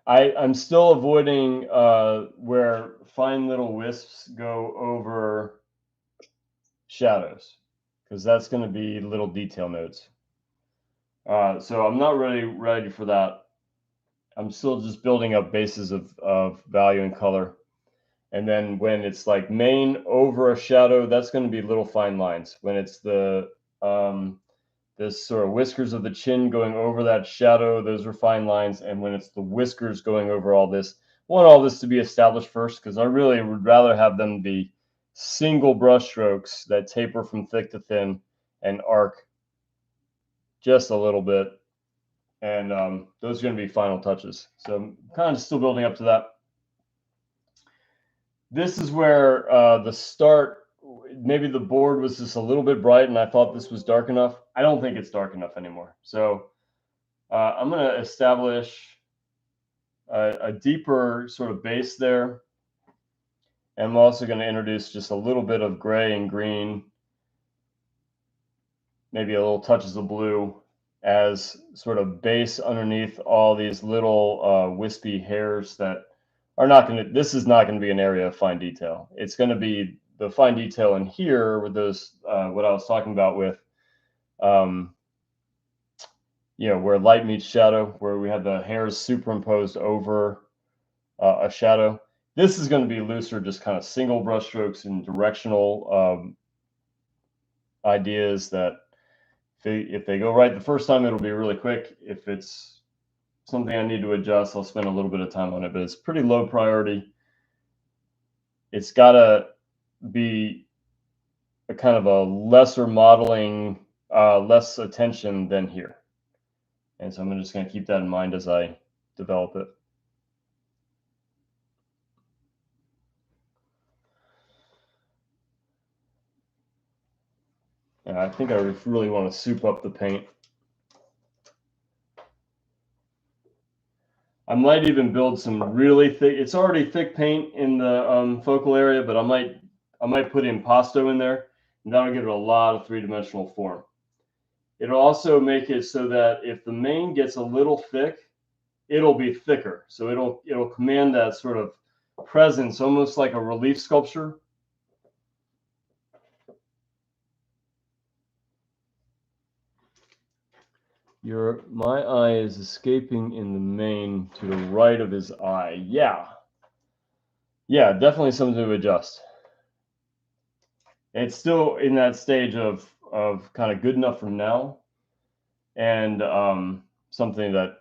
I'm still avoiding where fine little wisps go over shadows, because that's going to be little detail nodes. So I'm not really ready for that. I'm still just building up bases of value and color. And then when it's like main over a shadow, that's going to be little fine lines. When it's the this sort of whiskers of the chin going over that shadow, those are fine lines. And when it's the whiskers going over all this, I want all this to be established first, because I really would rather have them be single brush strokes that taper from thick to thin and arc just a little bit. And those are going to be final touches. So I'm kind of still building up to that. This is where the start, maybe the board was just a little bit bright and I thought this was dark enough. I don't think it's dark enough anymore. So I'm going to establish a deeper sort of base there. And I'm also going to introduce just a little bit of gray and green, maybe a little touches of blue as sort of base underneath all these little wispy hairs that are not going to, this is not going to be an area of fine detail. It's going to be the fine detail in here with those, what I was talking about with, you know, where light meets shadow, where we have the hairs superimposed over a shadow. This is going to be looser, just kind of single brush strokes and directional ideas that if they go right the first time, it'll be really quick. If it's something I need to adjust, I'll spend a little bit of time on it, but it's pretty low priority. It's got to be a kind of a lesser modeling, less attention than here. And so I'm just going to keep that in mind as I develop it. And I think I really want to soup up the paint. I might even build some really thick, it's already thick paint in the focal area, but I might put impasto in there, and that'll give it a lot of three-dimensional form. It'll also make it so that if the main gets a little thick, it'll be thicker. So it'll command that sort of presence, almost like a relief sculpture. My eye is escaping in the main to the right of his eye. Yeah, definitely something to adjust. It's still in that stage of kind of good enough for now, and something that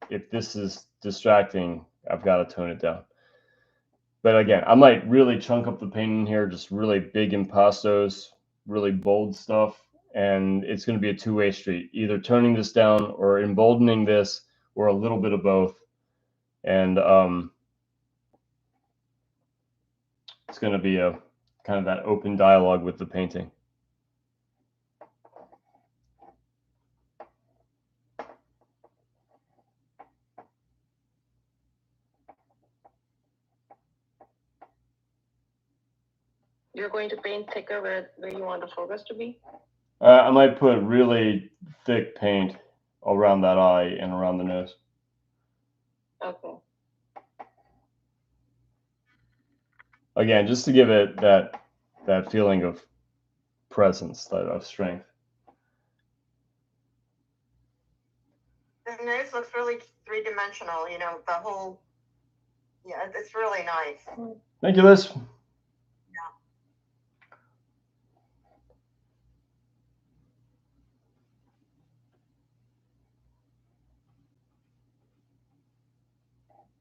if this is distracting, I've got to tone it down. But again, I might really chunk up the paint in here, just really big impastos, really bold stuff. And it's going to be a two-way street, either toning this down or emboldening this, or a little bit of both. And it's going to be a kind of that open dialogue with the painting. You're going to paint thicker where you want the focus to be? I might put really thick paint around that eye and around the nose. Okay. Again, just to give it that feeling of presence, of strength. The nose looks really three-dimensional, you know, the whole, yeah, it's really nice. Thank you, Liz.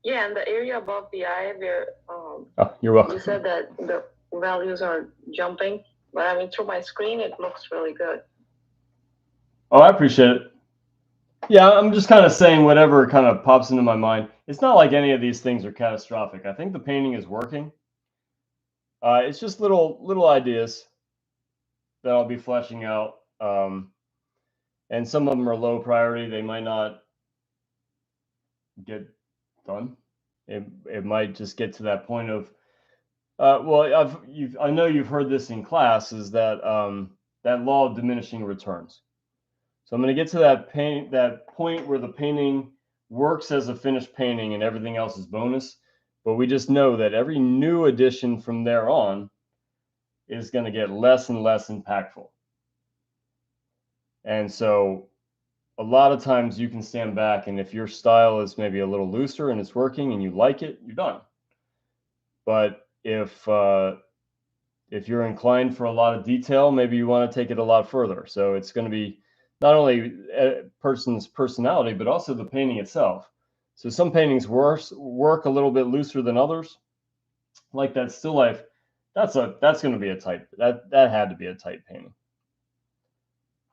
Yeah, and the area above the eye where you're welcome. You said that the values are jumping, but I mean through my screen it looks really good. Oh, I appreciate it. Yeah, I'm just kind of saying whatever kind of pops into my mind. It's not like any of these things are catastrophic. I think the painting is working. It's just little ideas that I'll be fleshing out. And some of them are low priority. They might not get done. It might just get to that point of, well, I know you've heard this in class, is that that law of diminishing returns. So I'm going to get to that point where the painting works as a finished painting and everything else is bonus. But we just know that every new addition from there on is going to get less and less impactful. And so a lot of times you can stand back, and if your style is maybe a little looser and it's working and you like it, you're done. But if you're inclined for a lot of detail, maybe you want to take it a lot further. So it's going to be not only a person's personality, but also the painting itself. So some paintings work a little bit looser than others. Like that still life, that's going to be a tight, that had to be a tight painting.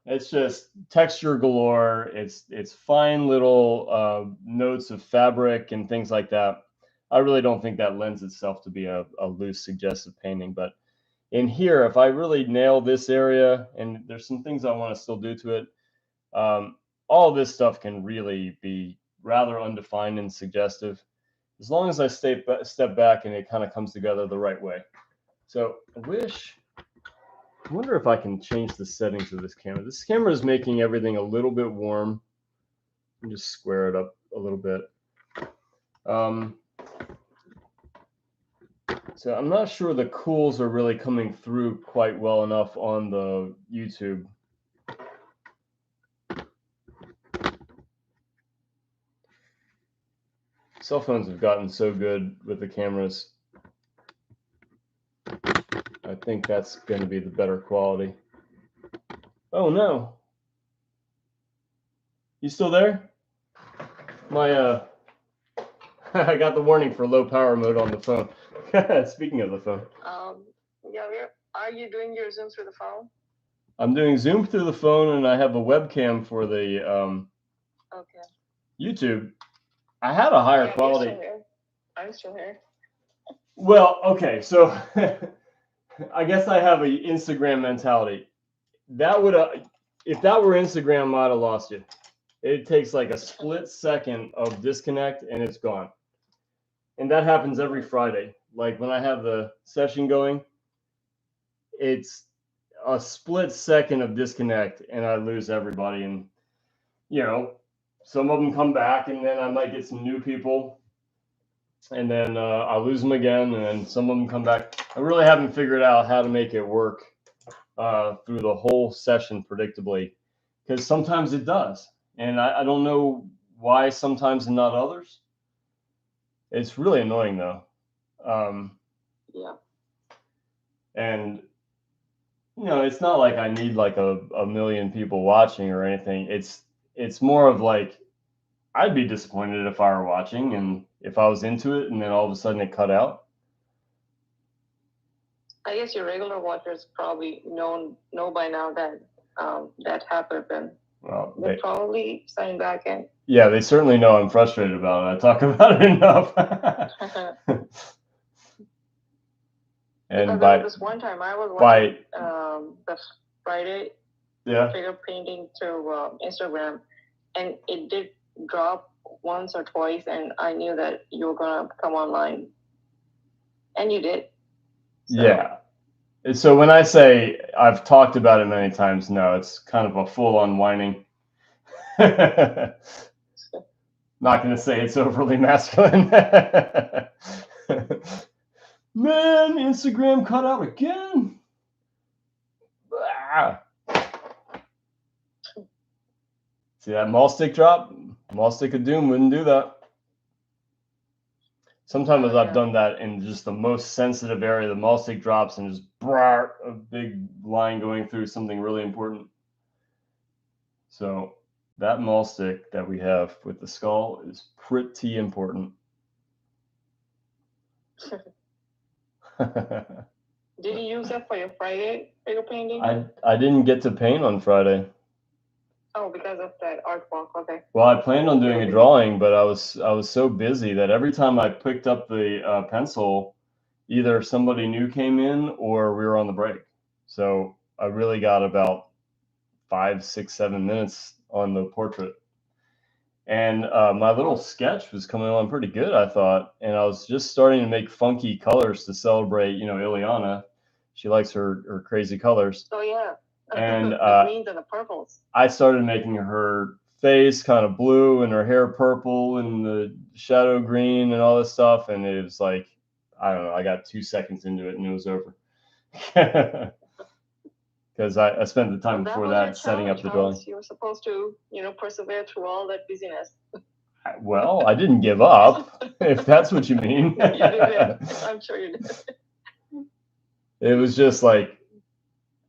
It's just texture galore. It's fine little notes of fabric and things like that. I really don't think that lends itself to be a loose suggestive painting. But in here, if I really nail this area, and there's some things I want to still do to it, all this stuff can really be rather undefined and suggestive, as long as I step back and it kind of comes together the right way. So I wonder if I can change the settings of this camera. This camera is making everything a little bit warm. Let me just square it up a little bit. So I'm not sure the cools are really coming through quite well enough on the YouTube. Cell phones have gotten so good with the cameras. I think that's going to be the better quality. Oh no. You still there? My I got the warning for low power mode on the phone. Speaking of the phone. Yeah, are you doing your Zoom through the phone? I'm doing Zoom through the phone, and I have a webcam for the Okay. YouTube. I had a higher quality. I'm still here. Well, okay, so I guess I have an Instagram mentality. That would if that were Instagram, I'd have lost you. It takes like a split second of disconnect and it's gone. And that happens every Friday. Like when I have the session going, it's a split second of disconnect and I lose everybody. And, you know, some of them come back and then I might get some new people and then I lose them again. And then some of them come back. I really haven't figured out how to make it work through the whole session predictably, because sometimes it does. And I don't know why sometimes and not others. It's really annoying though. Yeah. And you know, it's not like I need like a million people watching or anything. It's more of like I'd be disappointed if I were watching and if I was into it and then all of a sudden it cut out. I guess your regular watchers probably know by now that that happened, and Well, they're probably signing back in. Yeah, they certainly know I'm frustrated about it. I talk about it enough. And by this one time, I was watching the Friday figure painting through Instagram, and it did drop once or twice, and I knew that you were gonna come online, and you did. So. Yeah. So when I say I've talked about it many times, no, it's kind of a full unwinding. Not going to say it's overly masculine. Man, Instagram cut out again. Ah. See that maul stick drop? Maul stick of doom wouldn't do that. Sometimes I've done that in just the most sensitive area. The maul stick drops and just a big line going through something really important. So that maul stick that we have with the skull is pretty important. Did you use that for your Friday figure painting? I didn't get to paint on Friday. Oh, because of that art walk, okay. Well, I planned on doing a drawing, but I was so busy that every time I picked up the pencil, either somebody new came in or we were on the break. So I really got about 5, 6, 7 minutes on the portrait. And my little sketch was coming on pretty good, I thought. And I was just starting to make funky colors to celebrate, you know, Ileana. She likes her crazy colors. Oh, yeah. And the greens and the purples. I started making her face kind of blue and her hair purple and the shadow green and all this stuff. And it was like, I don't know, I got 2 seconds into it and it was over. Because I spent the time before that setting up the drawing. You were supposed to, you know, persevere through all that busyness. Well, I didn't give up, if that's what you mean. You did. I'm sure you did. It was just like,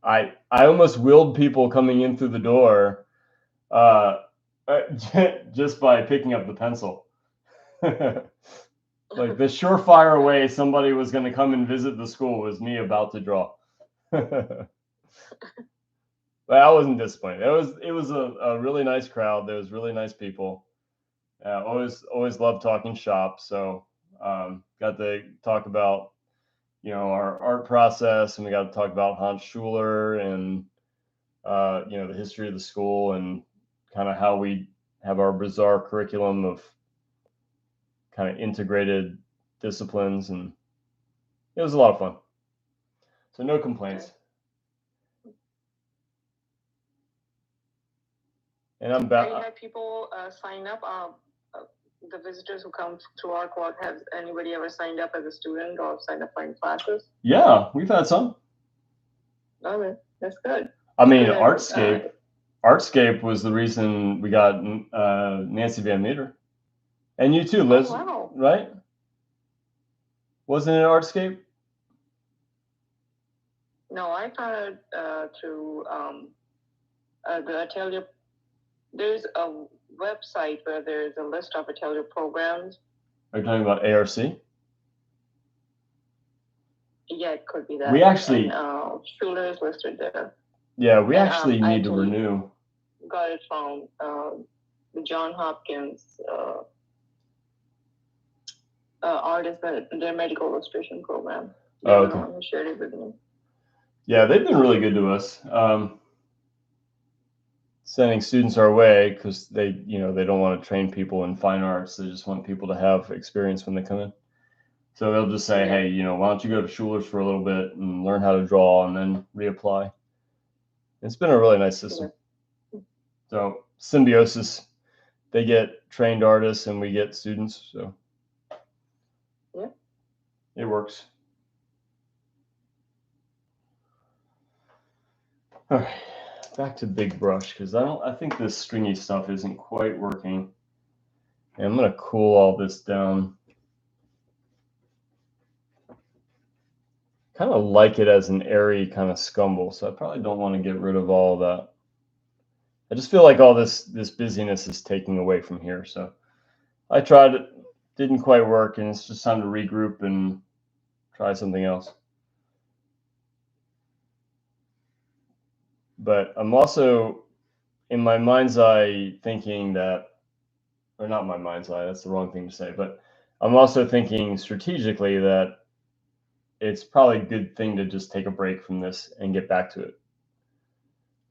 I almost willed people coming in through the door just by picking up the pencil. Like the surefire way somebody was going to come and visit the school was me about to draw. But But I wasn't disappointed. It was a really nice crowd. There was really nice people. Always loved talking shop. So got to talk about our art process, and we got to talk about Hans Schuler and the history of the school and kind of how we have our bizarre curriculum of kind of integrated disciplines, and it was a lot of fun. So no complaints. And I'm back. Do you have people sign up? The visitors who come through our court, has anybody ever signed up as a student or signed up for any classes? Yeah, we've had some. Okay, that's good. I mean, Artscape was the reason we got Nancy Van Meter. And you too, Liz, wow. Right? Wasn't it Artscape? No, I found it through the Atelier. There's a website where there's a list of Atelier programs. Are you talking about ARC? Yeah, it could be that. We actually... Schuler is listed there. Yeah, we actually need to renew. Got it from the John Hopkins artist, their medical illustration program. Oh, okay. Who shared it with me. Yeah, they've been really good to us. Sending students our way because they don't want to train people in fine arts. They just want people to have experience when they come in. So they'll just say, hey, why don't you go to Schuler's for a little bit and learn how to draw and then reapply. It's been a really nice system. So symbiosis, they get trained artists and we get students. So yeah, it works. All right, back to big brush because I think this stringy stuff isn't quite working. And I'm gonna cool all this down. Kind of like it as an airy kind of scumble, so I probably don't want to get rid of all of that. I just feel like all this busyness is taking away from here. So I tried it, didn't quite work, and it's just time to regroup and try something else. But I'm also in my mind's eye thinking that, or not my mind's eye, that's the wrong thing to say, but I'm also thinking strategically that it's probably a good thing to just take a break from this and get back to it.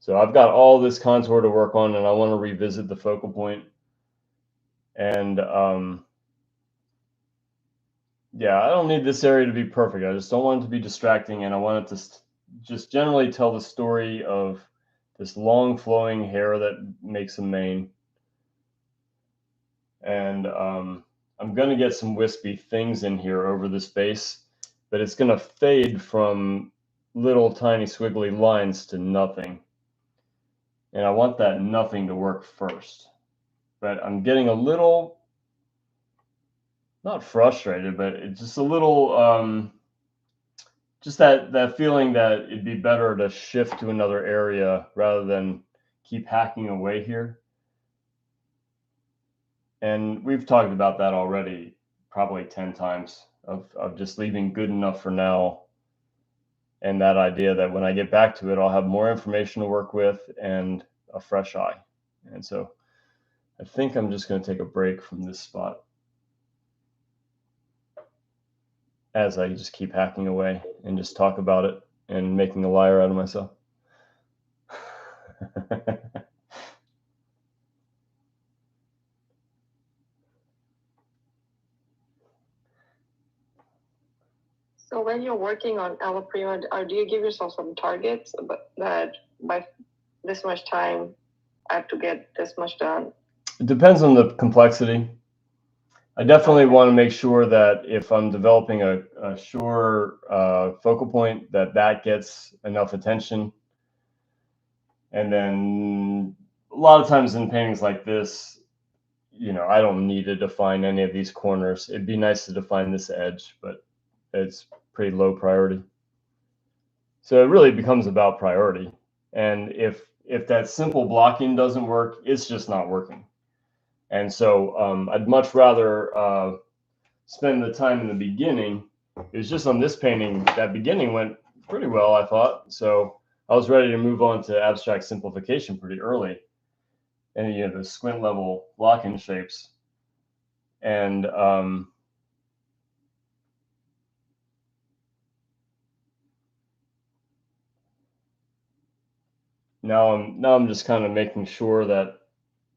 So I've got all this contour to work on, and I want to revisit the focal point. And yeah, I don't need this area to be perfect. I just don't want it to be distracting, and I want it to just generally tell the story of this long flowing hair that makes a mane. And I'm going to get some wispy things in here over this base, but it's going to fade from little tiny squiggly lines to nothing. And I want that nothing to work first. But I'm getting a little, not frustrated, but it's just a little, just that feeling that it'd be better to shift to another area rather than keep hacking away here. And we've talked about that already, probably 10 times, of just leaving good enough for now. And that idea that when I get back to it, I'll have more information to work with and a fresh eye. And so I think I'm just going to take a break from this spot as I just keep hacking away and just talk about it and making a liar out of myself. So when you're working on Alla Prima, do you give yourself some targets that by this much time I have to get this much done? It depends on the complexity. I definitely want to make sure that if I'm developing a sure focal point, that gets enough attention. And then a lot of times in paintings like this, I don't need to define any of these corners. It'd be nice to define this edge, but it's pretty low priority. So it really becomes about priority. And if that simple blocking doesn't work, it's just not working. And so I'd much rather spend the time in the beginning. It was just on this painting, that beginning went pretty well, I thought. So I was ready to move on to abstract simplification pretty early, and the squint level lock-in shapes, and now I'm just kind of making sure that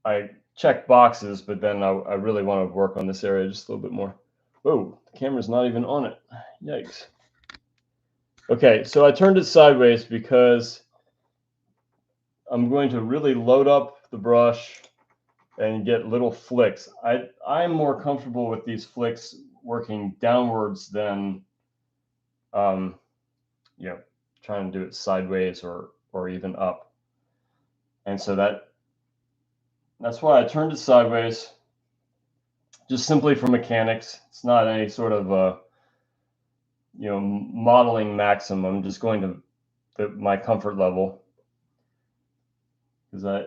I check boxes, but then I really want to work on this area just a little bit more. Whoa, the camera's not even on it. Yikes. Okay, so I turned it sideways because I'm going to really load up the brush and get little flicks. I'm more comfortable with these flicks working downwards than trying to do it sideways or even up. And so that's why I turned it sideways, just simply for mechanics. It's not any sort of modeling maximum. I'm just going to my comfort level, because I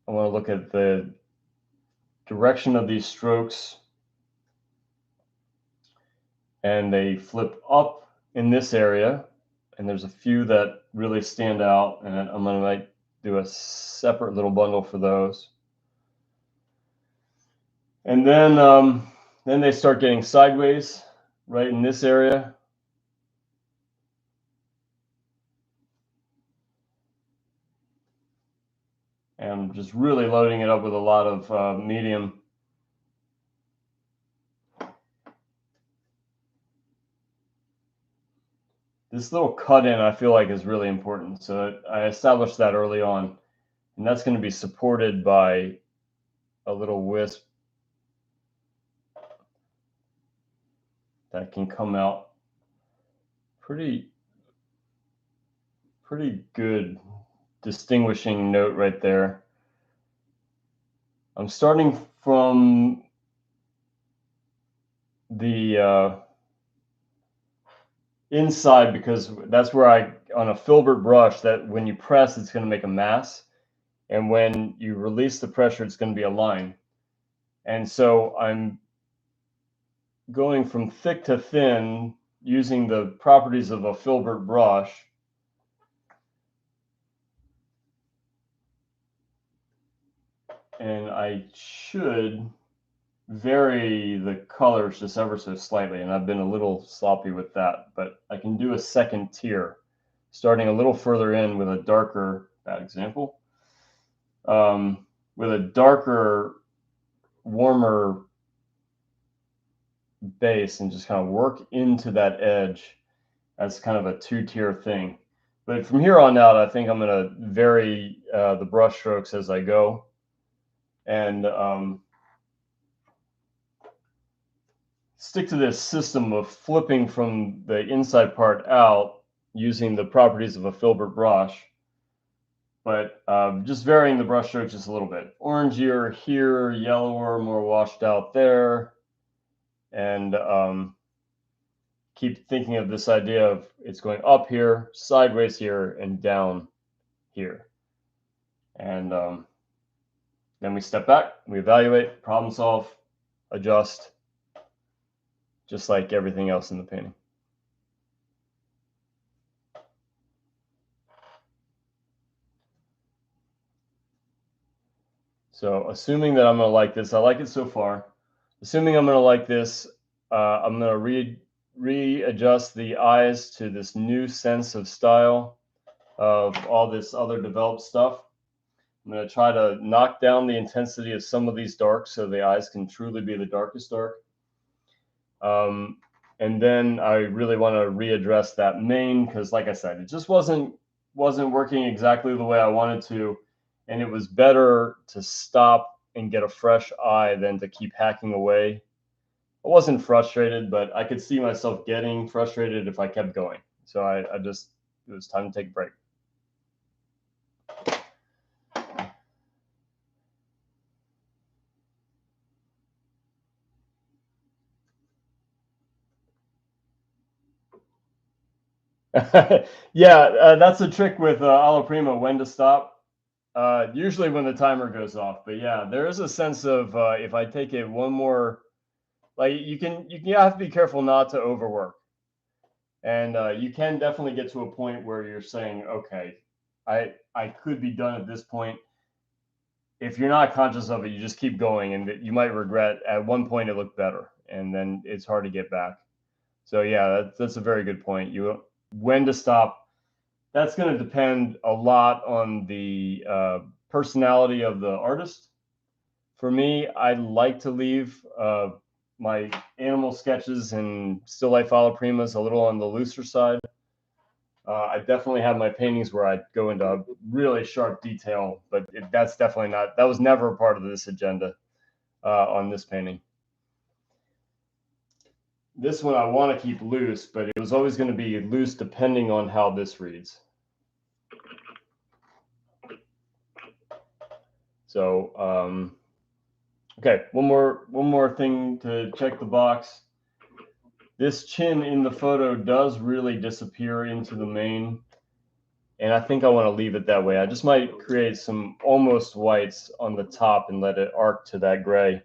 want to look at the direction of these strokes, and they flip up in this area, and there's a few that really stand out, and I'm going to do a separate little bundle for those. And then they start getting sideways right in this area. And I'm just really loading it up with a lot of medium. This little cut in, I feel like, is really important. So I established that early on, and that's going to be supported by a little wisp that can come out pretty good distinguishing note right there. I'm starting from the inside, because that's where on a filbert brush, that when you press, it's going to make a mass, and when you release the pressure, it's going to be a line. And so I'm going from thick to thin using the properties of a filbert brush. And I should vary the colors just ever so slightly, and I've been a little sloppy with that, but I can do a second tier, starting a little further in with a darker, bad example, with a darker, warmer base, and just kind of work into that edge as kind of a two-tier thing. But from here on out, I think I'm going to vary the brush strokes as I go, and stick to this system of flipping from the inside part out using the properties of a filbert brush, but just varying the brush stroke just a little bit. Orangier here, yellower, more washed out there, and keep thinking of this idea of it's going up here, sideways here, and down here. And then we step back, we evaluate, problem solve, adjust, just like everything else in the painting. So assuming that I'm going to like this, I like it so far. Assuming I'm going to like this, I'm going to readjust the eyes to this new sense of style of all this other developed stuff. I'm going to try to knock down the intensity of some of these darks so the eyes can truly be the darkest dark. And then I really want to readdress that mane, because like I said, it just wasn't working exactly the way I wanted to. And it was better to stop and get a fresh eye than to keep hacking away. I wasn't frustrated, but I could see myself getting frustrated if I kept going. So it was time to take a break. Yeah, that's a trick with Alla Prima, when to stop. Usually when the timer goes off, but yeah, there is a sense of if I take it one more, like you have to be careful not to overwork. And you can definitely get to a point where you're saying, okay, I could be done at this point. If you're not conscious of it, you just keep going, and you might regret at one point it looked better, and then it's hard to get back. So yeah, that's a very good point. When to stop. That's going to depend a lot on the personality of the artist. For me, I like to leave my animal sketches and still life alla primas a little on the looser side. I definitely have my paintings where I go into really sharp detail, but that's definitely not, that was never a part of this agenda on this painting. This one I want to keep loose, but it was always going to be loose depending on how this reads. So, okay, one more thing to check the box. This chin in the photo does really disappear into the mane, and I think I want to leave it that way. I just might create some almost whites on the top and let it arc to that gray.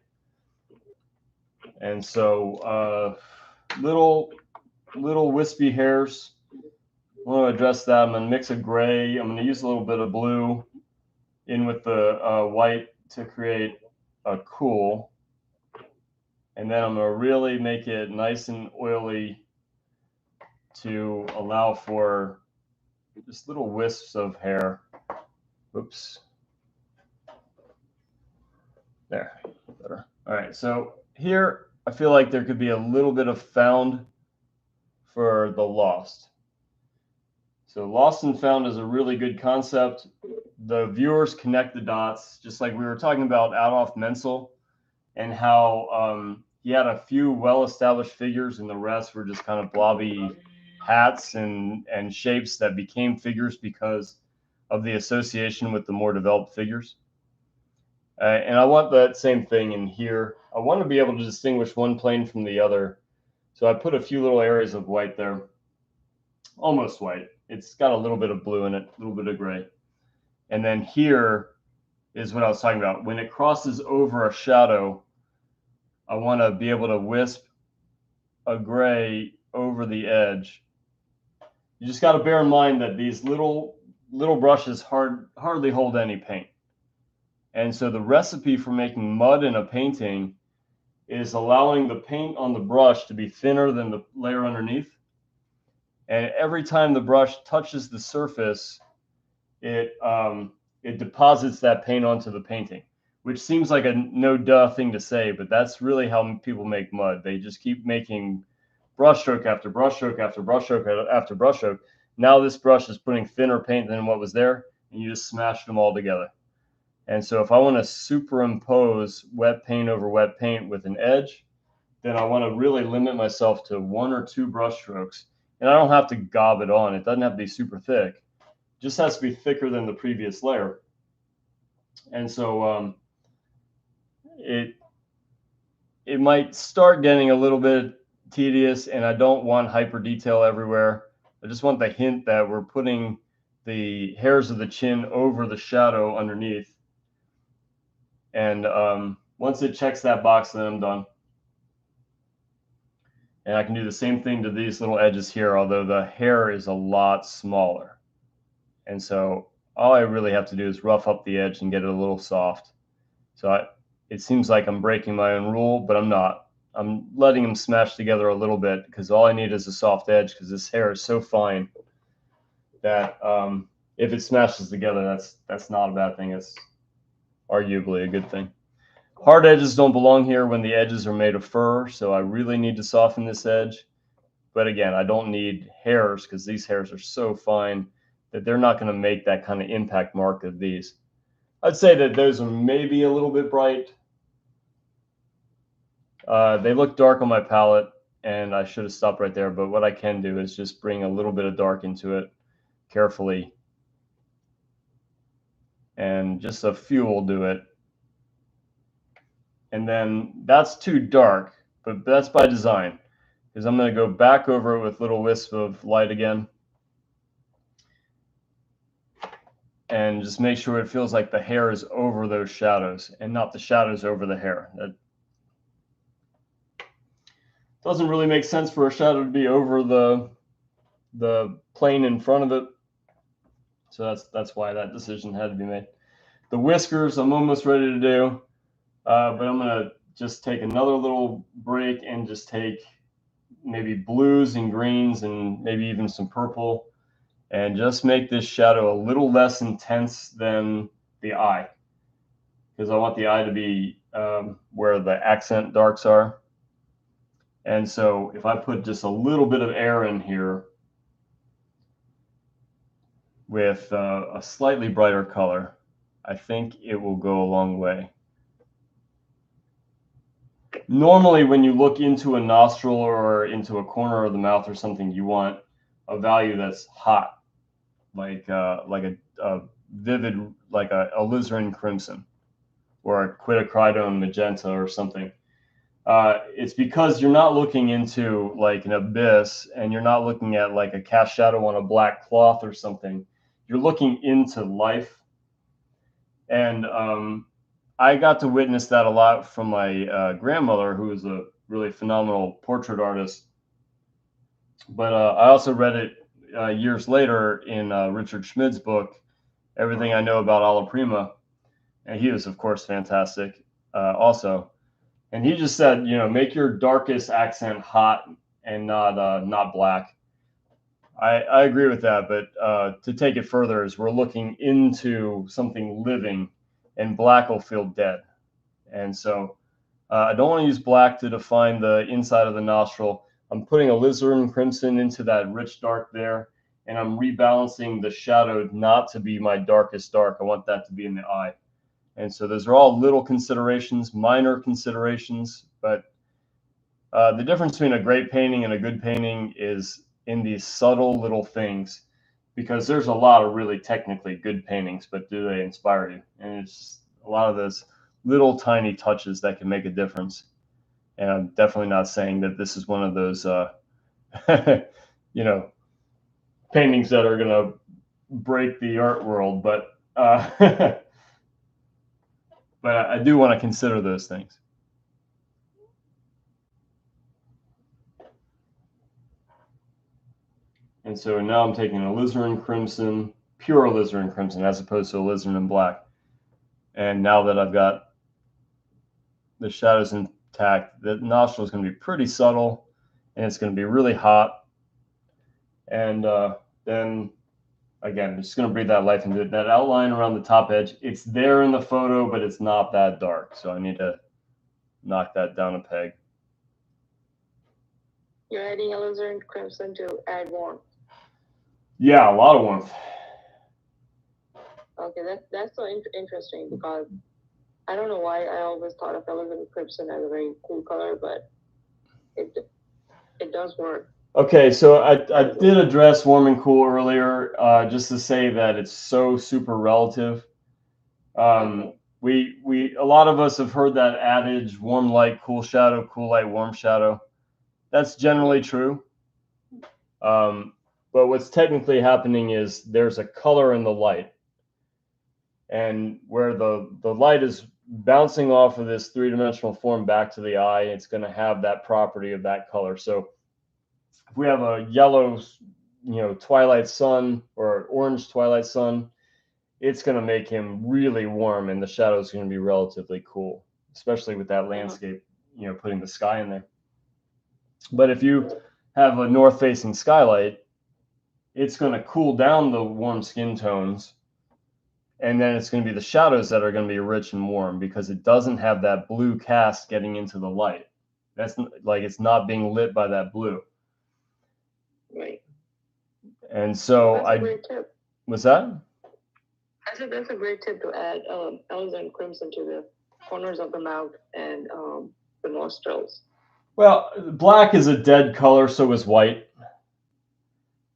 And so little wispy hairs. I want to address that. I'm going to mix a gray. I'm going to use a little bit of blue in with the white to create a cool. And then I'm going to really make it nice and oily to allow for just little wisps of hair. Oops. There, better. All right, so here I feel like there could be a little bit of found for the lost. So lost and found is a really good concept. The viewers connect the dots, just like we were talking about Adolf Menzel and how he had a few well-established figures and the rest were just kind of blobby hats and shapes that became figures because of the association with the more developed figures. And I want that same thing in here. I want to be able to distinguish one plane from the other. So I put a few little areas of white there, almost white. It's got a little bit of blue in it, a little bit of gray. And then here is what I was talking about. When it crosses over a shadow, I want to be able to wisp a gray over the edge. You just got to bear in mind that these little brushes hardly hold any paint. And so the recipe for making mud in a painting is allowing the paint on the brush to be thinner than the layer underneath. And every time the brush touches the surface, it deposits that paint onto the painting, which seems like a no-duh thing to say, but that's really how people make mud. They just keep making brushstroke after brushstroke after brushstroke after brushstroke. Now this brush is putting thinner paint than what was there, and you just smash them all together. And so if I want to superimpose wet paint over wet paint with an edge, then I want to really limit myself to 1 or 2 brush strokes. And I don't have to gob it on. It doesn't have to be super thick. It just has to be thicker than the previous layer. And so it might start getting a little bit tedious, and I don't want hyper detail everywhere. I just want the hint that we're putting the hairs of the chin over the shadow underneath. And once it checks that box, then I'm done. And I can do the same thing to these little edges here, although the hair is a lot smaller. And so all I really have to do is rough up the edge and get it a little soft. So it seems like I'm breaking my own rule, but I'm not. I'm letting them smash together a little bit because all I need is a soft edge, because this hair is so fine that if it smashes together, that's not a bad thing. It's arguably a good thing. Hard edges don't belong here when the edges are made of fur, so I really need to soften this edge. But again, I don't need hairs because these hairs are so fine that they're not going to make that kind of impact mark of these. I'd say that those are maybe a little bit bright. They look dark on my palette, and I should have stopped right there. But what I can do is just bring a little bit of dark into it carefully. And just a few will do it. And then that's too dark, but that's by design, because I'm going to go back over it with little wisp of light again. And just make sure it feels like the hair is over those shadows and not the shadows over the hair. That doesn't really make sense for a shadow to be over the the plane in front of it. So that's why that decision had to be made. The whiskers, I'm almost ready to do, but I'm gonna just take another little break and just take maybe blues and greens and maybe even some purple, and just make this shadow a little less intense than the eye, because I want the eye to be where the accent darks are. And so if I put just a little bit of air in here with a slightly brighter color, I think it will go a long way. Normally, when you look into a nostril or into a corner of the mouth or something, you want a value that's hot, like a vivid, like a alizarin crimson or a quinacridone magenta or something. It's because you're not looking into like an abyss, and you're not looking at like a cast shadow on a black cloth or something. You're looking into life. And I got to witness that a lot from my grandmother, who is a really phenomenal portrait artist. But I also read it years later in Richard Schmid's book, Everything I Know About Alla Prima. And he was, of course, fantastic also. And he just said, make your darkest accent hot and not black. I agree with that, but to take it further, is we're looking into something living, and black will feel dead. And so I don't want to use black to define the inside of the nostril. I'm putting alizarin crimson into that rich dark there, and I'm rebalancing the shadow not to be my darkest dark. I want that to be in the eye. And so those are all little considerations, minor considerations, but the difference between a great painting and a good painting is in these subtle little things, because there's a lot of really technically good paintings, but do they inspire you? And it's a lot of those little tiny touches that can make a difference. And I'm definitely not saying that this is one of those, paintings that are going to break the art world, but but I do want to consider those things. And so now I'm taking alizarin crimson, pure alizarin crimson, as opposed to alizarin black. And now that I've got the shadows intact, the nostril is going to be pretty subtle, and it's going to be really hot. And then, again, I'm just going to breathe that life into it. That outline around the top edge, it's there in the photo, but it's not that dark. So I need to knock that down a peg. You're adding alizarin crimson to add warmth. Yeah, a lot of warmth. Okay, that's so interesting, because I don't know why I always thought of alizarin crimson as a very cool color, but it does work. Okay, so I did address warm and cool earlier, just to say that it's so super relative. We a lot of us have heard that adage: warm light, cool shadow; cool light, warm shadow. That's generally true. But what's technically happening is there's a color in the light, and where the light is bouncing off of this three-dimensional form back to the eye, it's going to have that property of that color. So if we have a yellow, twilight sun, or an orange twilight sun, it's going to make him really warm, and the shadow is going to be relatively cool, especially with that landscape, putting the sky in there. But if you have a north-facing skylight, it's going to cool down the warm skin tones, and then it's going to be the shadows that are going to be rich and warm, because it doesn't have that blue cast getting into the light. That's like, it's not being lit by that blue. Right. And so that's a great tip. What's that? I said that's a great tip, to add alizarin crimson to the corners of the mouth and the nostrils. Well, black is a dead color, so is white.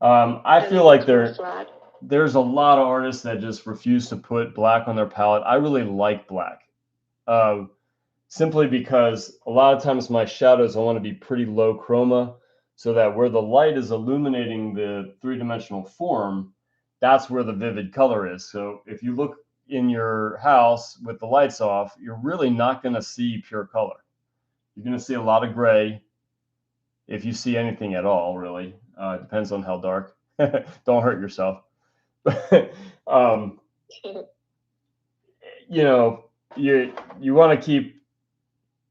I feel like there's a lot of artists that just refuse to put black on their palette. I really like black, simply because a lot of times my shadows, I want to be pretty low chroma, so that where the light is illuminating the three-dimensional form, that's where the vivid color is. So if you look in your house with the lights off, you're really not going to see pure color. You're going to see a lot of gray, if you see anything at all, really. Depends on how dark. Don't hurt yourself. You know, you want to keep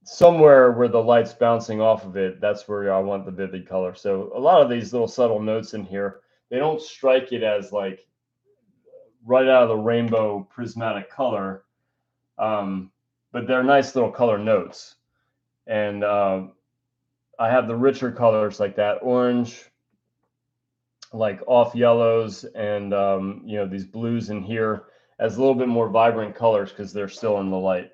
somewhere where the light's bouncing off of it. That's where I want the vivid color. So a lot of these little subtle notes in here, they don't strike it as like right out of the rainbow prismatic color, but they're nice little color notes. And I have the richer colors like that orange, like off yellows, and you know, these blues in here as a little bit more vibrant colors because they're still in the light.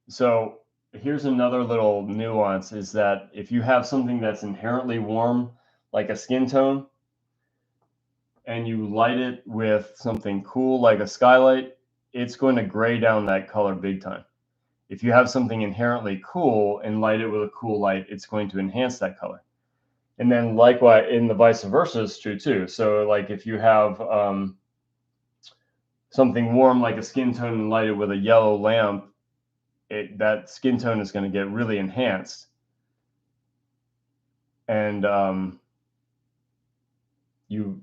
So here's another little nuance, is that if you have something that's inherently warm, like a skin tone, and you light it with something cool like a skylight, it's going to gray down that color big time. If you have something inherently cool and light it with a cool light, it's going to enhance that color. And then likewise, in the vice versa is true too. So like if you have something warm like a skin tone and light it with a yellow lamp, that skin tone is going to get really enhanced. And you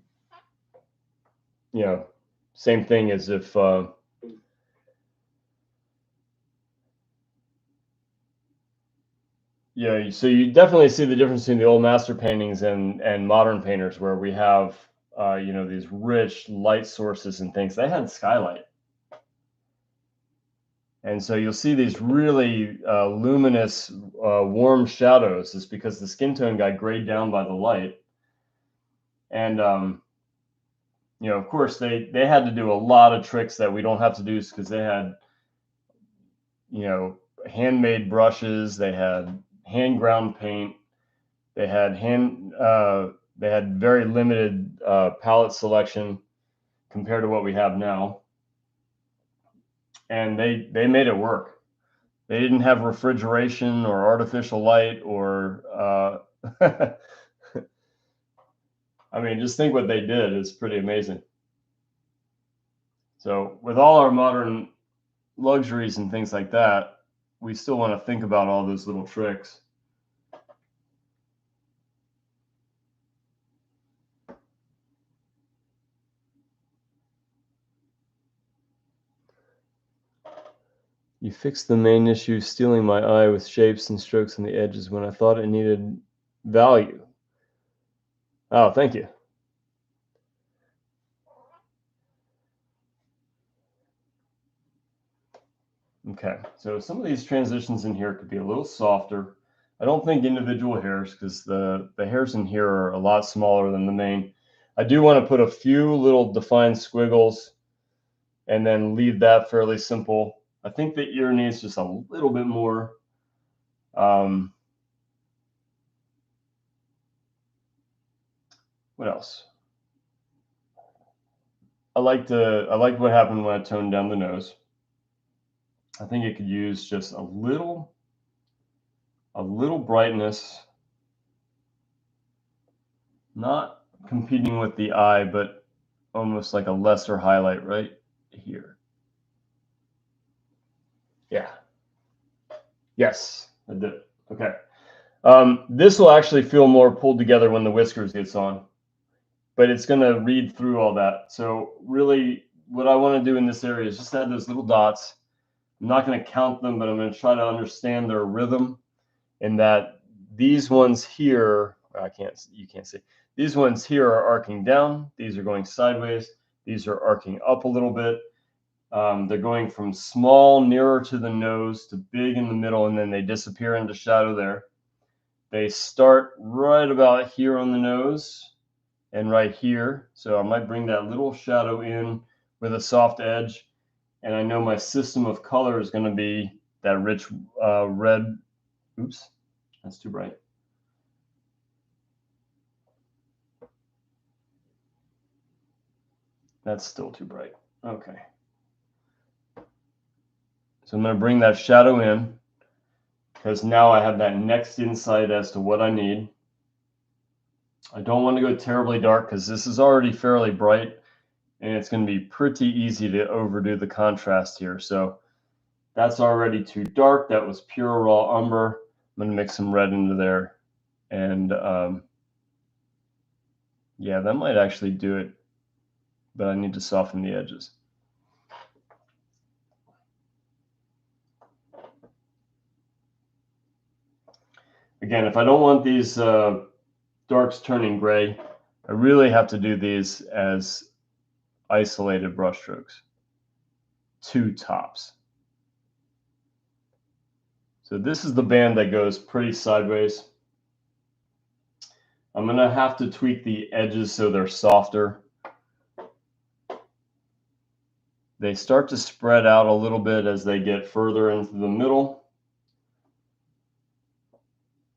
know, same thing as if yeah, so you definitely see the difference between the old master paintings and modern painters, where we have you know, these rich light sources and things. They had skylight, and so you'll see these really luminous warm shadows. Is because the skin tone got grayed down by the light. And you know, of course, they had to do a lot of tricks that we don't have to do, because they had, you know, handmade brushes, they had hand ground paint, they had very limited palette selection compared to what we have now, and they made it work. They didn't have refrigeration or artificial light or I mean, just think what they did is pretty amazing. So with all our modern luxuries and things like that, we still want to think about all those little tricks. You fixed the main issue, stealing my eye with shapes and strokes on the edges when I thought it needed value. Oh, thank you. Okay, so some of these transitions in here could be a little softer. I don't think individual hairs, because the hairs in here are a lot smaller than the main. I do want to put a few little defined squiggles and then leave that fairly simple. I think the ear needs just a little bit more. What else? I liked what happened when I toned down the nose. I think it could use just a little brightness, not competing with the eye, but almost like a lesser highlight right here. Yeah. Yes, I did. Okay. This will actually feel more pulled together when the whiskers gets on, but it's going to read through all that. So really what I want to do in this area is just add those little dots. I'm not going to count them, but I'm going to try to understand their rhythm, and that these ones here, you can't see. These ones here are arcing down. These are going sideways. These are arcing up a little bit. They're going from small nearer to the nose to big in the middle, and then they disappear into shadow there. They start right about here on the nose and right here. So I might bring that little shadow in with a soft edge. And I know my system of color is going to be that rich red. Oops, that's too bright. That's still too bright. Okay. So I'm going to bring that shadow in, because now I have that next insight as to what I need. I don't want to go terribly dark, because this is already fairly bright, and it's going to be pretty easy to overdo the contrast here. So that's already too dark. That was pure raw umber. I'm going to mix some red into there. And Yeah, that might actually do it, but I need to soften the edges. Again, if I don't want these darks turning gray, I really have to do these as isolated brush strokes, 2 tops. So this is the band that goes pretty sideways. I'm gonna have to tweak the edges so they're softer. They start to spread out a little bit as they get further into the middle.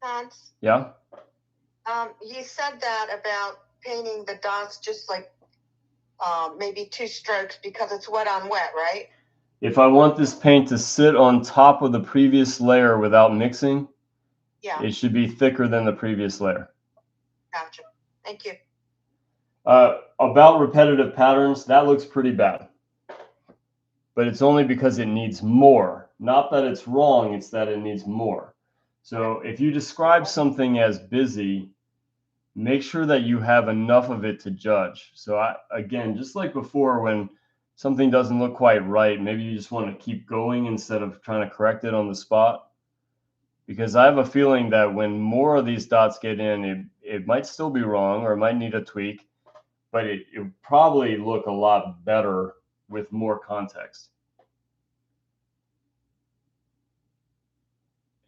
Hans, Yeah? you said that about painting the dots just like maybe 2 strokes because it's wet on wet, right? If I want this paint to sit on top of the previous layer without mixing, Yeah, it should be thicker than the previous layer. gotcha. Thank you. About repetitive patterns, that looks pretty bad. But it's only because it needs more. Not that it's wrong, it's that it needs more. So if you describe something as busy, make sure that you have enough of it to judge. So again, just like before, when something doesn't look quite right, maybe you just want to keep going instead of trying to correct it on the spot. Because I have a feeling that when more of these dots get in, it might still be wrong or it might need a tweak, but it would probably look a lot better with more context.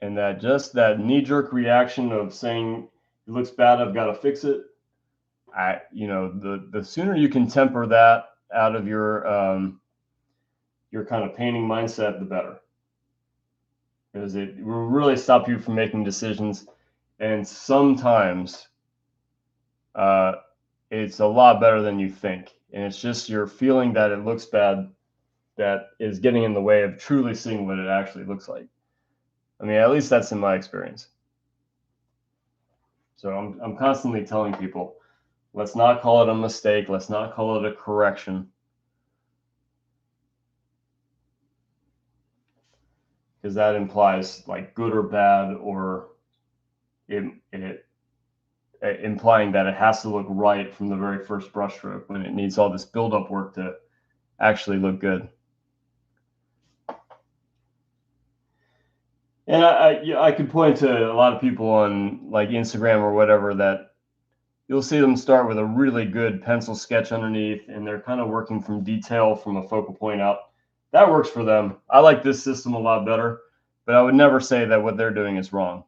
And that just that knee-jerk reaction of saying it looks bad, I've got to fix it. The sooner you can temper that out of your kind of painting mindset, the better, because it will really stop you from making decisions. And sometimes it's a lot better than you think, and it's just your feeling that it looks bad that is getting in the way of truly seeing what it actually looks like. I mean, at least that's in my experience. So I'm constantly telling people, let's not call it a mistake. Let's not call it a correction. Because that implies like good or bad, or implying that it has to look right from the very first brush stroke when it needs all this build-up work to actually look good. And I could point to a lot of people on like Instagram or whatever that you'll see them start with a really good pencil sketch underneath, and they're kind of working from detail from a focal point out. That works for them. I like this system a lot better, but I would never say that what they're doing is wrong.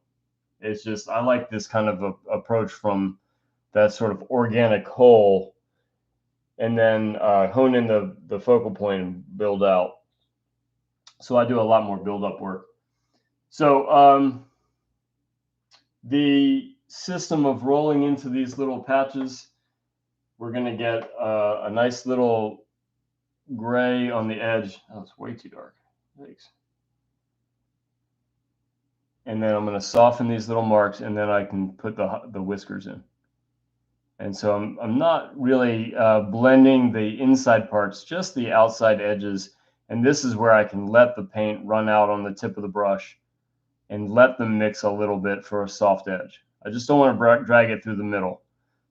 It's just I like this kind of approach from that sort of organic whole, and then hone in the focal point and build out. So I do a lot more build-up work. So the system of rolling into these little patches, we're going to get a nice little gray on the edge. Oh, it's way too dark. Thanks. And then I'm going to soften these little marks, and then I can put the whiskers in. And so I'm not really blending the inside parts, just the outside edges. And this is where I can let the paint run out on the tip of the brush and let them mix a little bit for a soft edge. I just don't want to drag it through the middle.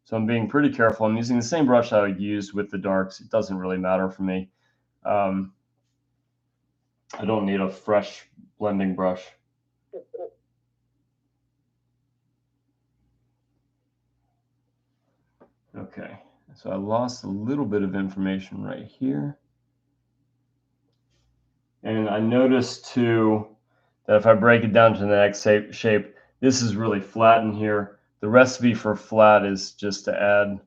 So I'm being pretty careful. I'm using the same brush I used with the darks. It doesn't really matter for me. I don't need a fresh blending brush. Okay, so I lost a little bit of information right here. And I noticed too that if I break it down to the next shape, this is really flat in here. The recipe for flat is just to add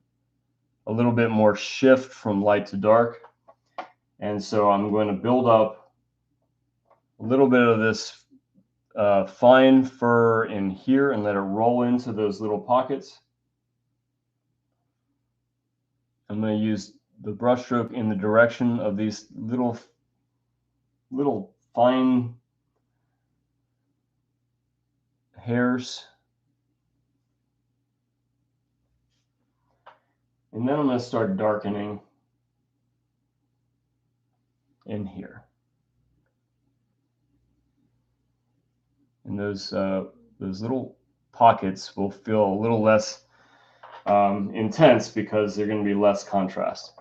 a little bit more shift from light to dark. And so I'm going to build up a little bit of this fine fur in here and let it roll into those little pockets. I'm going to use the brush stroke in the direction of these little fine hairs. And then I'm going to start darkening in here. And those little pockets will feel a little less intense because they're going to be less contrast.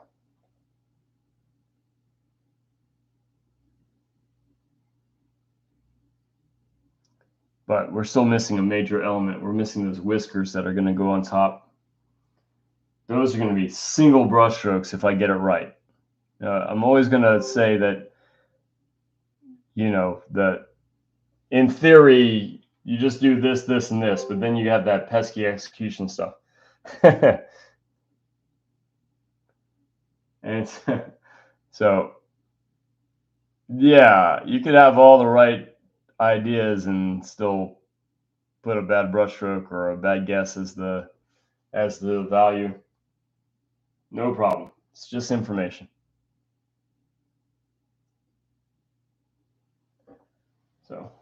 But we're still missing a major element. We're missing those whiskers that are going to go on top. Those are going to be single brush strokes if I get it right. I'm always going to say that, you know, that in theory, you just do this, this, and this, but then you have that pesky execution stuff. And so, yeah, you could have all the right ideas and still put a bad brushstroke or a bad guess as the value. No problem. It's just information. So,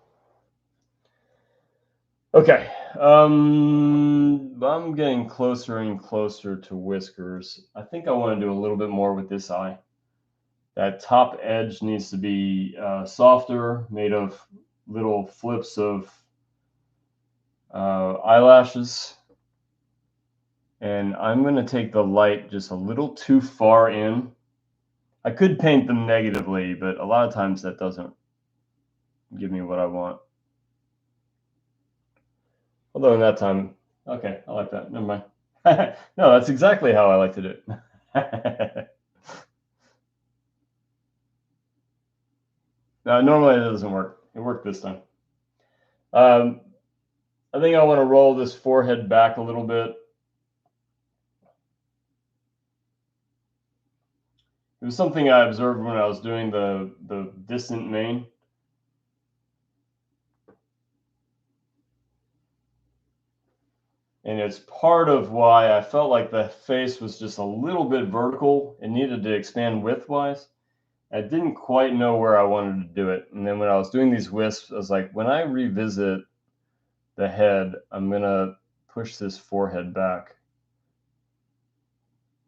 okay. I'm getting closer and closer to whiskers. I think I want to do a little bit more with this eye. That top edge needs to be softer, made of little flips of eyelashes. And I'm going to take the light just a little too far in. I could paint them negatively, but a lot of times that doesn't give me what I want. Although in that time, okay, I like that. Never mind. No, that's exactly how I like to do it. No, normally it doesn't work. It worked this time. I think I want to roll this forehead back a little bit. It was something I observed when I was doing the distant mane. And it's part of why I felt like the face was just a little bit vertical. It needed to expand widthwise. I didn't quite know where I wanted to do it. And then when I was doing these wisps, I was like, when I revisit the head, I'm going to push this forehead back.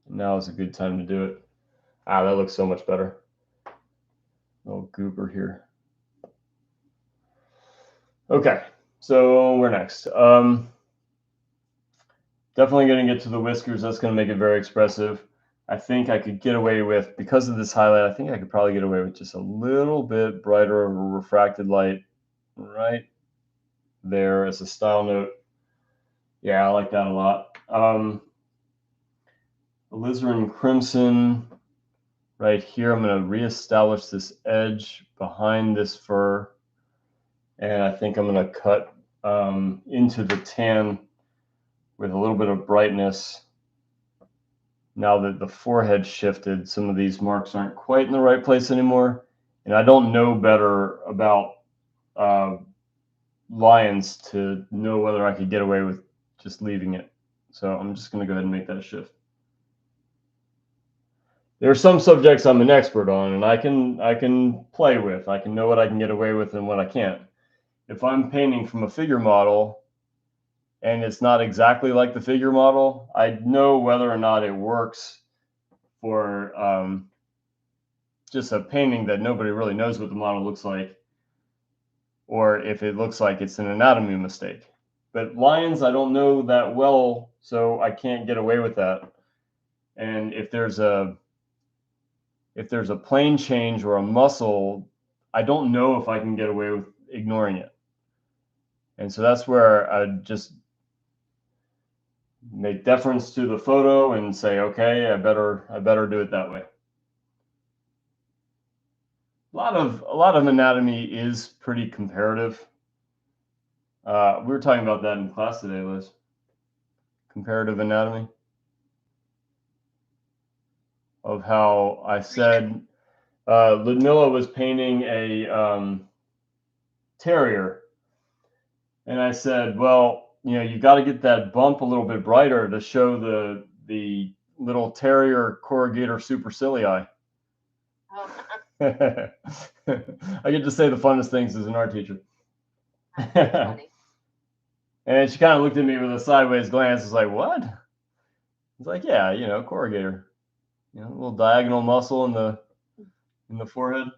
Now is a good time to do it. Ah, that looks so much better. Little goober here. Okay, so we're next. Definitely going to get to the whiskers. That's going to make it very expressive. I think I could get away with, because of this highlight, I think I could probably get away with just a little bit brighter of a refracted light right there as a style note. Yeah, I like that a lot. Alizarin Crimson right here. I'm going to reestablish this edge behind this fur. And I think I'm going to cut into the tan with a little bit of brightness. Now that the forehead shifted, some of these marks aren't quite in the right place anymore. And I don't know better about lions to know whether I could get away with just leaving it. So I'm just going to go ahead and make that shift. There are some subjects I'm an expert on, and I can play with. I can know what I can get away with and what I can't. If I'm painting from a figure model and it's not exactly like the figure model, I know whether or not it works for just a painting that nobody really knows what the model looks like, or if it looks like it's an anatomy mistake. But lions, I don't know that well, so I can't get away with that. And if there's a plane change or a muscle, I don't know if I can get away with ignoring it. And so that's where I just make deference to the photo and say, okay, I better do it that way. A lot of anatomy is pretty comparative. We were talking about that in class today, Liz. Comparative anatomy. Of how I said Ludmilla was painting a terrier. And I said, well, you know, you got to get that bump a little bit brighter to show the little terrier corrugator supercilii. Oh, I get to say the funnest things as an art teacher. that's funny. And she kind of looked at me with a sideways glance. Was like, what? It's like, yeah, you know, corrugator. You know, a little diagonal muscle in the forehead.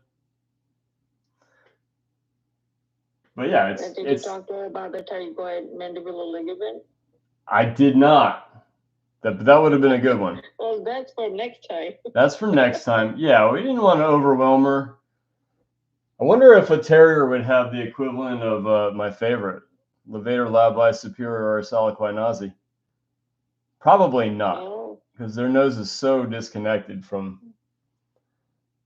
But yeah, it's. Did you talk to her about the pterygoid mandibular ligament? I did not. That would have been a good one. Well, that's for next time. That's for next time. Yeah, we didn't want to overwhelm her. I wonder if a terrier would have the equivalent of my favorite, Levator Labai Superioris Aliquinazi. Probably not, Oh, because their nose is so disconnected from,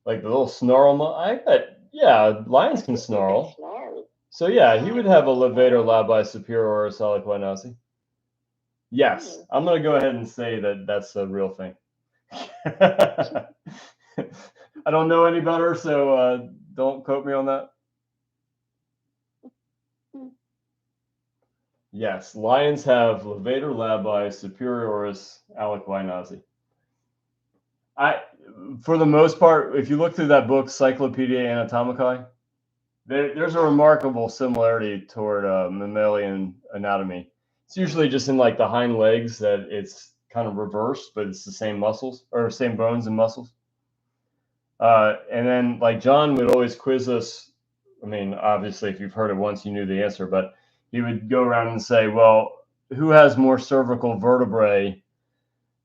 like, the little snarl. I bet, yeah, lions can snarl. snarl. So yeah, he would have a Levator Labai Superioris Aliquinazi. Yes, I'm gonna go ahead and say that that's a real thing. I don't know any better, so don't quote me on that. Yes, lions have Levator Labai Superioris Aliquinazi. For the most part, if you look through that book, Cyclopedia Anatomicae, there's a remarkable similarity toward mammalian anatomy. It's usually just in like the hind legs that it's kind of reversed, but it's the same muscles or same bones and muscles. And then like John would always quiz us. I mean, obviously, if you've heard it once, you knew the answer, but he would go around and say, well, who has more cervical vertebrae,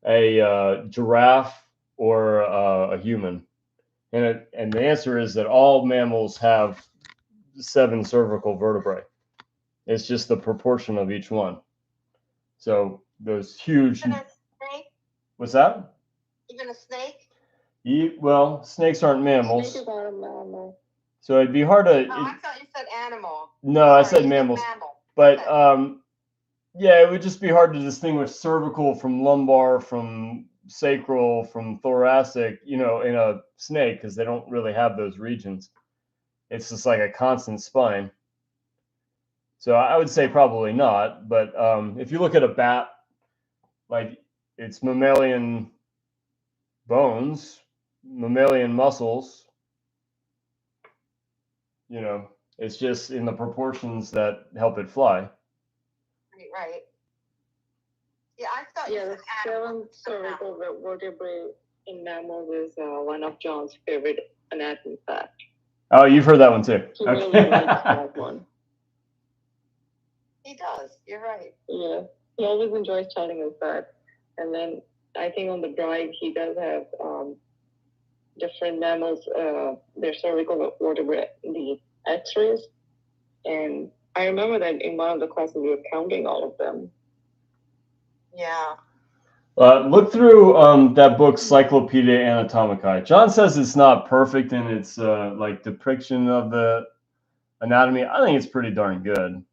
a giraffe or a human? And the answer is that all mammals have 7 cervical vertebrae. It's just the proportion of each one. So those huge. Even a snake? What's that? Even a snake? Well, snakes aren't mammals. Snake is not a mammal. So it'd be hard to. Oh, I thought you said animal. No, I Sorry, said you mammals. mammal. But Okay. yeah, it would just be hard to distinguish cervical from lumbar, from sacral, from thoracic, in a snake, because they don't really have those regions. It's just like a constant spine. So I would say probably not. But if you look at a bat, like it's mammalian bones, mammalian muscles, it's just in the proportions that help it fly. Right. Yeah, I thought Yeah, you the said animal. 7 cervical vertebrae in mammals is one of John's favorite anatomy facts. Oh, you've heard that one too. He really likes that one. He does. You're right. Yeah, he always enjoys telling us that. And then I think on the drive he does have different mammals, their cervical vertebrae, the X-rays, and I remember that in one of the classes we were counting all of them. Yeah. Look through that book, Cyclopedia Anatomicae. John says it's not perfect in its like depiction of the anatomy. I think it's pretty darn good.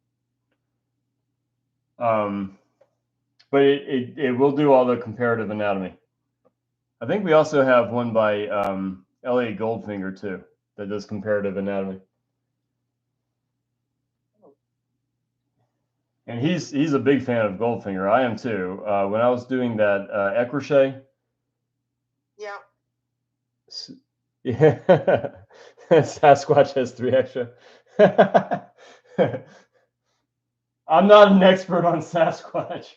But it will do all the comparative anatomy. I think we also have one by Elliot Goldfinger too that does comparative anatomy. And he's a big fan of Goldfinger. I am too. When I was doing that Ecrochet. Yeah. Yeah. Sasquatch has 3 extra. I'm not an expert on Sasquatch.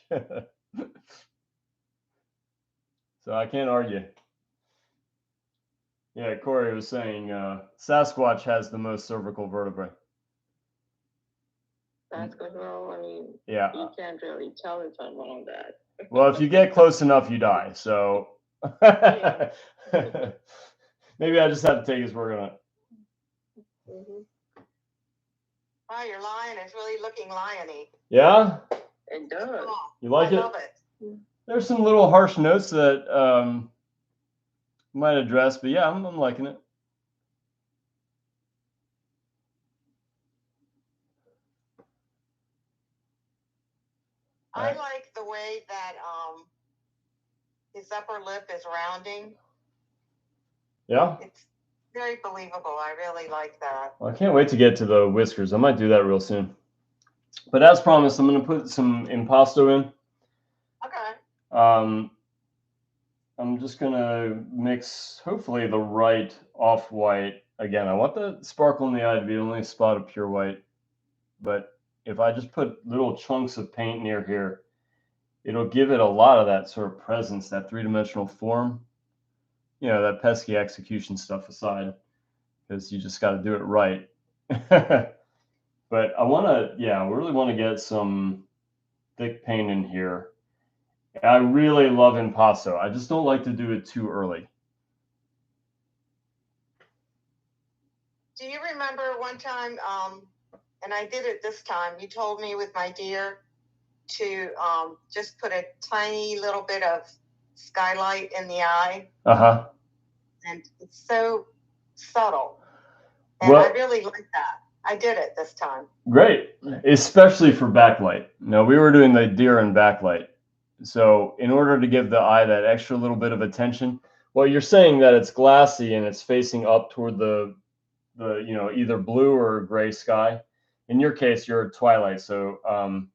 So I can't argue. Yeah, Corey was saying Sasquatch has the most cervical vertebrae. That's good. Well, I mean, yeah, you can't really tell if I'm on that. Well, if you get close enough, you die. So maybe I just have to take his word on it. Mm-hmm. Wow, your lion is really looking liony. Yeah? It does. You like I it? love it. There's some little harsh notes that might address, but yeah, I'm liking it. I like the way that his upper lip is rounding. Yeah? It's very believable. I really like that. Well, I can't wait to get to the whiskers. I might do that real soon. But as promised, I'm going to put some impasto in. Okay. I'm just going to mix, hopefully, the right off-white. Again, I want the sparkle in the eye to be only a spot of pure white. But if I just put little chunks of paint near here, it'll give it a lot of that sort of presence, that three-dimensional form. That pesky execution stuff aside, because you just got to do it right. But I really want to get some thick paint in here. I really love impasto. I just don't like to do it too early. Do you remember one time, and I did it this time, you told me with my deer to just put a tiny little bit of skylight in the eye, Uh-huh. and it's so subtle. And Well, I really like that. I did it this time. great, especially for backlight. No, we were doing the deer in backlight. So in order to give the eye that extra little bit of attention, well, you're saying that it's glassy and it's facing up toward the either blue or gray sky. In your case, you're at twilight, so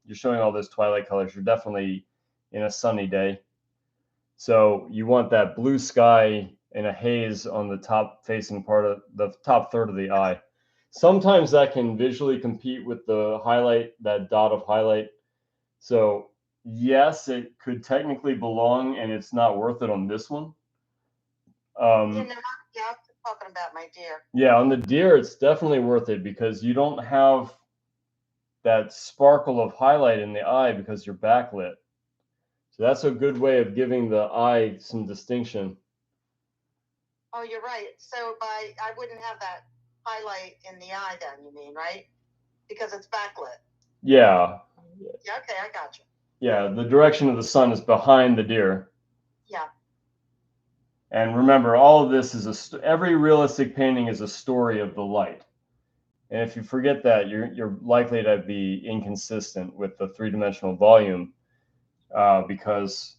you're showing all those twilight colors. You're definitely in a sunny day, so you want that blue sky and a haze on the top facing part of the top third of the eye. Sometimes that can visually compete with the highlight, that dot of highlight. So yes, it could technically belong, and it's not worth it on this one. Yeah, I'm talking about my deer. Yeah, on the deer, it's definitely worth it because you don't have that sparkle of highlight in the eye because you're backlit. So that's a good way of giving the eye some distinction. Oh, you're right. So I wouldn't have that highlight in the eye then, you mean, right? Because it's backlit. Yeah. Yeah, okay, I got you. Yeah, the direction of the sun is behind the deer. Yeah. And remember, all of this is every realistic painting is a story of the light. And if you forget that, you're likely to be inconsistent with the three-dimensional volume because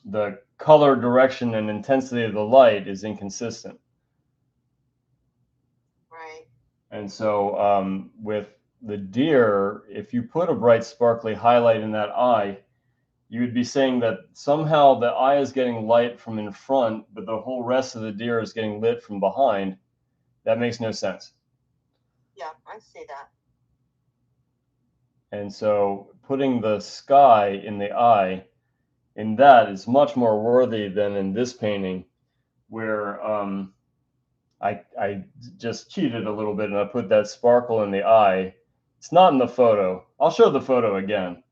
the color, direction, and intensity of the light is inconsistent. Right. And so with the deer, if you put a bright, sparkly highlight in that eye, you would be saying that somehow the eye is getting light from in front, but the whole rest of the deer is getting lit from behind. That makes no sense. Yeah, I see that. And so putting the sky in the eye in that is much more worthy than in this painting where I just cheated a little bit and I put that sparkle in the eye. It's not in the photo. I'll show the photo again.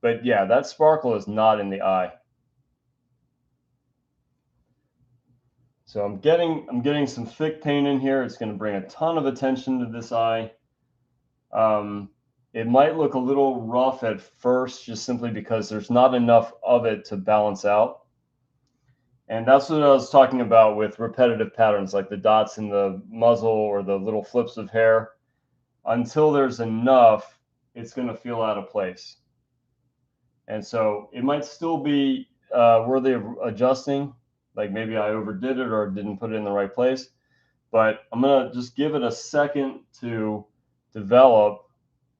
But yeah, that sparkle is not in the eye. So I'm getting some thick paint in here. It's going to bring a ton of attention to this eye. It might look a little rough at first, just simply because there's not enough of it to balance out. And that's what I was talking about with repetitive patterns, like the dots in the muzzle or the little flips of hair. Until there's enough, it's going to feel out of place. And so it might still be worthy of adjusting, like maybe I overdid it or didn't put it in the right place. But I'm going to just give it a second to develop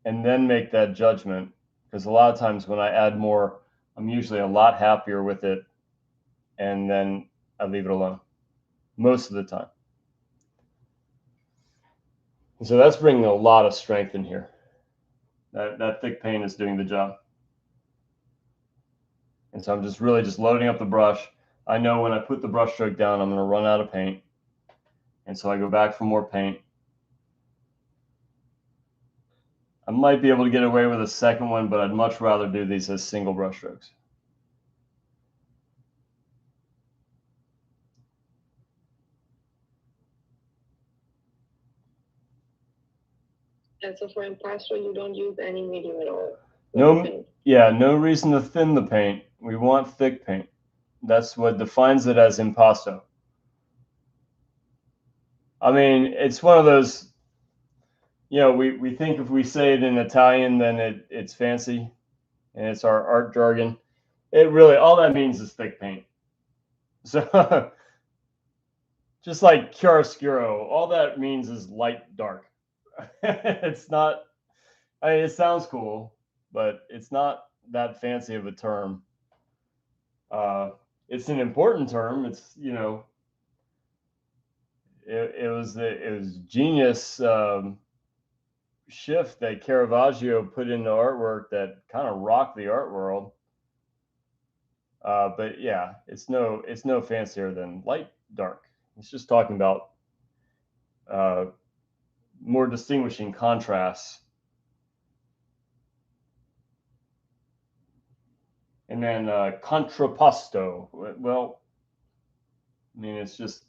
and then make that judgment. Because a lot of times when I add more, I'm usually a lot happier with it. And then I leave it alone most of the time. And so that's bringing a lot of strength in here. That thick paint is doing the job. And so I'm just really just loading up the brush. I know when I put the brush stroke down, I'm going to run out of paint. And so I go back for more paint. I might be able to get away with a second one, but I'd much rather do these as single brush strokes. And so for impasto, you don't use any medium at all. No reason to thin the paint. We want thick paint. That's what defines it as impasto. I mean, it's one of those, we think if we say it in Italian, then it's fancy and it's our art jargon. It really, all that means is thick paint. So just like chiaroscuro, all that means is light dark. It's not, I mean, it sounds cool, but it's not that fancy of a term. It's an important term. It's, it was genius shift that Caravaggio put into artwork that kind of rocked the art world. But yeah, it's no fancier than light dark. It's just talking about more distinguishing contrasts. And then contrapposto. Well, I mean, it's just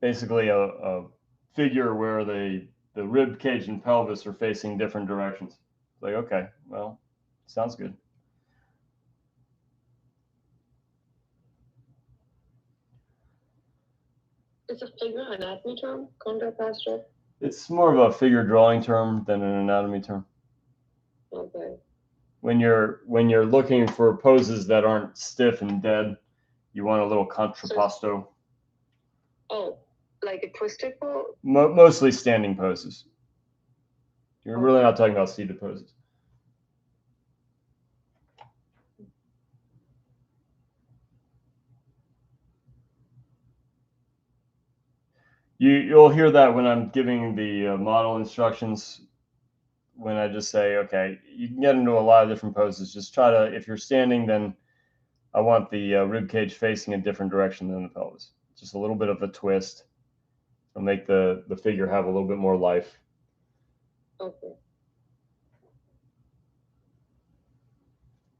basically a figure where the rib cage and pelvis are facing different directions. It's like, okay, well, sounds good. It's a figure anatomy term, contrapposto. It's more of a figure drawing term than an anatomy term. Okay. When you're looking for poses that aren't stiff and dead, you want a little contrapposto. Oh, like a twisted pose? Mostly standing poses. You're really not talking about seated poses. You'll hear that when I'm giving the model instructions, when I just say, okay, you can get into a lot of different poses. Just try to, if you're standing, then I want the rib cage facing a different direction than the pelvis. Just a little bit of a twist. It'll make the figure have a little bit more life. Okay.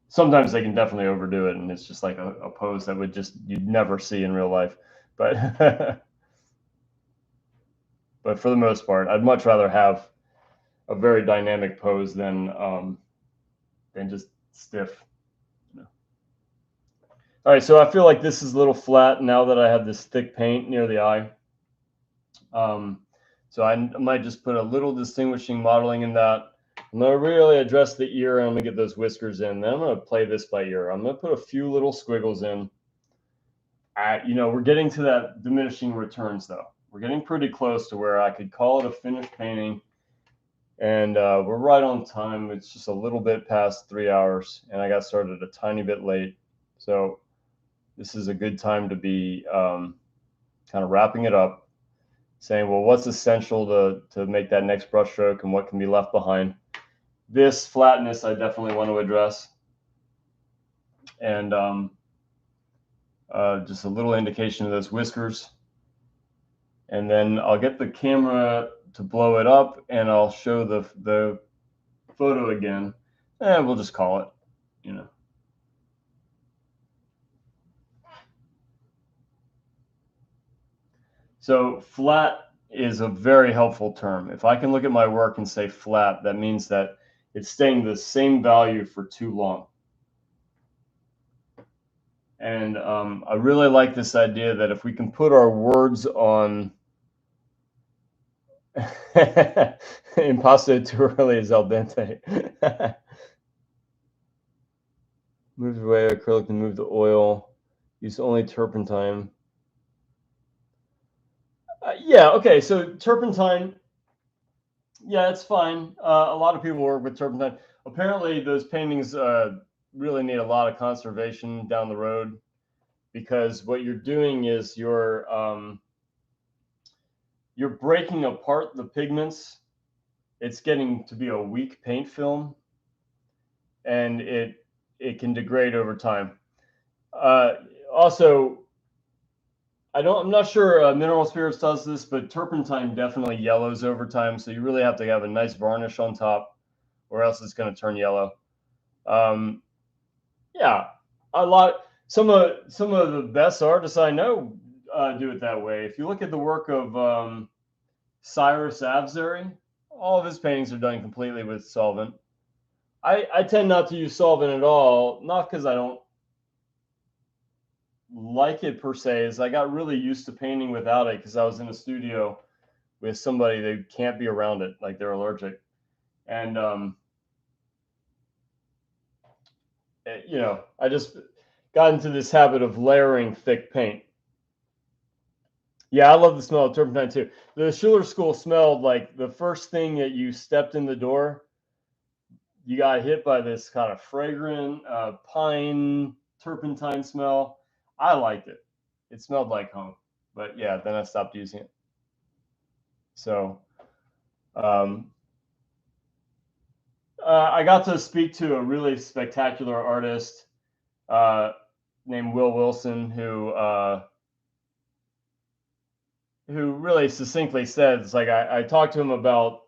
Sometimes they can definitely overdo it, and it's just like a pose that you'd never see in real life. But but for the most part, I'd much rather have a very dynamic pose than just stiff. All right, so I feel like this is a little flat now that I have this thick paint near the eye. So I might just put a little distinguishing modeling in that. I'm going to really address the ear, and I'm going to get those whiskers in. Then I'm going to play this by ear. I'm going to put a few little squiggles in. We're getting to that diminishing returns, though. We're getting pretty close to where I could call it a finished painting. And we're right on time. It's just a little bit past 3 hours, and I got started a tiny bit late. So this is a good time to be kind of wrapping it up, saying, well, what's essential to make that next brush stroke and what can be left behind. This flatness I definitely want to address. And just a little indication of those whiskers. And then I'll get the camera to blow it up, and I'll show the photo again. And we'll just call it, So flat is a very helpful term. If I can look at my work and say flat, that means that it's staying the same value for too long. And I really like this idea that if we can put our words on impasto too early is al dente. Move away acrylic and move the oil. Use only turpentine. Yeah, okay, so turpentine, yeah, it's fine. A lot of people work with turpentine. Apparently, those paintings really need a lot of conservation down the road, because what you're doing is you're breaking apart the pigments. It's getting to be a weak paint film, and it can degrade over time. Also, I'm not sure Mineral Spirits does this, but turpentine definitely yellows over time. So you really have to have a nice varnish on top, or else it's going to turn yellow. Yeah, some of the best artists I know do it that way. If you look at the work of Cyrus Avzary, all of his paintings are done completely with solvent. I tend not to use solvent at all, not because I don't like it per se, is I got really used to painting without it because I was in a studio with somebody that can't be around it, like they're allergic. And I just got into this habit of layering thick paint. Yeah, I love the smell of turpentine too. The Schuller School smelled like the first thing that you stepped in the door, you got hit by this kind of fragrant pine turpentine smell. I liked it. It smelled like home. But yeah, then I stopped using it. So I got to speak to a really spectacular artist named Will Wilson, who really succinctly said, it's like I talked to him about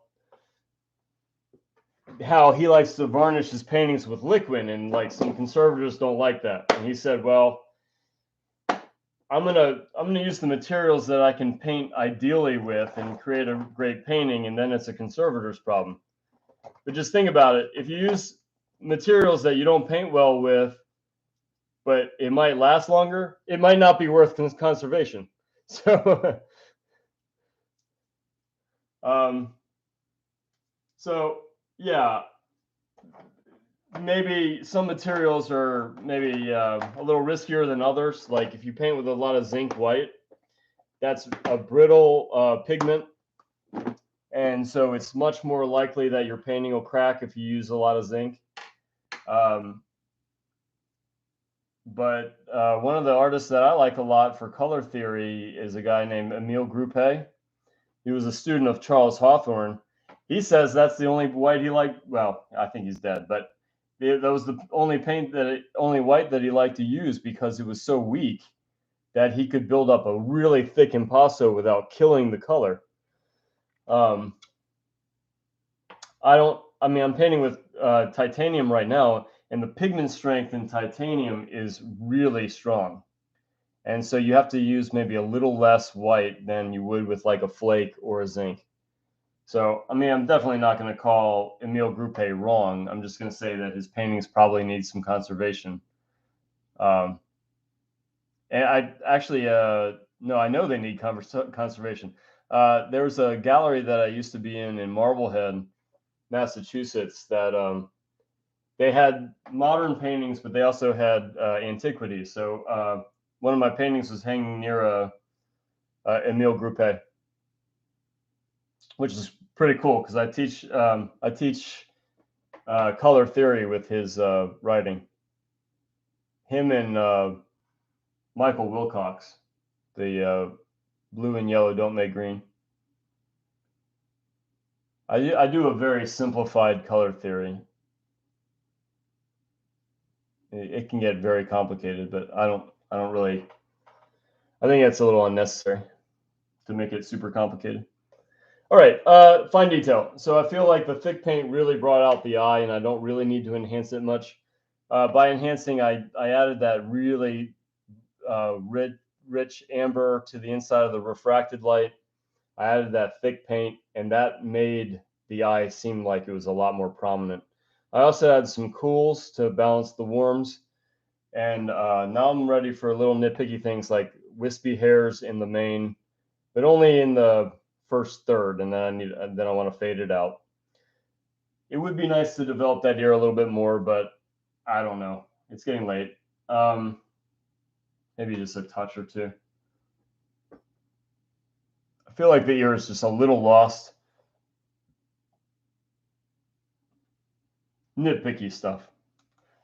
how he likes to varnish his paintings with liquid, and like some conservators don't like that. And he said, well, I'm gonna use the materials that I can paint ideally with and create a great painting, and then it's a conservator's problem. But just think about it. If you use materials that you don't paint well with, but it might last longer, it might not be worth conservation. So, so yeah, maybe some materials are maybe a little riskier than others. Like if you paint with a lot of zinc white, that's a brittle pigment. And so it's much more likely that your painting will crack if you use a lot of zinc. But one of the artists that I like a lot for color theory is a guy named Emile Groupé. He was a student of Charles Hawthorne. He says that's the only white he liked. Well, I think he's dead, but that was the only only white that he liked to use because it was so weak that he could build up a really thick impasto without killing the color. I'm painting with titanium right now, and the pigment strength in titanium is really strong. And so you have to use maybe a little less white than you would with like a flake or a zinc. So, I'm definitely not going to call Emile Groupé wrong. I'm just going to say that his paintings probably need some conservation. And I actually, no, I know they need conservation. There's a gallery that I used to be in Marblehead, Massachusetts, that they had modern paintings, but they also had antiquities. So one of my paintings was hanging near Emile Groupé, which is pretty cool because I teach color theory with his writing. Him and Michael Wilcox, the blue and yellow don't make green. I do a very simplified color theory. It can get very complicated, but I don't really. I think that's a little unnecessary to make it super complicated. All right, fine detail. So I feel like the thick paint really brought out the eye, and I don't really need to enhance it much. By enhancing, I added that really rich amber to the inside of the refracted light. I added that thick paint, and that made the eye seem like it was a lot more prominent. I also added some cools to balance the warms, and now I'm ready for little nitpicky things like wispy hairs in the mane, but only in the first third, and then I want to fade it out. It would be nice to develop that ear a little bit more, but I don't know. It's getting late. Maybe just a touch or two. I feel like the ear is just a little lost. Nitpicky stuff.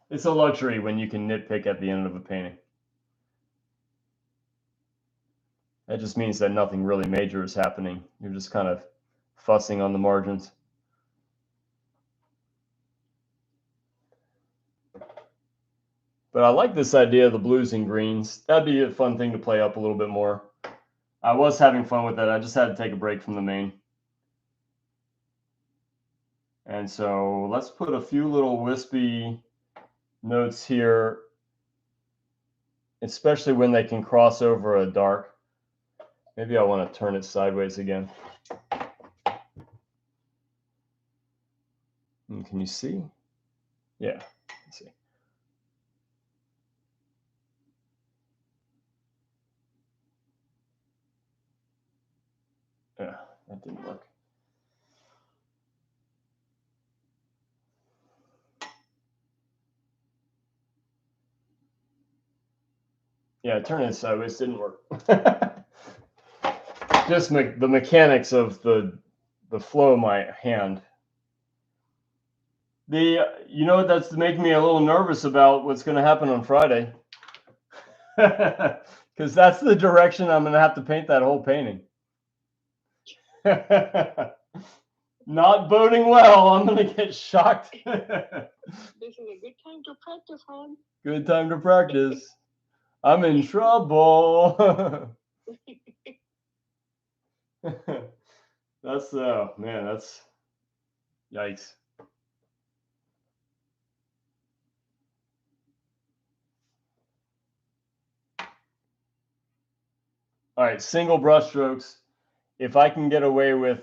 It's a luxury when you can nitpick at the end of a painting. That just means that nothing really major is happening. You're just kind of fussing on the margins. But I like this idea of the blues and greens. That'd be a fun thing to play up a little bit more. I was having fun with that. I just had to take a break from the main. And so let's put a few little wispy notes here, especially when they can cross over a dark. Maybe I want to turn it sideways again. And can you see? Yeah, let's see. Yeah, that didn't work. Yeah, turning it sideways didn't work. Just the mechanics of the flow of my hand. You know what, that's making me a little nervous about what's going to happen on Friday. Because that's the direction I'm going to have to paint that whole painting. Not boding well. I'm going to get shocked. This is a good time to practice, hon. Good time to practice. I'm in trouble. That's man, that's yikes. All right, single brush strokes. If I can get away with,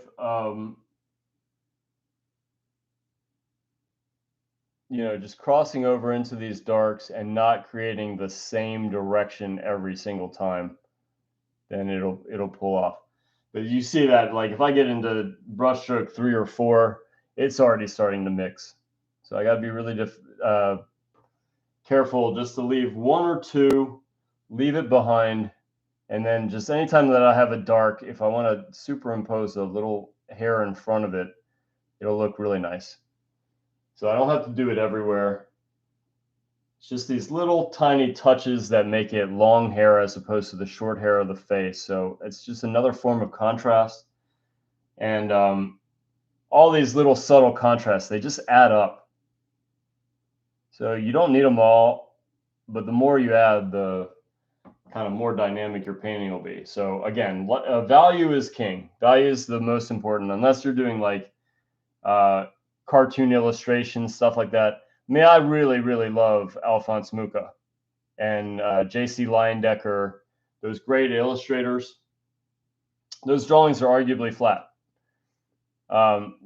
just crossing over into these darks and not creating the same direction every single time, then it'll pull off. But you see that, like, if I get into brush stroke 3 or 4, it's already starting to mix. So I got to be really careful just to leave 1 or 2, leave it behind, and then just anytime that I have a dark, if I want to superimpose a little hair in front of it, it'll look really nice. So I don't have to do it everywhere. It's just these little tiny touches that make it long hair as opposed to the short hair of the face. So it's just another form of contrast. And all these little subtle contrasts, they just add up. So you don't need them all, but the more you add, the kind of more dynamic your painting will be. So again, value is king. Value is the most important, unless you're doing like cartoon illustrations, stuff like that. I mean, I really, really love Alphonse Mucha and J.C. Leyendecker, those great illustrators. Those drawings are arguably flat.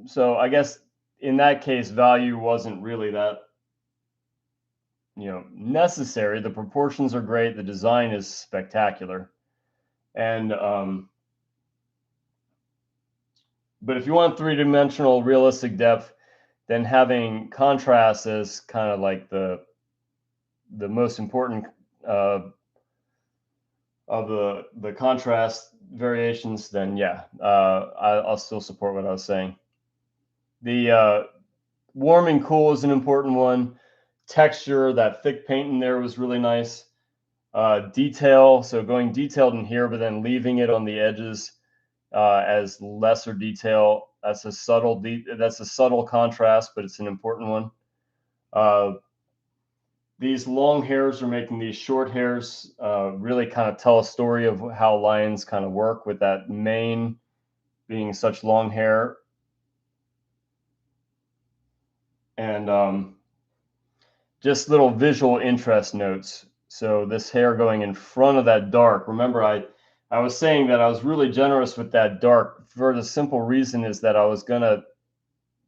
So I guess in that case, value wasn't really that, necessary. The proportions are great. The design is spectacular. And, but if you want three-dimensional realistic depth, then having contrast as kind of like the most important of the contrast variations, then yeah, I'll still support what I was saying. The warm and cool is an important one. Texture, that thick paint in there was really nice. Detail, so going detailed in here, but then leaving it on the edges as lesser detail. That's a subtle contrast, but it's an important one. These long hairs are making these short hairs really kind of tell a story of how lions kind of work, with that mane being such long hair. And just little visual interest notes. So this hair going in front of that dark. Remember, I was saying that I was really generous with that dark for the simple reason is that I was going to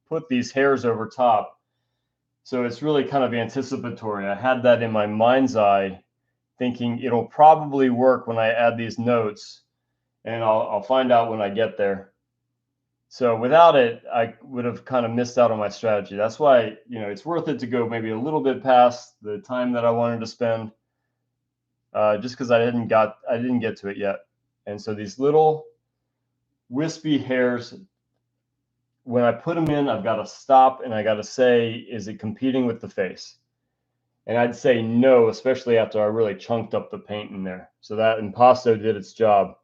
put these hairs over top. So it's really kind of anticipatory. I had that in my mind's eye, thinking it'll probably work when I add these notes, and I'll find out when I get there. So without it, I would have kind of missed out on my strategy. That's why, it's worth it to go maybe a little bit past the time that I wanted to spend, just because I didn't get to it yet. And so these little wispy hairs, when I put them in, I've got to stop and I got to say, is it competing with the face? And I'd say no, especially after I really chunked up the paint in there. So that Impasto did its job.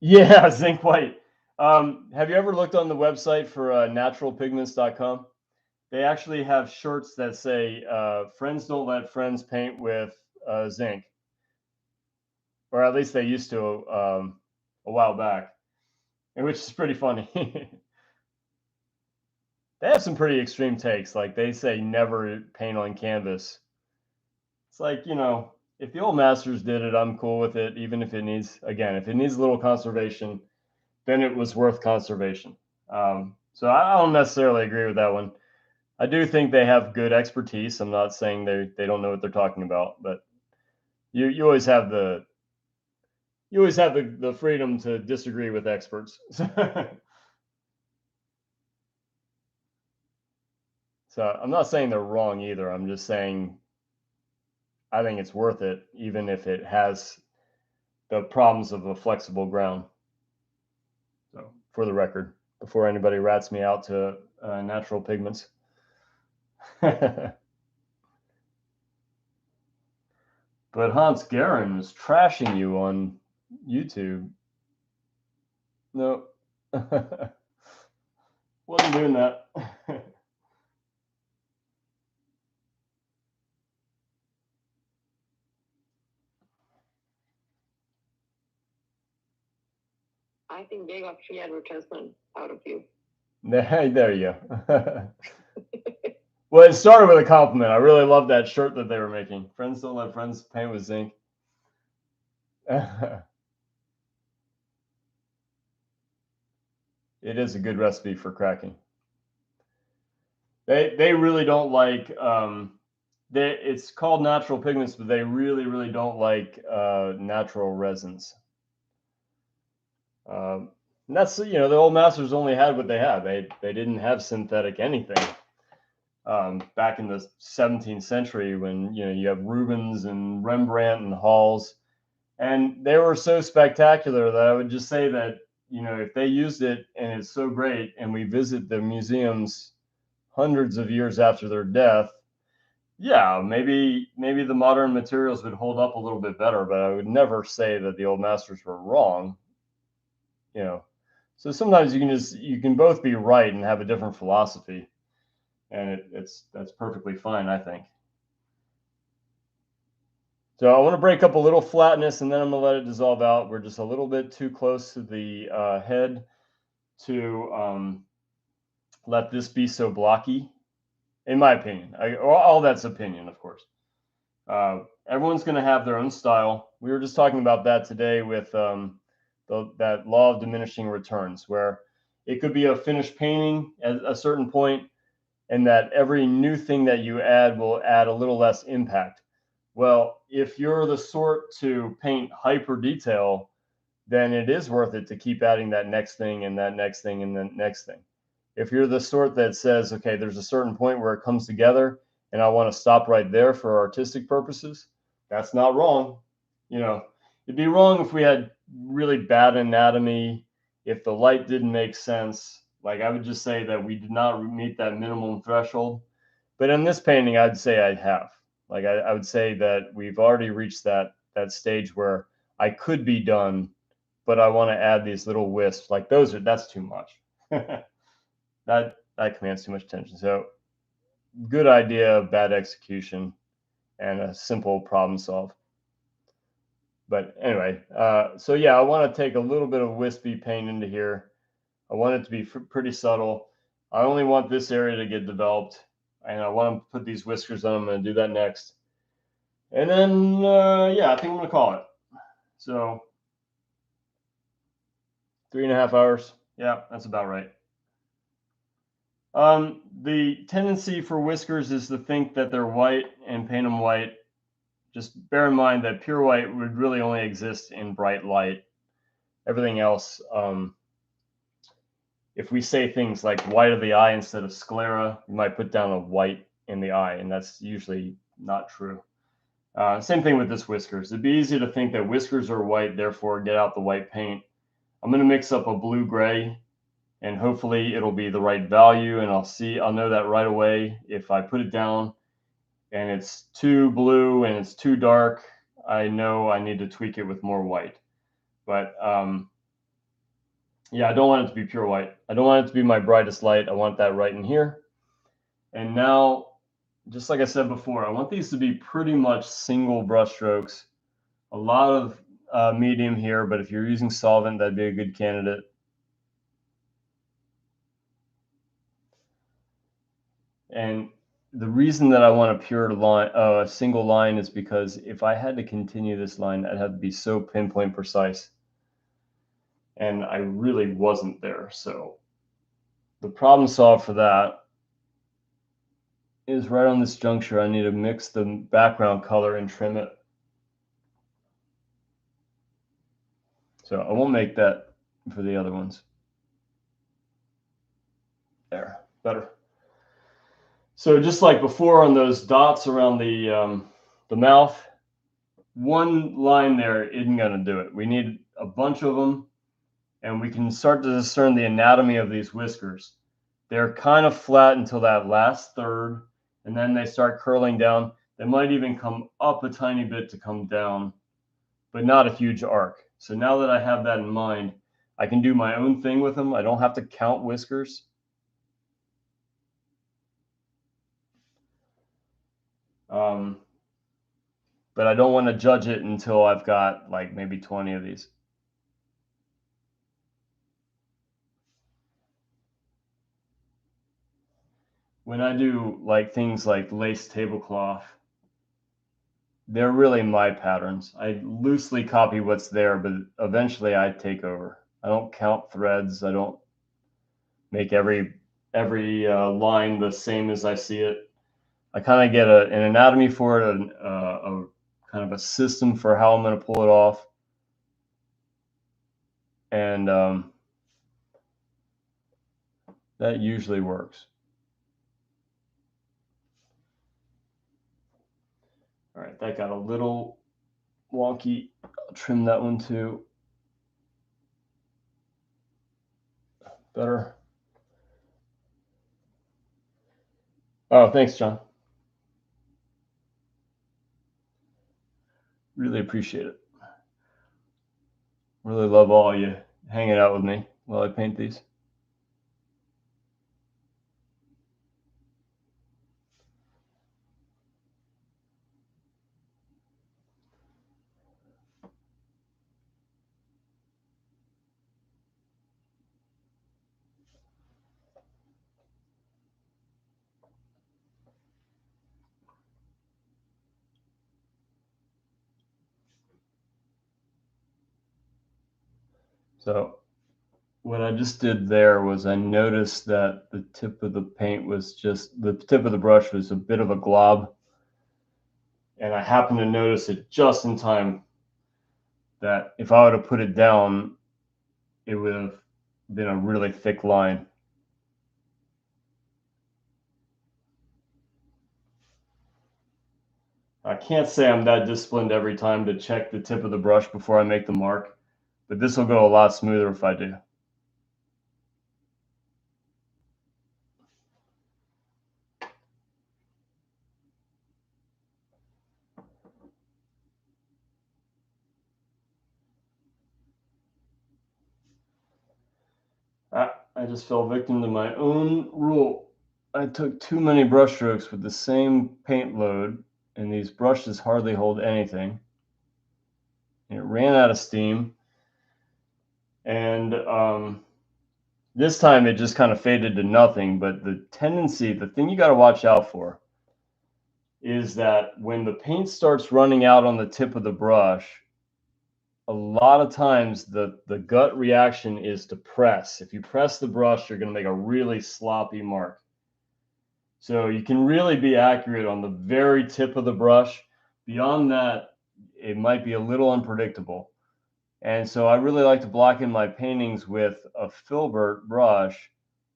Yeah, zinc white. Have you ever looked on the website for naturalpigments.com? They actually have shirts that say, friends don't let friends paint with zinc. Or at least they used to a while back, which is pretty funny. They have some pretty extreme takes. Like they say never paint on canvas. It's like, if the old masters did it, I'm cool with it, even if it needs a little conservation, then it was worth conservation. So I don't necessarily agree with that one. I do think they have good expertise. I'm not saying they don't know what they're talking about, but you always have the freedom to disagree with experts. So I'm not saying they're wrong either. I'm just saying I think it's worth it, even if it has the problems of a flexible ground. So for the record, before anybody rats me out to Natural Pigments. But Hans Garin is trashing you on YouTube. No. Wasn't doing that. I think they got free advertisement out of you. There you go. Well, it started with a compliment. I really love that shirt that they were making. Friends don't let friends paint with zinc. It is a good recipe for cracking. They really don't like it's called natural pigments, but they really don't like natural resins. And that's, the old masters only had what they had. They didn't have synthetic anything. Back in the 17th century, when you have Rubens and Rembrandt and Halls, and they were so spectacular that I would just say that if they used it and it's so great, and we visit the museums hundreds of years after their death, yeah, maybe the modern materials would hold up a little bit better, but I would never say that the old masters were wrong. So sometimes you can both be right and have a different philosophy, and that's perfectly fine, I think. So I want to break up a little flatness, and then I'm going to let it dissolve out. We're just a little bit too close to the head to let this be so blocky, in my opinion. All that's opinion, of course. Everyone's going to have their own style. We were just talking about that today with that law of diminishing returns, where it could be a finished painting at a certain point, and that every new thing that you add will add a little less impact. Well, if you're the sort to paint hyper detail, then it is worth it to keep adding that next thing and that next thing and then next thing. If you're the sort that says, okay, there's a certain point where it comes together and I want to stop right there for artistic purposes, that's not wrong. It'd be wrong if we had really bad anatomy, if the light didn't make sense. Like, I would just say that we did not meet that minimum threshold. But in this painting, I'd say I have. Like, I would say that we've already reached that stage where I could be done, but I want to add these little wisps. Like, that's too much. that commands too much attention. So good idea, bad execution, and a simple problem solve. But anyway, so yeah, I want to take a little bit of wispy paint into here. I want it to be pretty subtle. I only want this area to get developed, and I want to put these whiskers on. I'm going to do that next. And then, yeah, I think I'm going to call it. So 3.5 hours. Yeah, that's about right. The tendency for whiskers is to think that they're white and paint them white. Just bear in mind that pure white would really only exist in bright light. Everything else, if we say things like white of the eye instead of sclera, you might put down a white in the eye, and that's usually not true. Same thing with this whiskers. It'd be easy to think that whiskers are white, therefore get out the white paint. I'm going to mix up a blue-gray, and hopefully it'll be the right value, and I'll know that right away. If I put it down and it's too blue and it's too dark, I know I need to tweak it with more white. But yeah, I don't want it to be pure white. I don't want it to be my brightest light. I want that right in here. And now, just like I said before, I want these to be pretty much single brush strokes. A lot of medium here, but if you're using solvent, that'd be a good candidate. And the reason that I want a pure line, a single line, is because if I had to continue this line, I'd have to be so pinpoint precise. And I really wasn't there. So the problem solved for that is right on this juncture. I need to mix the background color and trim it. So I won't make that for the other ones. There, better. So just like before on those dots around the mouth, one line there isn't going to do it. We need a bunch of them, and we can start to discern the anatomy of these whiskers. They're kind of flat until that last third, and then they start curling down. They might even come up a tiny bit to come down, but not a huge arc. So now that I have that in mind, I can do my own thing with them. I don't have to count whiskers. But I don't want to judge it until I've got like maybe 20 of these. When I do like things like lace tablecloth, they're really my patterns. I loosely copy what's there, but eventually I take over. I don't count threads. I don't make every line the same as I see it. I kind of get an anatomy for it, a kind of a system for how I'm going to pull it off. And that usually works. All right, that got a little wonky. I'll trim that one too. Better. Oh, thanks, John. Really appreciate it. Really love all you hanging out with me while I paint these. So what I just did there was I noticed that the tip of the paint was just, the tip of the brush was a bit of a glob. And I happened to notice it just in time that if I would have put it down, it would have been a really thick line. I can't say I'm that disciplined every time to check the tip of the brush before I make the mark, but this will go a lot smoother if I do. I just fell victim to my own rule. I took too many brush strokes with the same paint load, and these brushes hardly hold anything. And it ran out of steam. And this time it just kind of faded to nothing. But the tendency, the thing you got to watch out for is that when the paint starts running out on the tip of the brush, a lot of times the gut reaction is to press. If you press the brush, you're going to make a really sloppy mark. So you can really be accurate on the very tip of the brush. Beyond that, it might be a little unpredictable. And so I really like to block in my paintings with a filbert brush,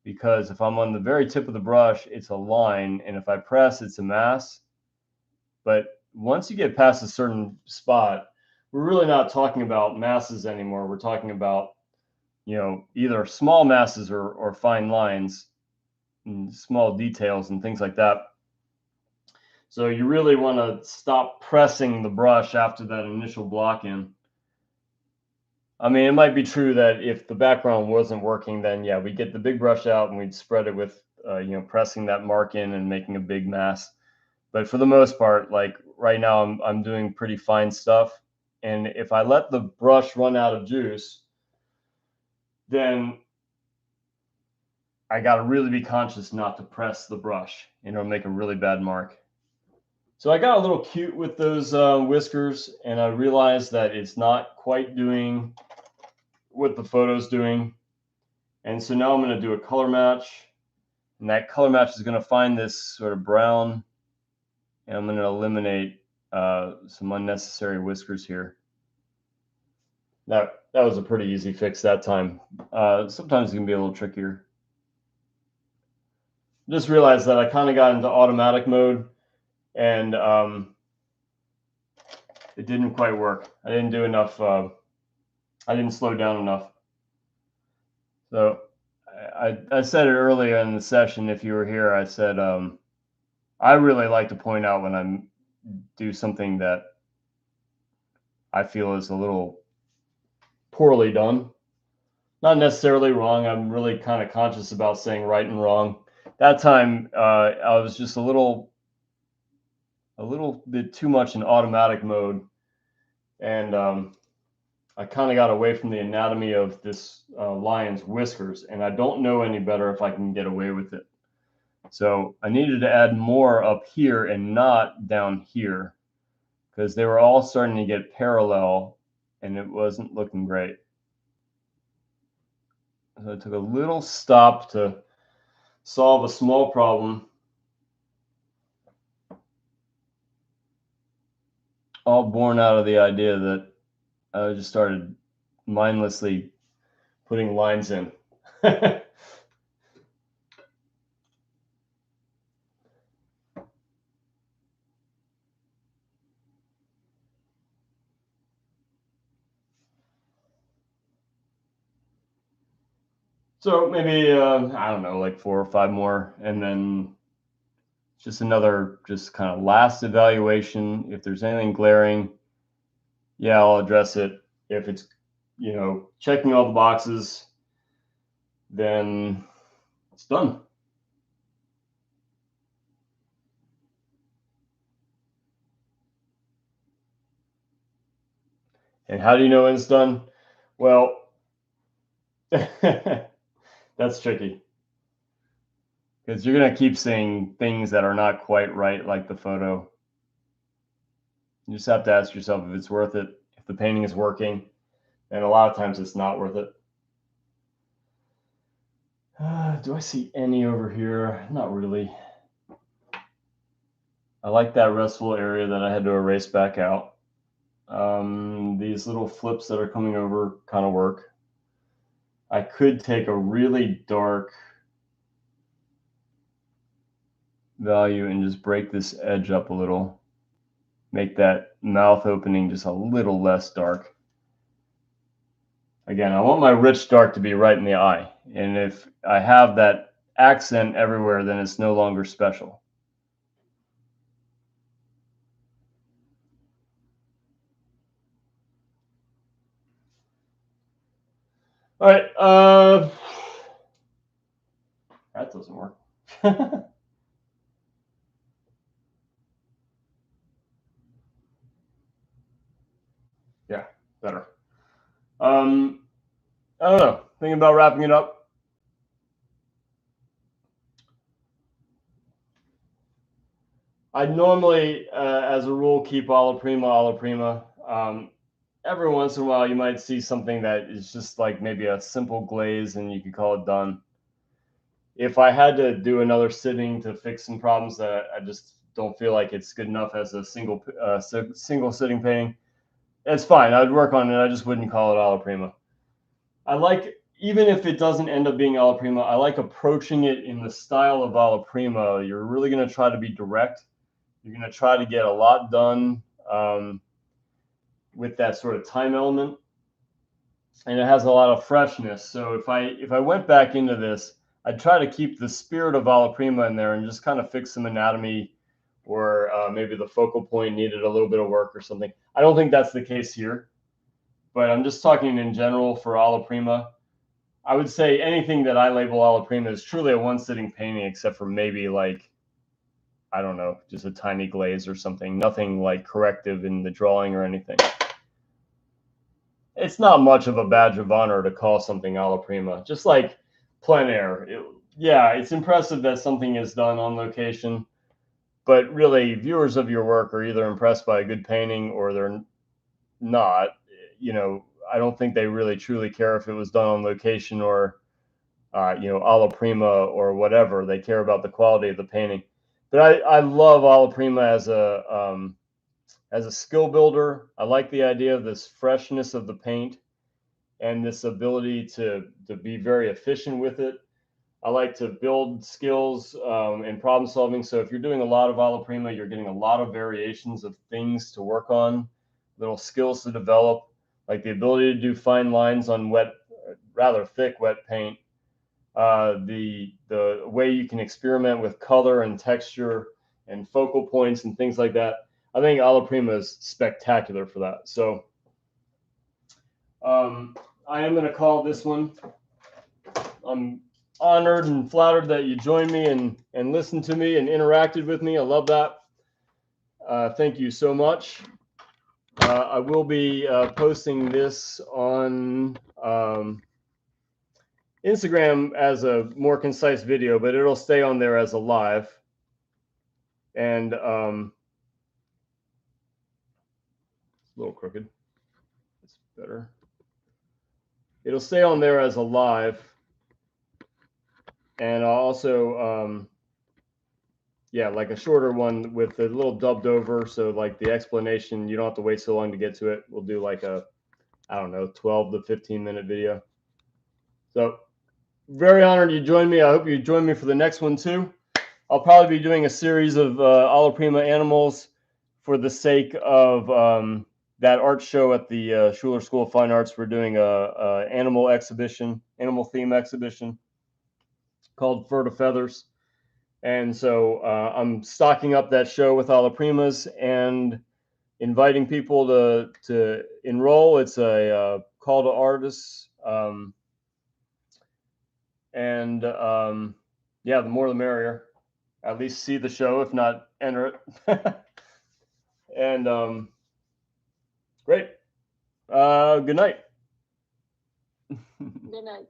because if I'm on the very tip of the brush, it's a line. And if I press, it's a mass. But once you get past a certain spot, we're really not talking about masses anymore. We're talking about, either small masses or fine lines and small details and things like that. So you really want to stop pressing the brush after that initial block in. I mean, it might be true that if the background wasn't working, then yeah, we'd get the big brush out and we'd spread it with, pressing that mark in and making a big mass. But for the most part, like right now, I'm doing pretty fine stuff. And if I let the brush run out of juice, then I got to really be conscious not to press the brush, it'll make a really bad mark. So I got a little cute with those whiskers, and I realized that it's not quite doing what the photo's doing. And so now I'm going to do a color match, and that color match is going to find this sort of brown, and I'm going to eliminate some unnecessary whiskers here. That was a pretty easy fix that time. Sometimes it can be a little trickier. Just realized that I kind of got into automatic mode, and it didn't quite work. I didn't do enough. I didn't slow down enough. So I said it earlier in the session, if you were here, I said I really like to point out when I do something that I feel is a little poorly done. Not necessarily wrong. I'm really kind of conscious about saying right and wrong. That time I was just a little bit too much in automatic mode, and I kind of got away from the anatomy of this lion's whiskers, and I don't know any better if I can get away with it. So I needed to add more up here and not down here. because they were all starting to get parallel and it wasn't looking great. So I took a little stop to solve a small problem, all born out of the idea that I just started mindlessly putting lines in. So maybe, I don't know, like 4 or 5 more, and then just another just kind of last evaluation. If there's anything glaring, yeah, I'll address it. If it's, checking all the boxes, then it's done. And how do you know when it's done? Well, that's tricky, because you're going to keep seeing things that are not quite right, like the photo. You just have to ask yourself if it's worth it. If the painting is working, and a lot of times it's not worth it. Do I see any over here? Not really. I like that restful area that I had to erase back out. These little flips that are coming over kind of work. I could take a really dark value and just break this edge up a little. Make that mouth opening just a little less dark. Again, I want my rich dark to be right in the eye. And if I have that accent everywhere, then it's no longer special. All right. That doesn't work. Yeah, better. I don't know. Thinking about wrapping it up. I normally, as a rule, keep alla prima. Every once in a while, you might see something that is just like maybe a simple glaze and you could call it done. If I had to do another sitting to fix some problems that I just don't feel like it's good enough as a single sitting painting, it's fine. I'd work on it. I just wouldn't call it alla prima. I like, even if it doesn't end up being alla prima, I like approaching it in the style of alla prima. You're really going to try to be direct. You're going to try to get a lot done with that sort of time element, and it has a lot of freshness. So if I went back into this, I'd try to keep the spirit of alla prima in there and just kind of fix some anatomy, or maybe the focal point needed a little bit of work or something. I don't think that's the case here, but I'm just talking in general for alla prima. I would say anything that I label alla prima is truly a one-sitting painting, except for maybe like, I don't know, just a tiny glaze or something. Nothing like corrective in the drawing or anything. It's not much of a badge of honor to call something alla prima, just like plein air. Yeah, it's impressive that something is done on location, but really viewers of your work are either impressed by a good painting or they're not. I don't think they really truly care if it was done on location or alla prima or whatever. They care about the quality of the painting. But I love alla prima as a skill builder. I like the idea of this freshness of the paint and this ability to be very efficient with it. I like to build skills and problem solving. So if you're doing a lot of alla prima, you're getting a lot of variations of things to work on, little skills to develop, like the ability to do fine lines on rather thick wet paint. The way you can experiment with color and texture and focal points and things like that. I think alla prima is spectacular for that. So I am going to call this one. I'm honored and flattered that you joined me and listened to me and interacted with me. I love that. Thank you so much. I will be posting this on Instagram as a more concise video, but it'll stay on there as a live. And little crooked. It's better. It'll stay on there as a live. And I'll also, yeah, like a shorter one with a little dubbed over. So like the explanation, you don't have to wait so long to get to it. We'll do like a, I don't know, 12 to 15-minute video. So very honored you joined me. I hope you join me for the next one too. I'll probably be doing a series of Alla Prima animals for the sake of that art show at the Schuler School of Fine Arts. We're doing a animal exhibition, animal theme exhibition called Fur to Feathers. And so I'm stocking up that show with Alla Primas and inviting people to enroll. It's a call to artists. Yeah, the more the merrier. At least see the show, if not enter it. And great. Good night. Good night.